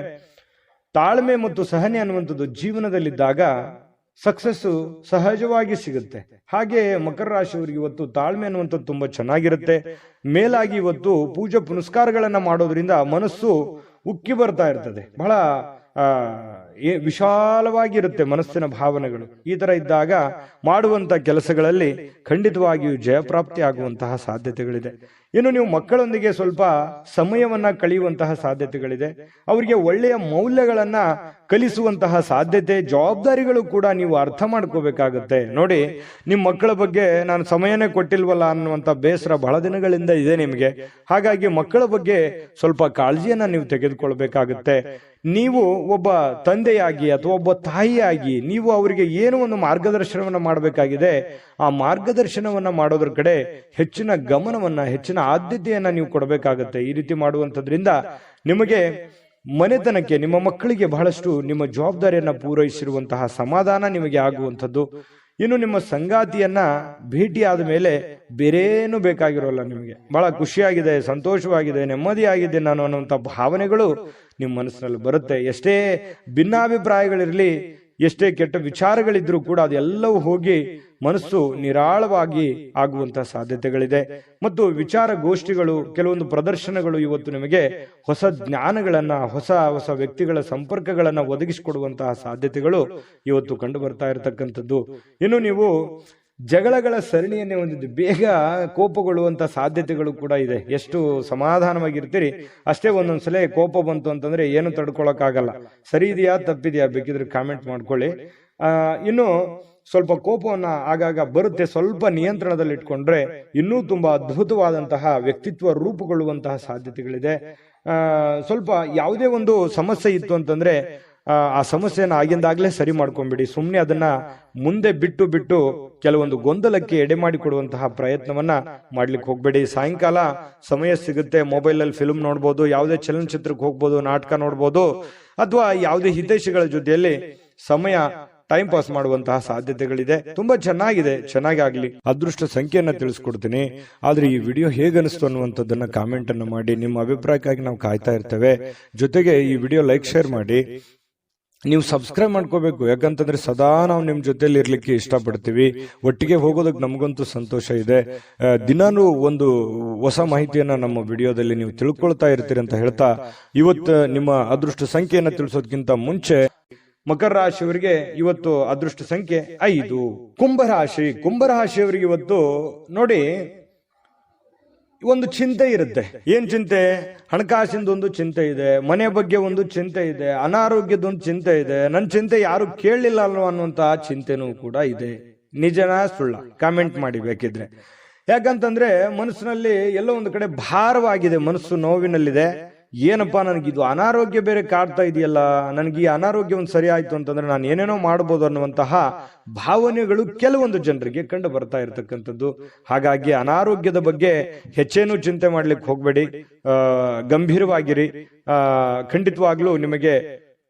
B: ತಾಳ್ಮೆ ಮತ್ತು ಸಹನೆ ಅನ್ನುವಂಥದ್ದು ಜೀವನದಲ್ಲಿದ್ದಾಗ ಸಕ್ಸಸ್ ಸಹಜವಾಗಿ ಸಿಗುತ್ತೆ. ಹಾಗೆ ಮಕರ ರಾಶಿಯವರಿಗೆ ಇವತ್ತು ತಾಳ್ಮೆ ಅನ್ನುವಂಥದ್ದು ತುಂಬಾ ಚೆನ್ನಾಗಿರುತ್ತೆ. ಮೇಲಾಗಿ ಇವತ್ತು ಪೂಜೆ ಪುನಸ್ಕಾರಗಳನ್ನ ಮಾಡೋದ್ರಿಂದ ಮನಸ್ಸು ಉಕ್ಕಿ ಬರ್ತಾ ಇರ್ತದೆ. ಬಹಳ ವಿಶಾಲವಾಗಿರುತ್ತೆ ಮನಸ್ಸಿನ ಭಾವನೆಗಳು. ಈ ತರ ಇದ್ದಾಗ ಮಾಡುವಂತ ಕೆಲಸಗಳಲ್ಲಿ ಖಂಡಿತವಾಗಿಯೂ ಜಯಪ್ರಾಪ್ತಿ ಆಗುವಂತಹ ಸಾಧ್ಯತೆಗಳಿದೆ. ಇನ್ನು ನೀವು ಮಕ್ಕಳೊಂದಿಗೆ ಸ್ವಲ್ಪ ಸಮಯವನ್ನ ಕಳೆಯುವಂತಹ ಸಾಧ್ಯತೆಗಳಿದೆ. ಅವರಿಗೆ ಒಳ್ಳೆಯ ಮೌಲ್ಯಗಳನ್ನ ಕಲಿಸುವಂತಹ ಸಾಧ್ಯತೆ, ಜವಾಬ್ದಾರಿಗಳು ಕೂಡ ನೀವು ಅರ್ಥ ಮಾಡ್ಕೋಬೇಕಾಗತ್ತೆ. ನೋಡಿ, ನಿಮ್ಮ ಮಕ್ಕಳ ಬಗ್ಗೆ ನಾನು ಸಮಯನೇ ಕೊಟ್ಟಿಲ್ವಲ್ಲ ಅನ್ನುವಂಥ ಬೇಸರ ಬಹಳ ದಿನಗಳಿಂದ ಇದೆ ನಿಮಗೆ. ಹಾಗಾಗಿ ಮಕ್ಕಳ ಬಗ್ಗೆ ಸ್ವಲ್ಪ ಕಾಳಜಿಯನ್ನ ನೀವು ತೆಗೆದುಕೊಳ್ಬೇಕಾಗತ್ತೆ. ನೀವು ಒಬ್ಬ ತಂದೆಯಾಗಿ ಅಥವಾ ಒಬ್ಬ ತಾಯಿಯಾಗಿ ನೀವು ಅವರಿಗೆ ಏನೋ ಒಂದು ಮಾರ್ಗದರ್ಶನವನ್ನ ಮಾಡಬೇಕಾಗಿದೆ. ಆ ಮಾರ್ಗದರ್ಶನವನ್ನ ಮಾಡೋದ್ರ ಕಡೆ ಹೆಚ್ಚಿನ ಗಮನವನ್ನ, ಹೆಚ್ಚಿನ ಆದ್ಯತೆಯನ್ನ ನೀವು ಕೊಡಬೇಕಾಗತ್ತೆ. ಈ ರೀತಿ ಮಾಡುವಂಥದ್ರಿಂದ ನಿಮಗೆ ಮನೆತನಕ್ಕೆ, ನಿಮ್ಮ ಮಕ್ಕಳಿಗೆ ಬಹಳಷ್ಟು ನಿಮ್ಮ ಜವಾಬ್ದಾರಿಯನ್ನ ಪೂರೈಸಿರುವಂತಹ ಸಮಾಧಾನ ನಿಮಗೆ ಆಗುವಂಥದ್ದು. ಇನ್ನು ನಿಮ್ಮ ಸಂಗಾತಿಯನ್ನ ಭೇಟಿಯಾದ ಮೇಲೆ ಬೇರೇನು ಬೇಕಾಗಿರೋಲ್ಲ. ನಿಮಗೆ ಬಹಳ ಖುಷಿಯಾಗಿದೆ, ಸಂತೋಷವಾಗಿದೆ, ನೆಮ್ಮದಿಯಾಗಿದೆ ನಾನು ಅನ್ನುವಂಥ ಭಾವನೆಗಳು ನಿಮ್ಮ ಮನಸ್ಸಿನಲ್ಲಿ ಬರುತ್ತೆ. ಎಷ್ಟೇ ಭಿನ್ನಾಭಿಪ್ರಾಯಗಳಿರಲಿ, ಎಷ್ಟೇ ಕೆಟ್ಟ ವಿಚಾರಗಳಿದ್ರೂ ಕೂಡ ಅದೆಲ್ಲವೂ ಹೋಗಿ ಮನಸ್ಸು ನಿರಾಳವಾಗಿ ಆಗುವಂತಹ ಸಾಧ್ಯತೆಗಳಿದೆ. ಮತ್ತು ವಿಚಾರ ಗೋಷ್ಠಿಗಳು, ಕೆಲವೊಂದು ಪ್ರದರ್ಶನಗಳು ಇವತ್ತು ನಿಮಗೆ ಹೊಸ ಜ್ಞಾನಗಳನ್ನ, ಹೊಸ ಹೊಸ ವ್ಯಕ್ತಿಗಳ ಸಂಪರ್ಕಗಳನ್ನ ಒದಗಿಸಿಕೊಡುವಂತಹ ಸಾಧ್ಯತೆಗಳು ಇವತ್ತು ಕಂಡು ಬರ್ತಾ ಇರತಕ್ಕಂಥದ್ದು. ಇನ್ನು ನೀವು ಜಗಳಗಳ ಸರಣಿಯನ್ನೇ ಹೊಂದಿದ್ದು ಬೇಗ ಕೋಪಗೊಳ್ಳುವಂತ ಸಾಧ್ಯತೆಗಳು ಕೂಡ ಇದೆ. ಎಷ್ಟು ಸಮಾಧಾನವಾಗಿರ್ತೀರಿ ಅಷ್ಟೇ ಒಂದೊಂದ್ಸಲ ಕೋಪ ಬಂತು ಅಂತಂದ್ರೆ ಏನು ತಡ್ಕೊಳಕ್ಕಾಗಲ್ಲ. ಸರಿ ಇದೆಯಾ ತಪ್ಪಿದೆಯಾ ಬೇಕಿದ್ರೆ ಕಾಮೆಂಟ್ ಮಾಡ್ಕೊಳ್ಳಿ. ಇನ್ನು ಸ್ವಲ್ಪ ಕೋಪವನ್ನ ಆಗಾಗ ಬರುತ್ತೆ, ಸ್ವಲ್ಪ ನಿಯಂತ್ರಣದಲ್ಲಿ ಇಟ್ಕೊಂಡ್ರೆ ಇನ್ನೂ ತುಂಬಾ ಅದ್ಭುತವಾದಂತಹ ವ್ಯಕ್ತಿತ್ವ ರೂಪುಗೊಳ್ಳುವಂತಹ ಸಾಧ್ಯತೆಗಳಿದೆ. ಸ್ವಲ್ಪ ಯಾವುದೇ ಒಂದು ಸಮಸ್ಯೆ ಇತ್ತು ಅಂತಂದ್ರೆ ಆ ಸಮಸ್ಯೆನ ಆಗಿಂದಾಗ್ಲೇ ಸರಿ ಮಾಡ್ಕೊಂಡ್ಬಿಡಿ. ಸುಮ್ಮನೆ ಅದನ್ನ ಮುಂದೆ ಬಿಟ್ಟು ಕೆಲವೊಂದು ಗೊಂದಲಕ್ಕೆ ಎಡೆ ಮಾಡಿ ಕೊಡುವಂತಹ ಪ್ರಯತ್ನವನ್ನ ಮಾಡ್ಲಿಕ್ಕೆ ಹೋಗ್ಬೇಡಿ. ಸಾಯಂಕಾಲ ಸಮಯ ಸಿಗುತ್ತೆ, ಮೊಬೈಲ್ ಅಲ್ಲಿ ಫಿಲ್ಮ್ ನೋಡ್ಬೋದು, ಯಾವುದೇ ಚಲನಚಿತ್ರಕ್ಕೆ ಹೋಗ್ಬೋದು, ನಾಟಕ ನೋಡ್ಬೋದು, ಅಥವಾ ಯಾವುದೇ ಹಿತೈಷಿಗಳ ಜೊತೆಯಲ್ಲಿ ಸಮಯ ಟೈಮ್ ಪಾಸ್ ಮಾಡುವಂತಹ ಸಾಧ್ಯತೆಗಳಿದೆ. ತುಂಬಾ ಚೆನ್ನಾಗಿದೆ, ಚೆನ್ನಾಗಿ ಆಗ್ಲಿ. ಅದೃಷ್ಟ ಸಂಖ್ಯೆಯನ್ನ ತಿಳಿಸ್ಕೊಡ್ತೀನಿ. ಆದ್ರೆ ಈ ವಿಡಿಯೋ ಹೇಗನಿಸ್ತು ಅನ್ನುವಂಥದ್ದನ್ನ ಕಾಮೆಂಟ್ ಅನ್ನ ಮಾಡಿ. ನಿಮ್ಮ ಅಭಿಪ್ರಾಯಕ್ಕಾಗಿ ನಾವು ಕಾಯ್ತಾ ಇರ್ತೇವೆ. ಜೊತೆಗೆ ಈ ವಿಡಿಯೋ ಲೈಕ್, ಶೇರ್ ಮಾಡಿ. ನೀವು ಸಬ್ಸ್ಕ್ರೈಬ್ ಮಾಡ್ಕೋಬೇಕು. ಯಾಕಂತಂದ್ರೆ ಸದಾ ನಾವು ನಿಮ್ ಜೊತೆಲಿ ಇರ್ಲಿಕ್ಕೆ ಇಷ್ಟಪಡ್ತೀವಿ. ಒಟ್ಟಿಗೆ ಹೋಗೋದಕ್ಕೆ ನಮಗಂತೂ ಸಂತೋಷ ಇದೆ. ದಿನಾನು ಒಂದು ಹೊಸ ಮಾಹಿತಿಯನ್ನ ನಮ್ಮ ವಿಡಿಯೋದಲ್ಲಿ ನೀವು ತಿಳ್ಕೊಳ್ತಾ ಇರ್ತೀರಿ ಅಂತ ಹೇಳ್ತಾ, ಇವತ್ತು ನಿಮ್ಮ ಅದೃಷ್ಟ ಸಂಖ್ಯೆಯನ್ನ ತಿಳಿಸೋದಕ್ಕಿಂತ ಮುಂಚೆ ಮಕರ ರಾಶಿಯವರಿಗೆ ಇವತ್ತು ಅದೃಷ್ಟ ಸಂಖ್ಯೆ 5. ಕುಂಭರಾಶಿಯವರಿಗೆ ಇವತ್ತು ನೋಡಿ ಒಂದು ಚಿಂತೆ ಇರುತ್ತೆ. ಏನ್ ಚಿಂತೆ? ಹಣಕಾಸಿಂದ ಒಂದು ಚಿಂತೆ ಇದೆ, ಮನೆ ಬಗ್ಗೆ ಒಂದು ಚಿಂತೆ ಇದೆ, ಅನಾರೋಗ್ಯದ ಒಂದು ಚಿಂತೆ ಇದೆ. ನನ್ನ ಚಿಂತೆ ಯಾರು ಕೇಳಲಿಲ್ಲ ಅಲ್ವ ಅನ್ನುವಂತಹ ಚಿಂತೆನೂ ಕೂಡ ಇದೆ. ನಿಜನಾ ಸುಳ್ಳ? ಕಾಮೆಂಟ್ ಮಾಡಿ ಬೇಕಿದ್ರೆ. ಯಾಕಂತಂದ್ರೆ ಮನಸ್ಸಿನಲ್ಲಿ ಎಲ್ಲೋ ಒಂದು ಕಡೆ ಭಾರವಾಗಿದೆ, ಮನಸ್ಸು ನೋವಿನಲ್ಲಿದೆ. ಏನಪ್ಪಾ, ನನಗಿದು ಅನಾರೋಗ್ಯ ಬೇರೆ ಕಾಡ್ತಾ ಇದೆಯಲ್ಲ, ನನಗೆ ಈ ಅನಾರೋಗ್ಯ ಒಂದು ಸರಿ ಆಯ್ತು ಅಂತಂದ್ರೆ ನಾನು ಏನೇನೋ ಮಾಡ್ಬೋದು ಅನ್ನುವಂತಹ ಭಾವನೆಗಳು ಕೆಲವೊಂದು ಜನರಿಗೆ ಕಂಡು ಬರ್ತಾ ಇರತಕ್ಕಂಥದ್ದು. ಹಾಗಾಗಿ ಅನಾರೋಗ್ಯದ ಬಗ್ಗೆ ಹೆಚ್ಚೇನು ಚಿಂತೆ ಮಾಡ್ಲಿಕ್ಕೆ ಹೋಗ್ಬೇಡಿ, ಗಂಭೀರವಾಗಿರಿ. ಖಂಡಿತವಾಗ್ಲೂ ನಿಮಗೆ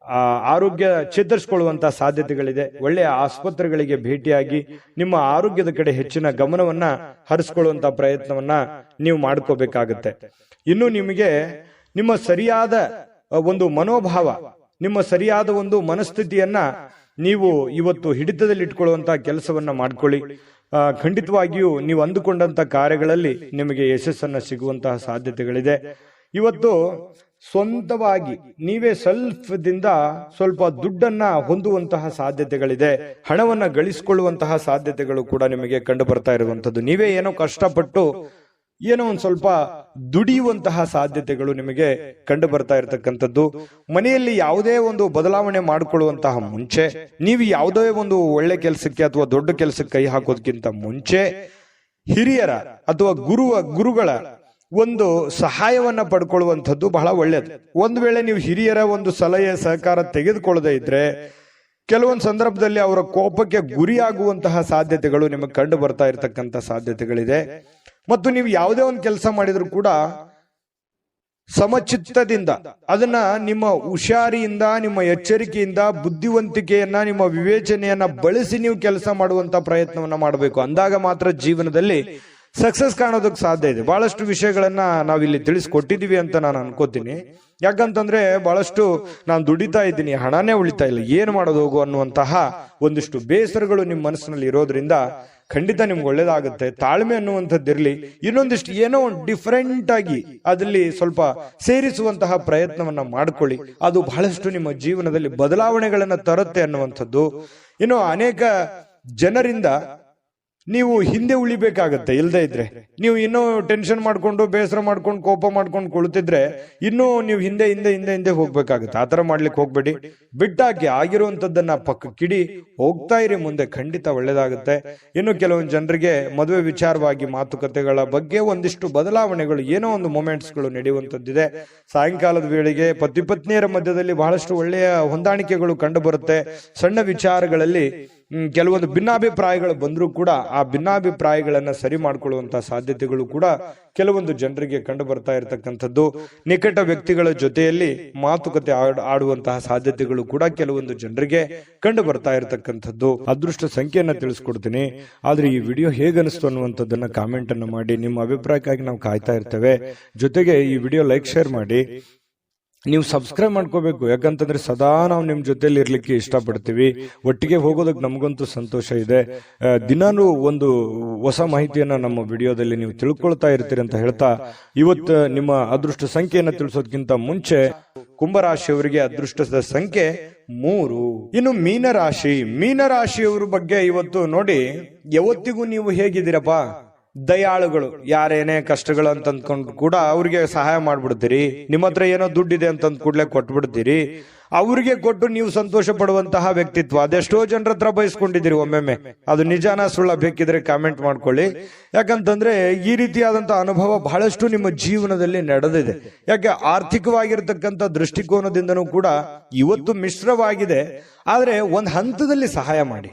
B: ಆರೋಗ್ಯ ಚೇತರಿಸಿಕೊಳ್ಳುವಂತ ಸಾಧ್ಯತೆಗಳಿದೆ. ಒಳ್ಳೆಯ ಆಸ್ಪತ್ರೆಗಳಿಗೆ ಭೇಟಿಯಾಗಿ ನಿಮ್ಮ ಆರೋಗ್ಯದ ಕಡೆ ಹೆಚ್ಚಿನ ಗಮನವನ್ನ ಹರಿಸ್ಕೊಳ್ಳುವಂತ ಪ್ರಯತ್ನವನ್ನ ನೀವು ಮಾಡ್ಕೋಬೇಕಾಗತ್ತೆ. ಇನ್ನು ನಿಮಗೆ ನಿಮ್ಮ ಸರಿಯಾದ ಒಂದು ಮನೋಭಾವ, ನಿಮ್ಮ ಸರಿಯಾದ ಒಂದು ಮನಸ್ಥಿತಿಯನ್ನ ನೀವು ಇವತ್ತು ಹಿಡಿತದಲ್ಲಿ ಇಟ್ಕೊಳ್ಳುವಂತ ಕೆಲಸವನ್ನ ಮಾಡ್ಕೊಳ್ಳಿ. ಖಂಡಿತವಾಗಿಯೂ ನೀವು ಅಂದುಕೊಂಡಂತ ಕಾರ್ಯಗಳಲ್ಲಿ ನಿಮಗೆ ಯಶಸ್ಸನ್ನ ಸಿಗುವಂತಹ ಸಾಧ್ಯತೆಗಳಿದೆ. ಇವತ್ತು ಸ್ವಂತವಾಗಿ ನೀವೇ ದಿಂದ ಸ್ವಲ್ಪ ದುಡ್ಡನ್ನ ಹೊಂದುವಂತಹ ಸಾಧ್ಯತೆಗಳಿದೆ. ಹಣವನ್ನ ಗಳಿಸಿಕೊಳ್ಳುವಂತಹ ಸಾಧ್ಯತೆಗಳು ಕೂಡ ನಿಮಗೆ ಕಂಡು ಬರ್ತಾ ಇರುವಂತದ್ದು. ನೀವೇ ಏನೋ ಕಷ್ಟಪಟ್ಟು ಏನೋ ಒಂದ್ ಸ್ವಲ್ಪ ದುಡಿಯುವಂತಹ ಸಾಧ್ಯತೆಗಳು ನಿಮಗೆ ಕಂಡು ಬರ್ತಾ ಇರತಕ್ಕಂಥದ್ದು. ಮನೆಯಲ್ಲಿ ಯಾವುದೇ ಒಂದು ಬದಲಾವಣೆ ಮಾಡಿಕೊಳ್ಳುವಂತಹ ಮುಂಚೆ, ನೀವು ಯಾವುದೇ ಒಂದು ಒಳ್ಳೆ ಕೆಲಸಕ್ಕೆ ಅಥವಾ ದೊಡ್ಡ ಕೆಲಸಕ್ಕೆ ಕೈ ಹಾಕೋದಕ್ಕಿಂತ ಮುಂಚೆ ಹಿರಿಯರ ಅಥವಾ ಗುರುಗಳ ಒಂದು ಸಹಾಯವನ್ನ ಪಡ್ಕೊಳ್ಳುವಂಥದ್ದು ಬಹಳ ಒಳ್ಳೆಯದು. ಒಂದು ವೇಳೆ ನೀವು ಹಿರಿಯರ ಒಂದು ಸಲಹೆ ಸಹಕಾರ ತೆಗೆದುಕೊಳ್ಳದೆ ಇದ್ರೆ ಕೆಲವೊಂದು ಸಂದರ್ಭದಲ್ಲಿ ಅವರ ಕೋಪಕ್ಕೆ ಗುರಿಯಾಗುವಂತಹ ಸಾಧ್ಯತೆಗಳು ನಿಮಗೆ ಕಂಡು ಬರ್ತಾ ಇರತಕ್ಕಂತ ಸಾಧ್ಯತೆಗಳಿದೆ. ಮತ್ತು ನೀವು ಯಾವುದೇ ಒಂದು ಕೆಲಸ ಮಾಡಿದ್ರು ಕೂಡ ಸಮಚಿತ್ತದಿಂದ ಅದನ್ನ ನಿಮ್ಮ ಹುಷಾರಿಯಿಂದ, ನಿಮ್ಮ ಎಚ್ಚರಿಕೆಯಿಂದ, ಬುದ್ಧಿವಂತಿಕೆಯನ್ನ, ನಿಮ್ಮ ವಿವೇಚನೆಯನ್ನ ಬಳಸಿ ನೀವು ಕೆಲಸ ಮಾಡುವಂತ ಪ್ರಯತ್ನವನ್ನ ಮಾಡಬೇಕು. ಅಂದಾಗ ಮಾತ್ರ ಜೀವನದಲ್ಲಿ ಸಕ್ಸಸ್ ಕಾಣೋದಕ್ಕೆ ಸಾಧ್ಯ ಇದೆ. ಬಹಳಷ್ಟು ವಿಷಯಗಳನ್ನ ನಾವಿಲ್ಲಿ ತಿಳಿಸ್ಕೊಟ್ಟಿದೀವಿ ಅಂತ ನಾನು ಅನ್ಕೋತೀನಿ. ಯಾಕಂತಂದ್ರೆ ಬಹಳಷ್ಟು ನಾನು ದುಡಿತಾ ಇದ್ದೀನಿ, ಹಣನೇ ಉಳಿತಾ ಇಲ್ಲ, ಏನ್ ಮಾಡೋದು ಹೋಗು ಅನ್ನುವಂತಹ ಒಂದಿಷ್ಟು ಬೇಸರಗಳು ನಿಮ್ಮ ಮನಸ್ಸಿನಲ್ಲಿ ಇರೋದ್ರಿಂದ ಖಂಡಿತ ನಿಮ್ಗೆ ಒಳ್ಳೇದಾಗುತ್ತೆ. ತಾಳ್ಮೆ ಅನ್ನುವಂಥದ್ದಿರ್ಲಿ, ಇನ್ನೊಂದಿಷ್ಟು ಏನೋ ಡಿಫರೆಂಟ್ ಆಗಿ ಅದಲ್ಲಿ ಸ್ವಲ್ಪ ಸೇರಿಸುವಂತಹ ಪ್ರಯತ್ನವನ್ನ ಮಾಡ್ಕೊಳ್ಳಿ. ಅದು ಬಹಳಷ್ಟು ನಿಮ್ಮ ಜೀವನದಲ್ಲಿ ಬದಲಾವಣೆಗಳನ್ನ ತರುತ್ತೆ ಅನ್ನುವಂಥದ್ದು. ಇನ್ನು ಅನೇಕ ಜನರಿಂದ ನೀವು ಹಿಂದೆ ಉಳಿಬೇಕಾಗತ್ತೆ. ಇಲ್ಲದೆ ಇದ್ರೆ ನೀವು ಇನ್ನೂ ಟೆನ್ಷನ್ ಮಾಡ್ಕೊಂಡು, ಬೇಸರ ಮಾಡ್ಕೊಂಡು, ಕೋಪ ಮಾಡ್ಕೊಂಡು ಕುಳಿತಿದ್ರೆ ಇನ್ನೂ ನೀವು ಹಿಂದೆ ಹೋಗ್ಬೇಕಾಗತ್ತೆ. ಆತರ ಮಾಡ್ಲಿಕ್ಕೆ ಹೋಗ್ಬೇಡಿ, ಬಿಟ್ಟಾಕಿ. ಆಗಿರುವಂತದ್ದನ್ನ ಪಕ್ಕಕ್ಕಿಡಿ, ಹೋಗ್ತಾ ಇರಿ ಮುಂದೆ, ಖಂಡಿತ ಒಳ್ಳೇದಾಗುತ್ತೆ. ಇನ್ನು ಕೆಲವೊಂದು ಜನರಿಗೆ ಮದುವೆ ವಿಚಾರವಾಗಿ ಮಾತುಕತೆಗಳ ಬಗ್ಗೆ ಒಂದಿಷ್ಟು ಬದಲಾವಣೆಗಳು, ಏನೋ ಒಂದು ಮೊಮೆಂಟ್ಸ್ಗಳು ನಡೆಯುವಂತದ್ದಿದೆ. ಸಾಯಂಕಾಲದ ವೇಳೆಗೆ ಪತಿ ಪತ್ನಿಯರ ಮಧ್ಯದಲ್ಲಿ ಬಹಳಷ್ಟು ಒಳ್ಳೆಯ ಹೊಂದಾಣಿಕೆಗಳು ಕಂಡು ಬರುತ್ತೆ. ಸಣ್ಣ ವಿಚಾರಗಳಲ್ಲಿ ಕೆಲವೊಂದು ಭಿನ್ನಾಭಿಪ್ರಾಯಗಳು ಬಂದರೂ ಕೂಡ ಆ ಭಿನ್ನಾಭಿಪ್ರಾಯಗಳನ್ನ ಸರಿ ಮಾಡಿಕೊಳ್ಳುವಂತಹ ಸಾಧ್ಯತೆಗಳು ಕೂಡ ಕೆಲವೊಂದು ಜನರಿಗೆ ಕಂಡು ಬರ್ತಾ ಇರತಕ್ಕಂಥದ್ದು. ನಿಕಟ ವ್ಯಕ್ತಿಗಳ ಜೊತೆಯಲ್ಲಿ ಮಾತುಕತೆ ಆಡುವಂತಹ ಸಾಧ್ಯತೆಗಳು ಕೂಡ ಕೆಲವೊಂದು ಜನರಿಗೆ ಕಂಡು ಬರ್ತಾ ಇರತಕ್ಕಂಥದ್ದು. ಅದೃಷ್ಟ ಸಂಖ್ಯೆಯನ್ನ ತಿಳಿಸ್ಕೊಡ್ತೀನಿ. ಆದ್ರೆ ಈ ವಿಡಿಯೋ ಹೇಗನಿಸ್ತು ಅನ್ನುವಂಥದ್ದನ್ನ ಕಾಮೆಂಟ್ ಅನ್ನ ಮಾಡಿ. ನಿಮ್ಮ ಅಭಿಪ್ರಾಯಕ್ಕಾಗಿ ನಾವು ಕಾಯ್ತಾ ಇರ್ತೇವೆ. ಜೊತೆಗೆ ಈ ವಿಡಿಯೋ ಲೈಕ್, ಶೇರ್ ಮಾಡಿ. ನೀವು ಸಬ್ಸ್ಕ್ರೈಬ್ ಮಾಡ್ಕೋಬೇಕು. ಯಾಕಂತಂದ್ರೆ ಸದಾ ನಾವು ನಿಮ್ ಜೊತೆಲಿ ಇರ್ಲಿಕ್ಕೆ ಇಷ್ಟಪಡ್ತೀವಿ. ಒಟ್ಟಿಗೆ ಹೋಗೋದಕ್ಕೆ ನಮಗಂತೂ ಸಂತೋಷ ಇದೆ. ದಿನಾನು ಒಂದು ಹೊಸ ಮಾಹಿತಿಯನ್ನ ನಮ್ಮ ವಿಡಿಯೋದಲ್ಲಿ ನೀವು ತಿಳ್ಕೊಳ್ತಾ ಇರ್ತೀರಿ ಅಂತ ಹೇಳ್ತಾ, ಇವತ್ತು ನಿಮ್ಮ ಅದೃಷ್ಟ ಸಂಖ್ಯೆಯನ್ನ ತಿಳಿಸೋದಕ್ಕಿಂತ ಮುಂಚೆ ಕುಂಭರಾಶಿಯವರಿಗೆ ಅದೃಷ್ಟದ ಸಂಖ್ಯೆ 3. ಇನ್ನು ಮೀನರಾಶಿಯವರ ಬಗ್ಗೆ ಇವತ್ತು ನೋಡಿ. ಯಾವತ್ತಿಗೂ ನೀವು ಹೇಗಿದ್ದೀರಪ್ಪ? ದಯಾಳುಗಳು. ಯಾರೇನೇ ಕಷ್ಟಗಳು ಅಂತ ಅಂದ್ಕೊಂಡು ಕೂಡ ಅವ್ರಿಗೆ ಸಹಾಯ ಮಾಡ್ಬಿಡ್ತೀರಿ. ನಿಮ್ಮ ಹತ್ರ ಏನೋ ದುಡ್ಡಿದೆ ಅಂತ ಕೂಡಲೇ ಕೊಟ್ಬಿಡ್ತೀರಿ. ಅವ್ರಿಗೆ ಕೊಟ್ಟು ನೀವು ಸಂತೋಷ ಪಡುವಂತಹ ವ್ಯಕ್ತಿತ್ವ ಅದೆಷ್ಟೋ ಜನರ ಹತ್ರ ಬಯಸ್ಕೊಂಡಿದ್ದೀರಿ. ಒಮ್ಮೊಮ್ಮೆ ಅದು ನಿಜಾನ ಸುಳ್ಳ ಬೇಕಿದ್ರೆ ಕಾಮೆಂಟ್ ಮಾಡ್ಕೊಳ್ಳಿ. ಯಾಕಂತಂದ್ರೆ ಈ ರೀತಿಯಾದಂತಹ ಅನುಭವ ಬಹಳಷ್ಟು ನಿಮ್ಮ ಜೀವನದಲ್ಲಿ ನಡೆದಿದೆ. ಯಾಕೆ ಆರ್ಥಿಕವಾಗಿರ್ತಕ್ಕಂಥ ದೃಷ್ಟಿಕೋನದಿಂದನೂ ಕೂಡ ಇವತ್ತು ಮಿಶ್ರವಾಗಿದೆ. ಆದ್ರೆ ಒಂದು ಹಂತದಲ್ಲಿ ಸಹಾಯ ಮಾಡಿ,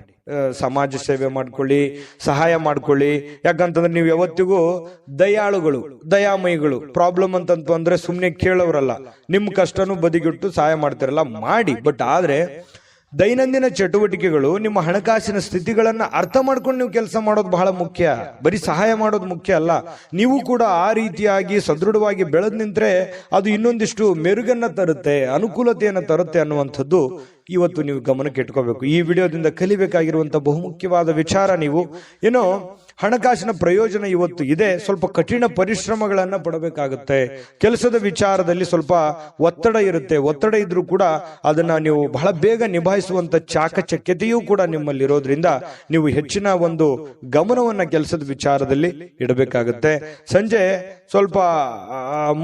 B: ಸಮಾಜ ಸೇವೆ ಮಾಡ್ಕೊಳ್ಳಿ, ಸಹಾಯ ಮಾಡ್ಕೊಳ್ಳಿ. ಯಾಕಂತಂದ್ರೆ ನೀವು ಯಾವತ್ತಿಗೂ ದಯಾಳುಗಳು, ದಯಾಮಯಿಗಳು. ಪ್ರಾಬ್ಲಮ್ ಅಂತಂತು ಅಂದ್ರೆ ಸುಮ್ನೆ ಕೇಳೋರಲ್ಲ, ನಿಮ್ ಕಷ್ಟನೂ ಬದಿಗಿಟ್ಟು ಸಹಾಯ ಮಾಡ್ತಿರಲ್ಲ, ಮಾಡಿ. ಬಟ್ ಆದ್ರೆ ದೈನಂದಿನ ಚಟುವಟಿಕೆಗಳು, ನಿಮ್ಮ ಹಣಕಾಸಿನ ಸ್ಥಿತಿಗಳನ್ನ ಅರ್ಥ ಮಾಡ್ಕೊಂಡು ನೀವು ಕೆಲಸ ಮಾಡೋದು ಬಹಳ ಮುಖ್ಯ. ಬರೀ ಸಹಾಯ ಮಾಡೋದು ಮುಖ್ಯ ಅಲ್ಲ. ನೀವು ಕೂಡ ಆ ರೀತಿಯಾಗಿ ಸದೃಢವಾಗಿ ಬೆಳೆದ್ ನಿಂತ್ರೆ ಅದು ಇನ್ನೊಂದಿಷ್ಟು ಮೆರುಗನ್ನ ತರುತ್ತೆ, ಅನುಕೂಲತೆಯನ್ನ ತರುತ್ತೆ ಅನ್ನುವಂಥದ್ದು ಇವತ್ತು ನೀವು ಗಮನಕ್ಕೆ ಇಟ್ಕೋಬೇಕು. ಈ ವಿಡಿಯೋದಿಂದ ಕಲಿಬೇಕಾಗಿರುವಂತಹ ಬಹುಮುಖ್ಯವಾದ ವಿಚಾರ, ನೀವು ಏನೋ ಹಣಕಾಸಿನ ಪ್ರಯೋಜನ ಇವತ್ತು ಇದೆ, ಸ್ವಲ್ಪ ಕಠಿಣ ಪರಿಶ್ರಮಗಳನ್ನ ಪಡಬೇಕಾಗುತ್ತೆ. ಕೆಲಸದ ವಿಚಾರದಲ್ಲಿ ಸ್ವಲ್ಪ ಒತ್ತಡ ಇರುತ್ತೆ. ಒತ್ತಡ ಇದ್ರೂ ಕೂಡ ಅದನ್ನ ನೀವು ಬಹಳ ಬೇಗ ನಿಭಾಯಿಸುವಂತ ಚಾಕಚಕ್ಯತೆಯೂ ಕೂಡ ನಿಮ್ಮಲ್ಲಿರೋದ್ರಿಂದ ನೀವು ಹೆಚ್ಚಿನ ಒಂದು ಗಮನವನ್ನ ಕೆಲಸದ ವಿಚಾರದಲ್ಲಿ ಇಡಬೇಕಾಗುತ್ತೆ. ಸಂಜೆ ಸ್ವಲ್ಪ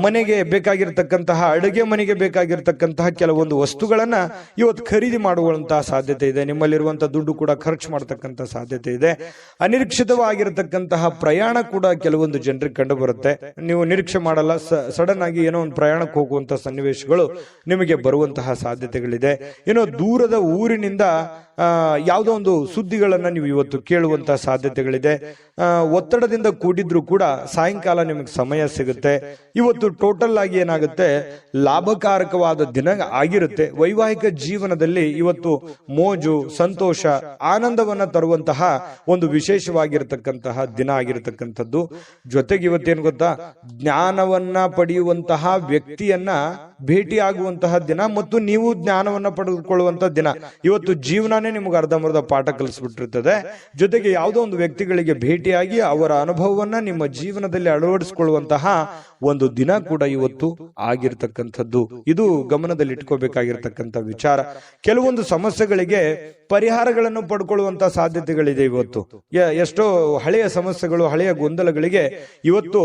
B: ಮನೆಗೆ ಬೇಕಾಗಿರ್ತಕ್ಕಂತಹ, ಅಡುಗೆ ಮನೆಗೆ ಬೇಕಾಗಿರ್ತಕ್ಕಂತಹ ಕೆಲವೊಂದು ವಸ್ತುಗಳನ್ನ ಇವತ್ತು ಖರೀದಿ ಮಾಡುವಂತಹ ಸಾಧ್ಯತೆ ಇದೆ. ನಿಮ್ಮಲ್ಲಿರುವಂತಹ ದುಡ್ಡು ಕೂಡ ಖರ್ಚು ಮಾಡತಕ್ಕಂತ ಸಾಧ್ಯತೆ ಇದೆ. ಅನಿರೀಕ್ಷಿತವಾಗಿರತಕ್ಕಂತಹ ಪ್ರಯಾಣ ಕೂಡ ಕೆಲವೊಂದು ಜನರಿಗೆ ಕಂಡು ಬರುತ್ತೆ. ನೀವು ನಿರೀಕ್ಷೆ ಮಾಡಲ್ಲ, ಸಡನ್ ಆಗಿ ಏನೋ ಒಂದು ಪ್ರಯಾಣಕ್ಕೆ ಹೋಗುವಂತಹ ಸನ್ನಿವೇಶಗಳು ನಿಮಗೆ ಬರುವಂತಹ ಸಾಧ್ಯತೆಗಳಿದೆ. ಏನೋ ದೂರದ ಊರಿನಿಂದ ಯಾವುದೋ ಒಂದು ಸುದ್ದಿಗಳನ್ನ ನೀವು ಇವತ್ತು ಕೇಳುವಂತಹ ಸಾಧ್ಯತೆಗಳಿದೆ. ಒತ್ತಡದಿಂದ ಕೂಡಿದ್ರು ಕೂಡ ಸಾಯಂಕಾಲ ನಿಮಗೆ ಸಮಯ ಸಿಗುತ್ತೆ. ಇವತ್ತು ಟೋಟಲ್ ಆಗಿ ಏನಾಗುತ್ತೆ, ಲಾಭಕಾರಕವಾದ ದಿನ ಆಗಿರುತ್ತೆ. ವೈವಾಹಿಕ ಜೀವನದಲ್ಲಿ ಇವತ್ತು ಮೋಜು, ಸಂತೋಷ, ಆನಂದವನ್ನ ತರುವಂತಹ ಒಂದು ವಿಶೇಷವಾಗಿರತಕ್ಕಂತಹ ದಿನ ಆಗಿರತಕ್ಕಂಥದ್ದು. ಜೊತೆಗೆ ಇವತ್ತೇನು ಗೊತ್ತಾ, ಜ್ಞಾನವನ್ನ ಪಡೆಯುವಂತಹ ವ್ಯಕ್ತಿಯನ್ನ ಭೇಟಿಯಾಗುವಂತಹ ದಿನ ಮತ್ತು ನೀವು ಜ್ಞಾನವನ್ನ ಪಡೆದುಕೊಳ್ಳುವಂತಹ ದಿನ. ಇವತ್ತು ಜೀವನನೇ ನಿಮಗೆ ಅರ್ಧಂಬರ್ಧ ಪಾಠ ಕಲಿಸ್ಬಿಟ್ಟಿರ್ತದೆ. ಜೊತೆಗೆ ಯಾವುದೋ ಒಂದು ವ್ಯಕ್ತಿಗಳಿಗೆ ಭೇಟಿಯಾಗಿ ಅವರ ಅನುಭವವನ್ನ ನಿಮ್ಮ ಜೀವನದಲ್ಲಿ ಅಳವಡಿಸಿಕೊಳ್ಳುವಂತಹ ಒಂದು ದಿನ ಕೂಡ ಇವತ್ತು ಆಗಿರ್ತಕ್ಕಂಥದ್ದು. ಇದು ಗಮನದಲ್ಲಿ ಇಟ್ಕೋಬೇಕಾಗಿರ್ತಕ್ಕಂಥ ವಿಚಾರ. ಕೆಲವೊಂದು ಸಮಸ್ಯೆಗಳಿಗೆ ಪರಿಹಾರಗಳನ್ನು ಪಡ್ಕೊಳ್ಳುವಂತಹ ಸಾಧ್ಯತೆಗಳಿದೆ ಇವತ್ತು. ಎಷ್ಟೋ ಹಳೆಯ ಸಮಸ್ಯೆಗಳು, ಹಳೆಯ ಗೊಂದಲಗಳಿಗೆ ಇವತ್ತು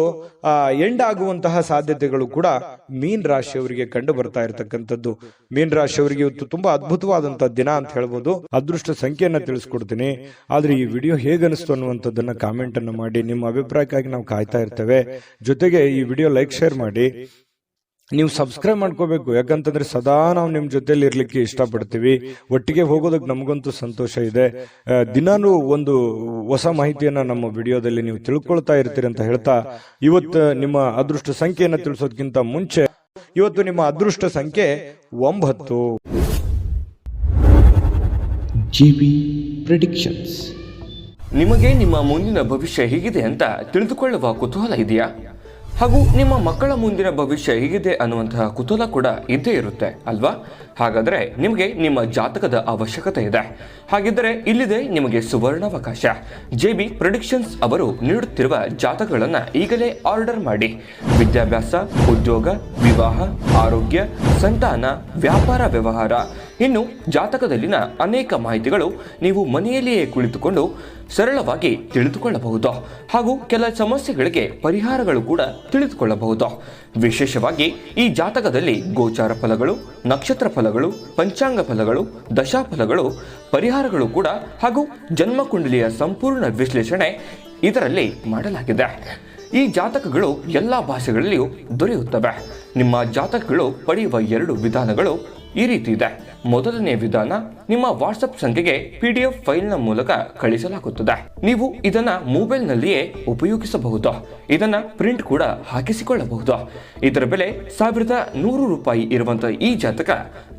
B: ಎಂಡ್ ಆಗುವಂತಹ ಸಾಧ್ಯತೆಗಳು ಕೂಡ ಮೀನ್ ರಾಶಿಯವರಿಗೆ ಕಂಡು ಬರ್ತಾ ಇರತಕ್ಕಂಥದ್ದು. ಮೀನ್ ರಾಶಿಯವರಿಗೆ ಇವತ್ತು ತುಂಬಾ ಅದ್ಭುತವಾದಂತಹ ದಿನ ಅಂತ ಹೇಳ್ಬೋದು. ಅದೃಷ್ಟ ಸಂಖ್ಯೆಯನ್ನ ತಿಳಿಸ್ಕೊಡ್ತೀನಿ. ಆದ್ರೆ ಈ ವಿಡಿಯೋ ಹೇಗನಿಸ್ತು ಅನ್ನುವಂಥದ್ದನ್ನ ಕಾಮೆಂಟ್ ಅನ್ನು ಮಾಡಿ. ನಿಮ್ಮ ಅಭಿಪ್ರಾಯಕ್ಕಾಗಿ ನಾವು ಕಾಯ್ತಾ ಇರ್ತೇವೆ. ಜೊತೆಗೆ ಈ ವಿಡಿಯೋ ಲೈಕ್, ಶೇರ್ ಮಾಡಿ. ನೀವು ಸಬ್ಸ್ಕ್ರೈಬ್ ಮಾಡ್ಕೋಬೇಕು. ಯಾಕಂತಂದ್ರೆ ಸದಾ ನಾವು ನಿಮ್ ಜೊತೆಲಿ ಇರ್ಲಿಕ್ಕೆ ಇಷ್ಟಪಡ್ತೀವಿ. ಒಟ್ಟಿಗೆ ಹೋಗೋದಕ್ಕೆ ನಮಗಂತೂ ಸಂತೋಷ ಇದೆ. ದಿನಾನು ಒಂದು ಹೊಸ ಮಾಹಿತಿಯನ್ನ ನಮ್ಮ ವಿಡಿಯೋದಲ್ಲಿ ನೀವು ತಿಳ್ಕೊಳ್ತಾ ಇರ್ತೀರಿ ಅಂತ ಹೇಳ್ತಾ, ಇವತ್ತು ನಿಮ್ಮ ಅದೃಷ್ಟ ಸಂಖ್ಯೆಯನ್ನ ತಿಳಿಸೋದಕ್ಕಿಂತ ಮುಂಚೆ ಇವತ್ತು ನಿಮ್ಮ ಅದೃಷ್ಟ ಸಂಖ್ಯೆ 9.
C: GB Predictions.
D: ನಿಮಗೆ ನಿಮ್ಮ ಮುಂದಿನ ಭವಿಷ್ಯ ಹೇಗಿದೆ ಅಂತ ತಿಳಿದುಕೊಳ್ಳುವ ಕುತೂಹಲ ಇದೆಯಾ? ಹಾಗೂ ನಿಮ್ಮ ಮಕ್ಕಳ ಮುಂದಿನ ಭವಿಷ್ಯ ಹೇಗಿದೆ ಅನ್ನುವಂತಹ ಕುತೂಹಲ ಕೂಡ ಇದ್ದೇ ಇರುತ್ತೆ ಅಲ್ವಾ? ಹಾಗಾದರೆ ನಿಮಗೆ ನಿಮ್ಮ ಜಾತಕದ ಅವಶ್ಯಕತೆ ಇದೆ. ಹಾಗಿದ್ದರೆ ಇಲ್ಲಿದೆ ನಿಮಗೆ ಸುವರ್ಣಾವಕಾಶ. JB ಪ್ರೆಡಿಕ್ಷನ್ಸ್ ಅವರು ನೀಡುತ್ತಿರುವ ಜಾತಕಗಳನ್ನು ಈಗಲೇ ಆರ್ಡರ್ ಮಾಡಿ. ವಿದ್ಯಾಭ್ಯಾಸ, ಉದ್ಯೋಗ, ವಿವಾಹ, ಆರೋಗ್ಯ, ಸಂತಾನ, ವ್ಯಾಪಾರ ವ್ಯವಹಾರ, ಇನ್ನು ಜಾತಕದಲ್ಲಿನ ಅನೇಕ ಮಾಹಿತಿಗಳು ನೀವು ಮನೆಯಲ್ಲಿಯೇ ಕುಳಿತುಕೊಂಡು ಸರಳವಾಗಿ ತಿಳಿದುಕೊಳ್ಳಬಹುದು. ಹಾಗೂ ಕೆಲ ಸಮಸ್ಯೆಗಳಿಗೆ ಪರಿಹಾರಗಳು ಕೂಡ ತಿಳಿದುಕೊಳ್ಳಬಹುದು. ವಿಶೇಷವಾಗಿ ಈ ಜಾತಕದಲ್ಲಿ ಗೋಚಾರ ಫಲಗಳು, ನಕ್ಷತ್ರ ಫಲಗಳು, ಪಂಚಾಂಗ ಫಲಗಳು, ದಶಾಫಲಗಳು, ಪರಿಹಾರಗಳು ಕೂಡ ಹಾಗೂ ಜನ್ಮಕುಂಡಲಿಯ ಸಂಪೂರ್ಣ ವಿಶ್ಲೇಷಣೆ ಇದರಲ್ಲಿ ಮಾಡಲಾಗಿದೆ. ಈ ಜಾತಕಗಳು ಎಲ್ಲ ಭಾಷೆಗಳಲ್ಲಿಯೂ ದೊರೆಯುತ್ತವೆ. ನಿಮ್ಮ ಜಾತಕಗಳು ಪಡೆಯುವ 2 ವಿಧಾನಗಳು ಈ ರೀತಿ ಇದೆ. ಮೊದಲನೇ ವಿಧಾನ, ನಿಮ್ಮ ವಾಟ್ಸಪ್ ಸಂಖ್ಯೆಗೆ PDF ಫೈಲ್ನ ಮೂಲಕ ಕಳಿಸಲಾಗುತ್ತದೆ. ನೀವು ಇದನ್ನ ಮೊಬೈಲ್ನಲ್ಲಿಯೇ ಉಪಯೋಗಿಸಬಹುದು. ಇದನ್ನ ಪ್ರಿಂಟ್ ಕೂಡ ಹಾಕಿಸಿಕೊಳ್ಳಬಹುದು. ಇದರ ಬೆಲೆ 1100 ರೂಪಾಯಿ ಇರುವಂತಹ ಈ ಜಾತಕ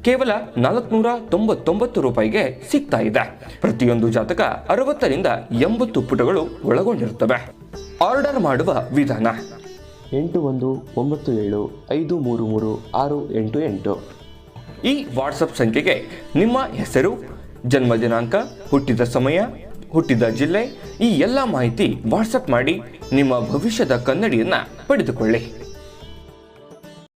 D: ಕೇವಲ 499 ರೂಪಾಯಿಗೆ ಸಿಗ್ತಾ ಇದೆ. ಪ್ರತಿಯೊಂದು ಜಾತಕ 60 ರಿಂದ 80 ಪುಟಗಳು ಒಳಗೊಂಡಿರುತ್ತವೆ. ಆರ್ಡರ್ ಮಾಡುವ ವಿಧಾನ:
C: 8197533688.
D: ಈ ವಾಟ್ಸಪ್ ಸಂಖ್ಯೆಗೆ ನಿಮ್ಮ ಹೆಸರು, ಜನ್ಮ ದಿನಾಂಕ, ಹುಟ್ಟಿದ ಸಮಯ, ಹುಟ್ಟಿದ ಜಿಲ್ಲೆ, ಈ ಎಲ್ಲ ಮಾಹಿತಿ ವಾಟ್ಸಪ್ ಮಾಡಿ ನಿಮ್ಮ ಭವಿಷ್ಯದ ಕನ್ನಡಿಯನ್ನ ಪಡೆದುಕೊಳ್ಳಿ.